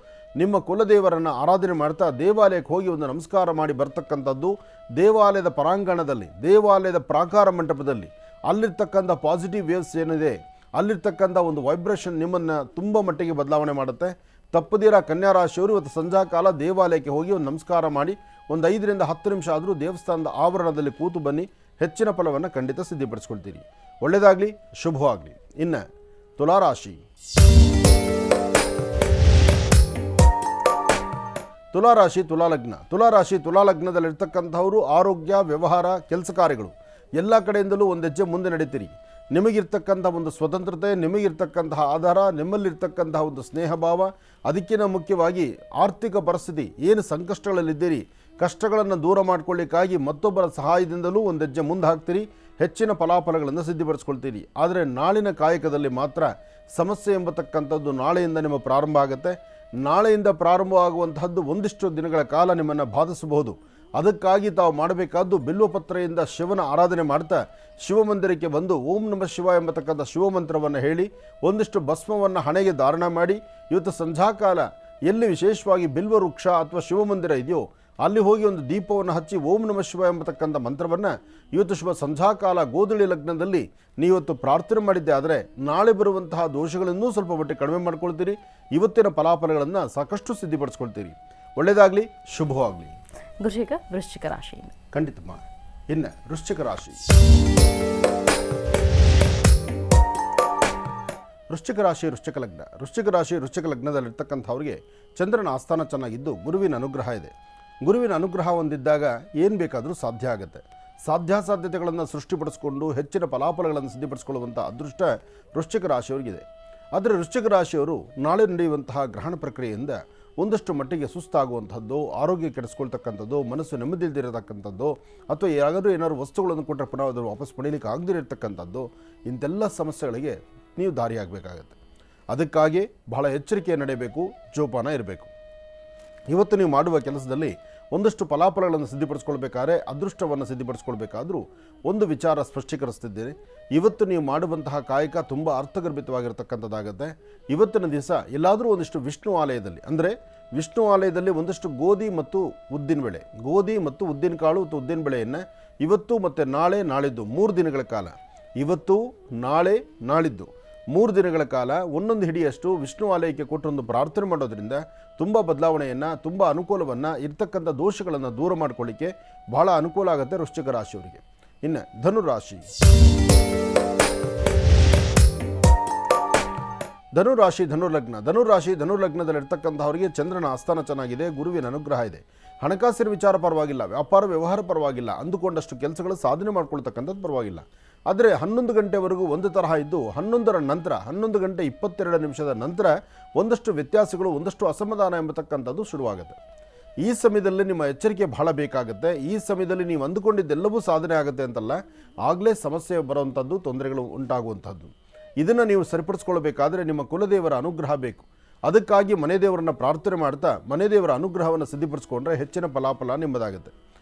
ನಿಮ್ಮ ಕುಲದೇವರನ್ನು ಆರಾಧನೆ ಮಾಡ್ತಾ ದೇವಾಲಯಕ್ಕೆ ಹೋಗಿ ಒಂದು ನಮಸ್ಕಾರ ಮಾಡಿ ಬರ್ತಕ್ಕಂಥದ್ದು. ದೇವಾಲಯದ ಪರಾಂಗಣದಲ್ಲಿ, ದೇವಾಲಯದ ಪ್ರಾಕಾರ ಮಂಟಪದಲ್ಲಿ ಅಲ್ಲಿರ್ತಕ್ಕಂಥ ಪಾಸಿಟಿವ್ ವೇವ್ಸ್ ಏನಿದೆ, ಅಲ್ಲಿರ್ತಕ್ಕಂಥ ಒಂದು ವೈಬ್ರೇಷನ್ ನಿಮ್ಮನ್ನು ತುಂಬ ಮಟ್ಟಿಗೆ ಬದಲಾವಣೆ ಮಾಡುತ್ತೆ. ತಪ್ಪದಿರ ಕನ್ಯಾ ರಾಶಿಯವರು ಇವತ್ತು ಸಂಧ್ಯಾಕಾಲ ದೇವಾಲಯಕ್ಕೆ ಹೋಗಿ ಒಂದು ನಮಸ್ಕಾರ ಮಾಡಿ ಒಂದು 5ರಿಂದ 10 ನಿಮಿಷ ಆದರೂ ದೇವಸ್ಥಾನದ ಆವರಣದಲ್ಲಿ ಕೂತು ಬನ್ನಿ. ಹೆಚ್ಚಿನ ಫಲವನ್ನು ಖಂಡಿತ ಸಿದ್ಧಪಡಿಸ್ಕೊಳ್ತೀರಿ. ಒಳ್ಳೆಯದಾಗಲಿ, ಶುಭವಾಗಲಿ. ಇನ್ನು ತುಲಾರಾಶಿ. ತುಲಾಲಗ್ನದಲ್ಲಿರ್ತಕ್ಕಂಥವರು ಆರೋಗ್ಯ, ವ್ಯವಹಾರ, ಕೆಲಸ ಕಾರ್ಯಗಳು ಎಲ್ಲ ಕಡೆಯಿಂದಲೂ ಒಂದು ಹೆಜ್ಜೆ ಮುಂದೆ ನಡೀತೀರಿ. ನಿಮಗಿರ್ತಕ್ಕಂಥ ಒಂದು ಸ್ವತಂತ್ರತೆ, ನಿಮಗಿರ್ತಕ್ಕಂತಹ ಆಧಾರ, ನಿಮ್ಮಲ್ಲಿರ್ತಕ್ಕಂತಹ ಒಂದು ಸ್ನೇಹ ಭಾವ, ಅದಕ್ಕಿಂತ ಮುಖ್ಯವಾಗಿ ಆರ್ಥಿಕ ಪರಿಸ್ಥಿತಿ ಏನು ಸಂಕಷ್ಟಗಳಲ್ಲಿದ್ದೀರಿ, ಕಷ್ಟಗಳನ್ನು ದೂರ ಮಾಡಿಕೊಳ್ಳಿಕ್ಕಾಗಿ ಮತ್ತೊಬ್ಬರ ಸಹಾಯದಿಂದಲೂ ಒಂದು ಹೆಜ್ಜೆ ಮುಂದೆ ಹಾಕ್ತೀರಿ. ಹೆಚ್ಚಿನ ಫಲಾಫಲಗಳನ್ನು ಸಿದ್ಧಪಡಿಸ್ಕೊಳ್ತೀರಿ. ಆದರೆ ನಾಳಿನ ಕಾಯಕದಲ್ಲಿ ಮಾತ್ರ ಸಮಸ್ಯೆ ಎಂಬತಕ್ಕಂಥದ್ದು ನಾಳೆಯಿಂದ ನಿಮ್ಮ ಪ್ರಾರಂಭ ಆಗುತ್ತೆ. ನಾಳೆಯಿಂದ ಪ್ರಾರಂಭವಾಗುವಂತಹದ್ದು ಒಂದಿಷ್ಟು ದಿನಗಳ ಕಾಲ ನಿಮ್ಮನ್ನು ಬಾಧಿಸಬಹುದು. ಅದಕ್ಕಾಗಿ ತಾವು ಮಾಡಬೇಕಾದ್ದು ಬಿಲ್ವಪತ್ರೆಯಿಂದ ಶಿವನ ಆರಾಧನೆ ಮಾಡ್ತಾ ಶಿವಮಂದಿರಕ್ಕೆ ಬಂದು ಓಂ ನಮಃ ಶಿವ ಎಂಬತಕ್ಕಂಥ ಶಿವಮಂತ್ರವನ್ನು ಹೇಳಿ ಒಂದಿಷ್ಟು ಭಸ್ಮವನ್ನು ಹಣೆಗೆ ಧಾರಣ ಮಾಡಿ ಇವತ್ತು ಸಂಧ್ಯಾಕಾಲ ಎಲ್ಲಿ ವಿಶೇಷವಾಗಿ ಬಿಲ್ವ ವೃಕ್ಷ ಅಥವಾ ಶಿವಮಂದಿರ ಇದೆಯೋ ಅಲ್ಲಿ ಹೋಗಿ ಒಂದು ದೀಪವನ್ನು ಹಚ್ಚಿ ಓಂ ನಮಃ ಶಿವ ಎಂಬತಕ್ಕಂಥ ಮಂತ್ರವನ್ನು ಇವತ್ತು ಶುಭ ಸಂಧ್ಯಾಕಾಲ ಗೋಧುಳಿ ಲಗ್ನದಲ್ಲಿ ನೀವತ್ತು ಪ್ರಾರ್ಥನೆ ಮಾಡಿದ್ದೆ ಆದರೆ ನಾಳೆ ಬರುವಂತಹ ದೋಷಗಳನ್ನೂ ಸ್ವಲ್ಪ ಮಟ್ಟಿಗೆ ಕಡಿಮೆ ಮಾಡ್ಕೊಳ್ತೀರಿ. ಇವತ್ತಿನ ಫಲಾಫಲಗಳನ್ನು ಸಾಕಷ್ಟು ಸಿದ್ಧಪಡಿಸ್ಕೊಳ್ತೀರಿ. ಒಳ್ಳೆಯದಾಗಲಿ, ಶುಭವಾಗಲಿ. ವೃಶ್ಚಿಕ ರಾಶಿ. ಖಂಡಿತಮ್ಮ. ಇನ್ನು ವೃಶ್ಚಿಕ ರಾಶಿ. ವೃಶ್ಚಿಕ ಲಗ್ನದಲ್ಲಿರ್ತಕ್ಕಂಥವ್ರಿಗೆ ಚಂದ್ರನ ಆಸ್ಥಾನ ಚೆನ್ನಾಗಿದ್ದು ಗುರುವಿನ ಅನುಗ್ರಹ ಇದೆ. ಗುರುವಿನ ಅನುಗ್ರಹ ಹೊಂದಿದ್ದಾಗ ಏನು ಬೇಕಾದರೂ ಸಾಧ್ಯ ಆಗುತ್ತೆ. ಸಾಧ್ಯತೆಗಳನ್ನು ಸೃಷ್ಟಿಪಡಿಸಿಕೊಂಡು ಹೆಚ್ಚಿನ ಫಲಾಫಲಗಳನ್ನು ಸಿದ್ಧಪಡಿಸಿಕೊಳ್ಳುವಂಥ ಅದೃಷ್ಟ ವೃಶ್ಚಿಕ ರಾಶಿಯವರಿಗಿದೆ. ಆದರೆ ವೃಶ್ಚಿಕ ರಾಶಿಯವರು ನಾಳೆ ನಡೆಯುವಂತಹ ಗ್ರಹಣ ಪ್ರಕ್ರಿಯೆಯಿಂದ ಒಂದಷ್ಟು ಮಟ್ಟಿಗೆ ಸುಸ್ತಾಗುವಂಥದ್ದು, ಆರೋಗ್ಯ ಕೆಡಿಸ್ಕೊಳ್ತಕ್ಕಂಥದ್ದು, ಮನಸ್ಸು ನೆಮ್ಮದಿಲ್ದಿರತಕ್ಕಂಥದ್ದು, ಅಥವಾ ಏನಾದರೂ ವಸ್ತುಗಳನ್ನು ಕೊಟ್ಟರೆ ಪುನಃ ಅದನ್ನು ವಾಪಸ್ ಪಡೀಲಿಕ್ಕೆ ಆಗದಿರತಕ್ಕಂಥದ್ದು, ಇಂಥೆಲ್ಲ ಸಮಸ್ಯೆಗಳಿಗೆ ನೀವು ದಾರಿಯಾಗಬೇಕಾಗತ್ತೆ. ಅದಕ್ಕಾಗಿ ಬಹಳ ಎಚ್ಚರಿಕೆ ನಡೆಯಬೇಕು, ಜೋಪಾನ ಇರಬೇಕು. ಇವತ್ತು ನೀವು ಮಾಡುವ ಕೆಲಸದಲ್ಲಿ ಒಂದಷ್ಟು ಫಲಾಫಲಗಳನ್ನು ಸಿದ್ಧಪಡಿಸ್ಕೊಳ್ಬೇಕಾದ್ರೆ, ಅದೃಷ್ಟವನ್ನು ಸಿದ್ಧಪಡಿಸ್ಕೊಳ್ಬೇಕಾದ್ರೂ ಒಂದು ವಿಚಾರ ಸ್ಪಷ್ಟೀಕರಿಸ್ತಿದ್ದೇನೆ. ಇವತ್ತು ನೀವು ಮಾಡುವಂತಹ ಕಾಯಕ ತುಂಬ ಅರ್ಥಗರ್ಭಿತವಾಗಿರ್ತಕ್ಕಂಥದ್ದಾಗುತ್ತೆ. ಇವತ್ತಿನ ದಿವಸ ಎಲ್ಲಾದರೂ ಒಂದಿಷ್ಟು ವಿಷ್ಣು ಆಲಯದಲ್ಲಿ ಒಂದಷ್ಟು ಗೋಧಿ ಮತ್ತು ಉದ್ದಿನಬೇಳೆ, ಗೋಧಿ ಮತ್ತು ಉದ್ದಿನಕಾಳು ಮತ್ತು ಉದ್ದಿನಬೇಳೆಯನ್ನು ಇವತ್ತು ಮತ್ತು ನಾಳಿದ್ದು 3 ದಿನಗಳ ಕಾಲ, ಇವತ್ತು ನಾಳೆ ನಾಳಿದ್ದು 3 ದಿನಗಳ ಕಾಲ ಒಂದೊಂದು ಹಿಡಿಯಷ್ಟು ವಿಷ್ಣು ಆಲಯಕ್ಕೆ ಕೊಟ್ಟೊಂದು ಪ್ರಾರ್ಥನೆ ಮಾಡೋದ್ರಿಂದ ತುಂಬ ಬದಲಾವಣೆಯನ್ನು, ತುಂಬ ಅನುಕೂಲವನ್ನು, ಇರ್ತಕ್ಕಂಥ ದೋಷಗಳನ್ನು ದೂರ ಮಾಡಿಕೊಳ್ಳಿಕ್ಕೆ ಬಹಳ ಅನುಕೂಲ ಆಗುತ್ತೆ ವೃಶ್ಚಿಕ ರಾಶಿಯವರಿಗೆ. ಇನ್ನು ಧನುರಾಶಿ. ಧನುಲಗ್ನದಲ್ಲಿರ್ತಕ್ಕಂಥವರಿಗೆ ಚಂದ್ರನ ಆಸ್ಥಾನ ಚೆನ್ನಾಗಿದೆ, ಗುರುವಿನ ಅನುಗ್ರಹ ಇದೆ. ಹಣಕಾಸಿನ ವಿಚಾರ ಪರವಾಗಿಲ್ಲ, ವ್ಯಾಪಾರ ವ್ಯವಹಾರ ಪರವಾಗಿಲ್ಲ, ಅಂದುಕೊಂಡಷ್ಟು ಕೆಲಸಗಳು ಸಾಧನೆ ಮಾಡ್ಕೊಳ್ತಕ್ಕಂಥದ್ದು ಪರವಾಗಿಲ್ಲ. ಆದರೆ 11 ಗಂಟೆವರೆಗೂ ಒಂದು ತರಹ ಇದ್ದು 11ರ ನಂತರ 11 ಗಂಟೆ 22 ನಿಮಿಷದ ನಂತರ ಒಂದಷ್ಟು ವ್ಯತ್ಯಾಸಗಳು, ಒಂದಷ್ಟು ಅಸಮಾಧಾನ ಎಂಬತಕ್ಕಂಥದ್ದು ಶುರುವಾಗುತ್ತೆ. ಈ ಸಮಯದಲ್ಲಿ ನಿಮ್ಮ ಎಚ್ಚರಿಕೆ ಬಹಳ ಬೇಕಾಗುತ್ತೆ. ಈ ಸಮಯದಲ್ಲಿ ನೀವು ಅಂದುಕೊಂಡಿದ್ದೆಲ್ಲವೂ ಸಾಧನೆ ಆಗುತ್ತೆ ಅಂತಲ್ಲ, ಆಗಲೇ ಸಮಸ್ಯೆ ಬರುವಂಥದ್ದು, ತೊಂದರೆಗಳು ಉಂಟಾಗುವಂಥದ್ದು. ಇದನ್ನು ನೀವು ಸರಿಪಡಿಸ್ಕೊಳ್ಬೇಕಾದ್ರೆ ನಿಮ್ಮ ಕುಲದೇವರ ಅನುಗ್ರಹ ಬೇಕು. ಅದಕ್ಕಾಗಿ ಮನೆ ದೇವರನ್ನು ಪ್ರಾರ್ಥನೆ ಮಾಡ್ತಾ ಮನೆ ದೇವರ ಅನುಗ್ರಹವನ್ನು ಸಿದ್ಧಪಡಿಸ್ಕೊಂಡ್ರೆ ಹೆಚ್ಚಿನ ಫಲಾಫಲ ನಿಮ್ಮದಾಗುತ್ತೆ.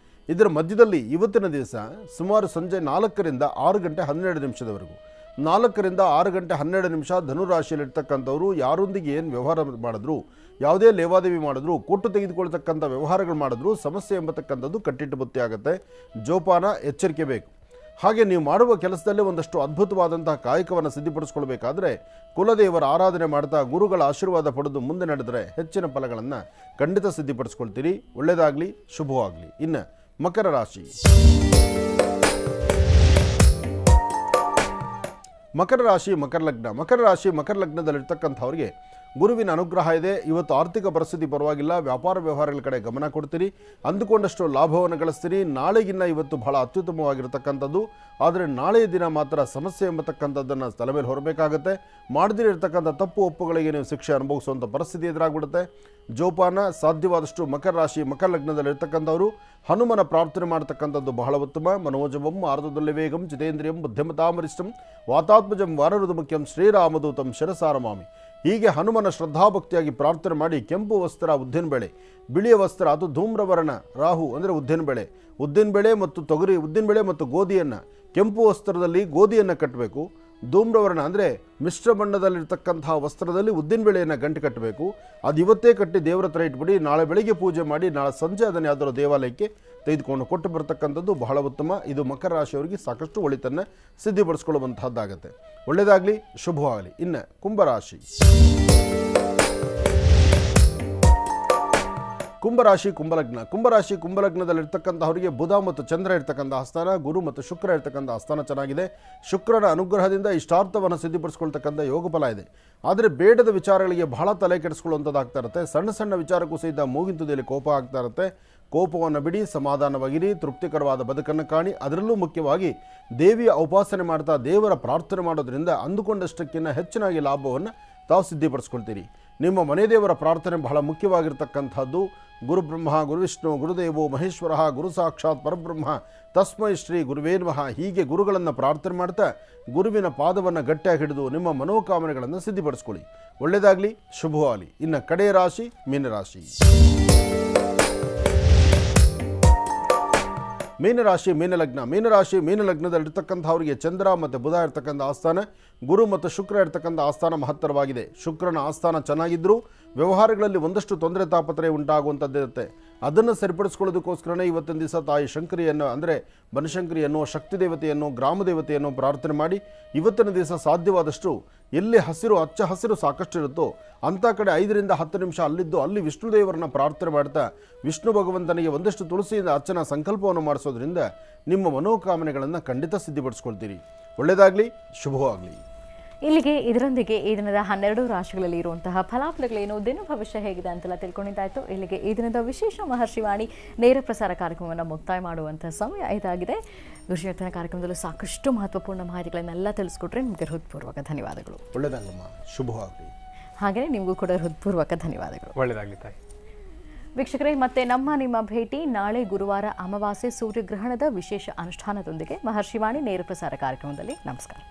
ಇದರ ಮಧ್ಯದಲ್ಲಿ ಇವತ್ತಿನ ದಿವಸ ಸುಮಾರು ಸಂಜೆ 4ರಿಂದ 6 ಗಂಟೆ 12 ನಿಮಿಷದವರೆಗೂ 4 ರಿಂದ 6 ಗಂಟೆ 12 ನಿಮಿಷ ಧನುರಾಶಿಯಲ್ಲಿರ್ತಕ್ಕಂಥವ್ರು ಯಾರೊಂದಿಗೆ ಏನು ವ್ಯವಹಾರ ಮಾಡಿದ್ರು, ಯಾವುದೇ ಲೇವಾದೇವಿ ಮಾಡಿದ್ರು, ಕೊಟ್ಟು ತೆಗೆದುಕೊಳ್ತಕ್ಕಂಥ ವ್ಯವಹಾರಗಳು ಮಾಡಿದ್ರು ಸಮಸ್ಯೆ ಎಂಬತಕ್ಕಂಥದ್ದು ಕಟ್ಟಿಟ್ಟು ಬುತ್ತಿ ಆಗುತ್ತೆ. ಜೋಪಾನ, ಎಚ್ಚರಿಕೆ ಬೇಕು. ಹಾಗೆ ನೀವು ಮಾಡುವ ಕೆಲಸದಲ್ಲೇ ಒಂದಷ್ಟು ಅದ್ಭುತವಾದಂತಹ ಕಾಯಕವನ್ನು ಸಿದ್ಧಪಡಿಸ್ಕೊಳ್ಬೇಕಾದ್ರೆ ಕುಲದೇವರ ಆರಾಧನೆ ಮಾಡ್ತಾ ಗುರುಗಳ ಆಶೀರ್ವಾದ ಪಡೆದು ಮುಂದೆ ನಡೆದರೆ ಹೆಚ್ಚಿನ ಫಲಗಳನ್ನು ಖಂಡಿತ ಸಿದ್ಧಪಡಿಸ್ಕೊಳ್ತೀರಿ. ಒಳ್ಳೆಯದಾಗಲಿ, ಶುಭವಾಗಲಿ. ಇನ್ನು ಮಕರ ರಾಶಿ. ಮಕರ ರಾಶಿ, ಮಕರ ಲಗ್ನ. ಮಕರ ರಾಶಿ, ಮಕರ ಲಗ್ನದಲ್ಲಿರ್ತಕ್ಕಂಥವ್ರಿಗೆ ಗುರುವಿನ ಅನುಗ್ರಹ ಇದೆ. ಇವತ್ತು ಆರ್ಥಿಕ ಪರಿಸ್ಥಿತಿ ಪರವಾಗಿಲ್ಲ. ವ್ಯಾಪಾರ ವ್ಯವಹಾರಗಳ ಕಡೆ ಗಮನ ಕೊಡ್ತೀರಿ. ಅಂದುಕೊಂಡಷ್ಟು ಲಾಭವನ್ನು ಗಳಿಸ್ತೀರಿ. ನಾಳೆಗಿನ್ನ ಇವತ್ತು ಬಹಳ ಅತ್ಯುತ್ತಮವಾಗಿರ್ತಕ್ಕಂಥದ್ದು. ಆದರೆ ನಾಳೆಯ ದಿನ ಮಾತ್ರ ಸಮಸ್ಯೆ ಎಂಬತಕ್ಕಂಥದ್ದನ್ನು ತಲೆ ಮೇಲೆ ಹೊರಬೇಕಾಗತ್ತೆ. ಮಾಡದಿರತಕ್ಕಂಥ ತಪ್ಪು ಒಪ್ಪುಗಳಿಗೆ ನೀವು ಶಿಕ್ಷೆ ಅನುಭವಿಸುವಂಥ ಪರಿಸ್ಥಿತಿ ಎದುರಾಗ್ಬಿಡುತ್ತೆ. ಜೋಪಾನ. ಸಾಧ್ಯವಾದಷ್ಟು ಮಕರ ರಾಶಿ, ಮಕರ ಲಗ್ನದಲ್ಲಿರ್ತಕ್ಕಂಥವರು ಹನುಮನ ಪ್ರಾರ್ಥನೆ ಮಾಡ್ತಕ್ಕಂಥದ್ದು ಬಹಳ ಉತ್ತಮ. ಮನೋಜವಂ ಆರ್ಧದಲ್ಲಿ ವೇಗಂ ಜಿತೇಂದ್ರಿಯಂ ಬುದ್ಧಿಮತಾಮರಿಷ್ಟಂ ವಾತಾತ್ಮಜಂ ವಾನರುದು ಮುಖ್ಯಂ ಶ್ರೀರಾಮದೂತಂ ಶಿರಸಾರಮಾಮಿ. ಹೀಗೆ ಹನುಮನ ಶ್ರದ್ಧಾಭಕ್ತಿಯಾಗಿ ಪ್ರಾರ್ಥನೆ ಮಾಡಿ ಕೆಂಪು ವಸ್ತ್ರ ಉದ್ದಿನಬೇಳೆ, ಬಿಳಿಯ ವಸ್ತ್ರ ಅದು ಧೂಮ್ರವರ್ಣ ರಾಹು ಅಂದರೆ ಉದ್ದಿನಬೇಳೆ ಮತ್ತು ತೊಗರಿ, ಉದ್ದಿನಬೇಳೆ ಮತ್ತು ಗೋಧಿಯನ್ನು, ಕೆಂಪು ವಸ್ತ್ರದಲ್ಲಿ ಗೋಧಿಯನ್ನು ಕಟ್ಟಬೇಕು. ಧೂಮ್ರವರ್ಣ ಅಂದರೆ ಮಿಶ್ರ ಬಣ್ಣದಲ್ಲಿರ್ತಕ್ಕಂತಹ ವಸ್ತ್ರದಲ್ಲಿ ಉದ್ದಿನಬೇಳೆಯನ್ನು ಗಂಟು ಕಟ್ಟಬೇಕು. ಅದು ಇವತ್ತೇ ಕಟ್ಟಿ ದೇವರ ಹತ್ರ ಇಟ್ಬಿಡಿ. ನಾಳೆ ಬೆಳಿಗ್ಗೆ ಪೂಜೆ ಮಾಡಿ ನಾಳೆ ಸಂಜೆ ಅದನ್ನು ಯಾವುದಾದ್ರು ದೇವಾಲಯಕ್ಕೆ ತೆಗೆದುಕೊಂಡು ಕೊಟ್ಟು ಬರ್ತಕ್ಕಂಥದ್ದು ಬಹಳ ಉತ್ತಮ. ಇದು ಮಕರ ರಾಶಿಯವರಿಗೆ ಸಾಕಷ್ಟು ಒಳಿತನ್ನು ಸಿದ್ಧಪಡಿಸ್ಕೊಳ್ಳುವಂತಹದ್ದಾಗತ್ತೆ. ಒಳ್ಳೆಯದಾಗಲಿ, ಶುಭವಾಗಲಿ. ಇನ್ನು ಕುಂಭರಾಶಿ. ಕುಂಭರಾಶಿ, ಕುಂಭಲಗ್ನ. ಕುಂಭರಾಶಿ, ಕುಂಭಲಗ್ನದಲ್ಲಿರ್ತಕ್ಕಂಥವರಿಗೆ ಬುಧ ಮತ್ತು ಚಂದ್ರ ಇರ್ತಕ್ಕಂಥ ಆಸ್ಥಾನ, ಗುರು ಮತ್ತು ಶುಕ್ರ ಇರ್ತಕ್ಕಂಥ ಆಸ್ಥಾನ ಚೆನ್ನಾಗಿದೆ. ಶುಕ್ರನ ಅನುಗ್ರಹದಿಂದ ಇಷ್ಟಾರ್ಥವನ್ನು ಸಿದ್ಧಪಡಿಸ್ಕೊಳ್ತಕ್ಕಂಥ ಯೋಗಫಲ ಇದೆ. ಆದರೆ ಬೇಡದ ವಿಚಾರಗಳಿಗೆ ಬಹಳ ತಲೆ ಕೆಡಿಸ್ಕೊಳ್ಳುವಂಥದ್ದಾಗ್ತಾ ಇರುತ್ತೆ. ಸಣ್ಣ ಸಣ್ಣ ವಿಚಾರಕ್ಕೂ ಸಹಿತ ಮೂಗಿಂತುದಿಯಲ್ಲಿ ಕೋಪ ಆಗ್ತಾ ಇರುತ್ತೆ. ಕೋಪವನ್ನು ಬಿಡಿ, ಸಮಾಧಾನವಾಗಿರಿ, ತೃಪ್ತಿಕರವಾದ ಬದುಕನ್ನು ಕಾಣಿ. ಅದರಲ್ಲೂ ಮುಖ್ಯವಾಗಿ ದೇವಿಯ ಉಪಾಸನೆ ಮಾಡ್ತಾ ದೇವರ ಪ್ರಾರ್ಥನೆ ಮಾಡೋದ್ರಿಂದ ಅಂದುಕೊಂಡಷ್ಟಕ್ಕಿಂತ ಹೆಚ್ಚಿನಾಗಿ ಲಾಭವನ್ನು ತಾವು ಸಿದ್ಧಪಡಿಸ್ಕೊಳ್ತೀರಿ. ನಿಮ್ಮ ಮನೆ ದೇವರ ಪ್ರಾರ್ಥನೆ ಬಹಳ ಮುಖ್ಯವಾಗಿರ್ತಕ್ಕಂಥದ್ದು. ಗುರುಬ್ರಹ್ಮ ಗುರುವಿಷ್ಣು ಗುರುದೇವೋ ಮಹೇಶ್ವರ ಗುರು ಸಾಕ್ಷಾತ್ ಪರಬ್ರಹ್ಮ ತಸ್ಮೈ ಶ್ರೀ ಗುರುವೇ ನಮಃ. ಹೀಗೆ ಗುರುಗಳನ್ನು ಪ್ರಾರ್ಥನೆ ಮಾಡ್ತಾ ಗುರುವಿನ ಪಾದವನ್ನು ಗಟ್ಟಿಯಾಗಿ ಹಿಡಿದು ನಿಮ್ಮ ಮನೋಕಾಮನೆಗಳನ್ನು ಸಿದ್ಧಪಡಿಸ್ಕೊಳ್ಳಿ. ಒಳ್ಳೆಯದಾಗಲಿ, ಶುಭವಾಗಲಿ. ಇನ್ನು ಕಡೆಯ ರಾಶಿ ಮೀನರಾಶಿ. ಮೀನರಾಶಿ, ಮೀನಲಗ್ನ. ಮೀನರಾಶಿ, ಮೀನಲಗ್ನದಲ್ಲಿರ್ತಕ್ಕಂಥವರಿಗೆ ಚಂದ್ರ ಮತ್ತು ಬುಧ ಇರ್ತಕ್ಕಂಥ ಆಸ್ಥಾನ, ಗುರು ಮತ್ತು ಶುಕ್ರ ಇರ್ತಕ್ಕಂಥ ಆಸ್ಥಾನ ಮಹತ್ತರವಾಗಿದೆ. ಶುಕ್ರನ ಆಸ್ಥಾನ ಚೆನ್ನಾಗಿದ್ದರೂ ವ್ಯವಹಾರಗಳಲ್ಲಿ ಒಂದಷ್ಟು ತೊಂದರೆ ತಾಪತ್ರಯ ಉಂಟಾಗುವಂಥದ್ದಿರುತ್ತೆ. ಅದನ್ನು ಸರಿಪಡಿಸ್ಕೊಳ್ಳೋದಕ್ಕೋಸ್ಕರನೇ ಇವತ್ತಿನ ದಿವಸ ತಾಯಿ ಶಂಕರಿಯನ್ನು ಅಂದರೆ ಬನಶಂಕರಿಯನ್ನು, ಶಕ್ತಿ ದೇವತೆಯನ್ನು, ಗ್ರಾಮ ದೇವತೆಯನ್ನು ಪ್ರಾರ್ಥನೆ ಮಾಡಿ ಇವತ್ತಿನ ದಿವಸ ಸಾಧ್ಯವಾದಷ್ಟು ಎಲ್ಲಿ ಹಸಿರು, ಹಚ್ಚ ಹಸಿರು ಸಾಕಷ್ಟು ಇರುತ್ತೋ ಅಂಥ ಕಡೆ 5 ರಿಂದ 10 ನಿಮಿಷ ಅಲ್ಲಿದ್ದು ಅಲ್ಲಿ ವಿಷ್ಣು ದೇವರನ್ನ ಪ್ರಾರ್ಥನೆ ಮಾಡ್ತಾ ವಿಷ್ಣು ಭಗವಂತನಿಗೆ ಒಂದಷ್ಟು ತುಳಸಿಯಿಂದ ಅರ್ಚನಾ ಸಂಕಲ್ಪವನ್ನು ಮಾಡಿಸೋದ್ರಿಂದ ನಿಮ್ಮ ಮನೋಕಾಮನೆಗಳನ್ನು ಖಂಡಿತ ಸಿದ್ಧಪಡಿಸ್ಕೊಳ್ತೀರಿ. ಒಳ್ಳೆಯದಾಗಲಿ, ಶುಭವಾಗಲಿ. ಇಲ್ಲಿಗೆ ಇದರೊಂದಿಗೆ ಈ ದಿನದ 12 ರಾಶಿಗಳಲ್ಲಿ ಇರುವಂತಹ ಫಲಾಫಲಗಳೇನು, ದಿನ ಭವಿಷ್ಯ ಹೇಗಿದೆ ಅಂತೆಲ್ಲ ತಿಳ್ಕೊಂಡಿದ್ದಾಯಿತು. ಇಲ್ಲಿಗೆ ಈ ದಿನದ ವಿಶೇಷ ಮಹರ್ಷಿವಾಣಿ ನೇರ ಪ್ರಸಾರ ಕಾರ್ಯಕ್ರಮವನ್ನು ಮುಕ್ತಾಯ ಮಾಡುವಂತಹ ಸಮಯ ಇದಾಗಿದೆ. ಗುರುಜೀವನ ಕಾರ್ಯಕ್ರಮದಲ್ಲೂ ಸಾಕಷ್ಟು ಮಹತ್ವಪೂರ್ಣ ಮಾಹಿತಿಗಳನ್ನೆಲ್ಲ ತಿಳಿಸ್ಕೊಟ್ರೆ ನಿಮಗೆ ಹೃತ್ಪೂರ್ವಕ ಧನ್ಯವಾದಗಳು. ಒಳ್ಳೆಯದಾಗಲಮ್ಮ, ಶುಭವಾಗಲಿ. ಹಾಗೆಯೇ ನಿಮಗೂ ಕೂಡ ಹೃತ್ಪೂರ್ವಕ ಧನ್ಯವಾದಗಳು. ಒಳ್ಳೆಯದಾಗಲಿ ತಾಯಿ. ವೀಕ್ಷಕರೇ, ಮತ್ತೆ ನಿಮ್ಮ ಭೇಟಿ ನಾಳೆ ಗುರುವಾರ ಅಮಾವಾಸ್ಯೆ ಸೂರ್ಯಗ್ರಹಣದ ವಿಶೇಷ ಅನುಷ್ಠಾನದೊಂದಿಗೆ ಮಹರ್ಷಿವಾಣಿ ನೇರ ಪ್ರಸಾರ ಕಾರ್ಯಕ್ರಮದಲ್ಲಿ. ನಮಸ್ಕಾರ.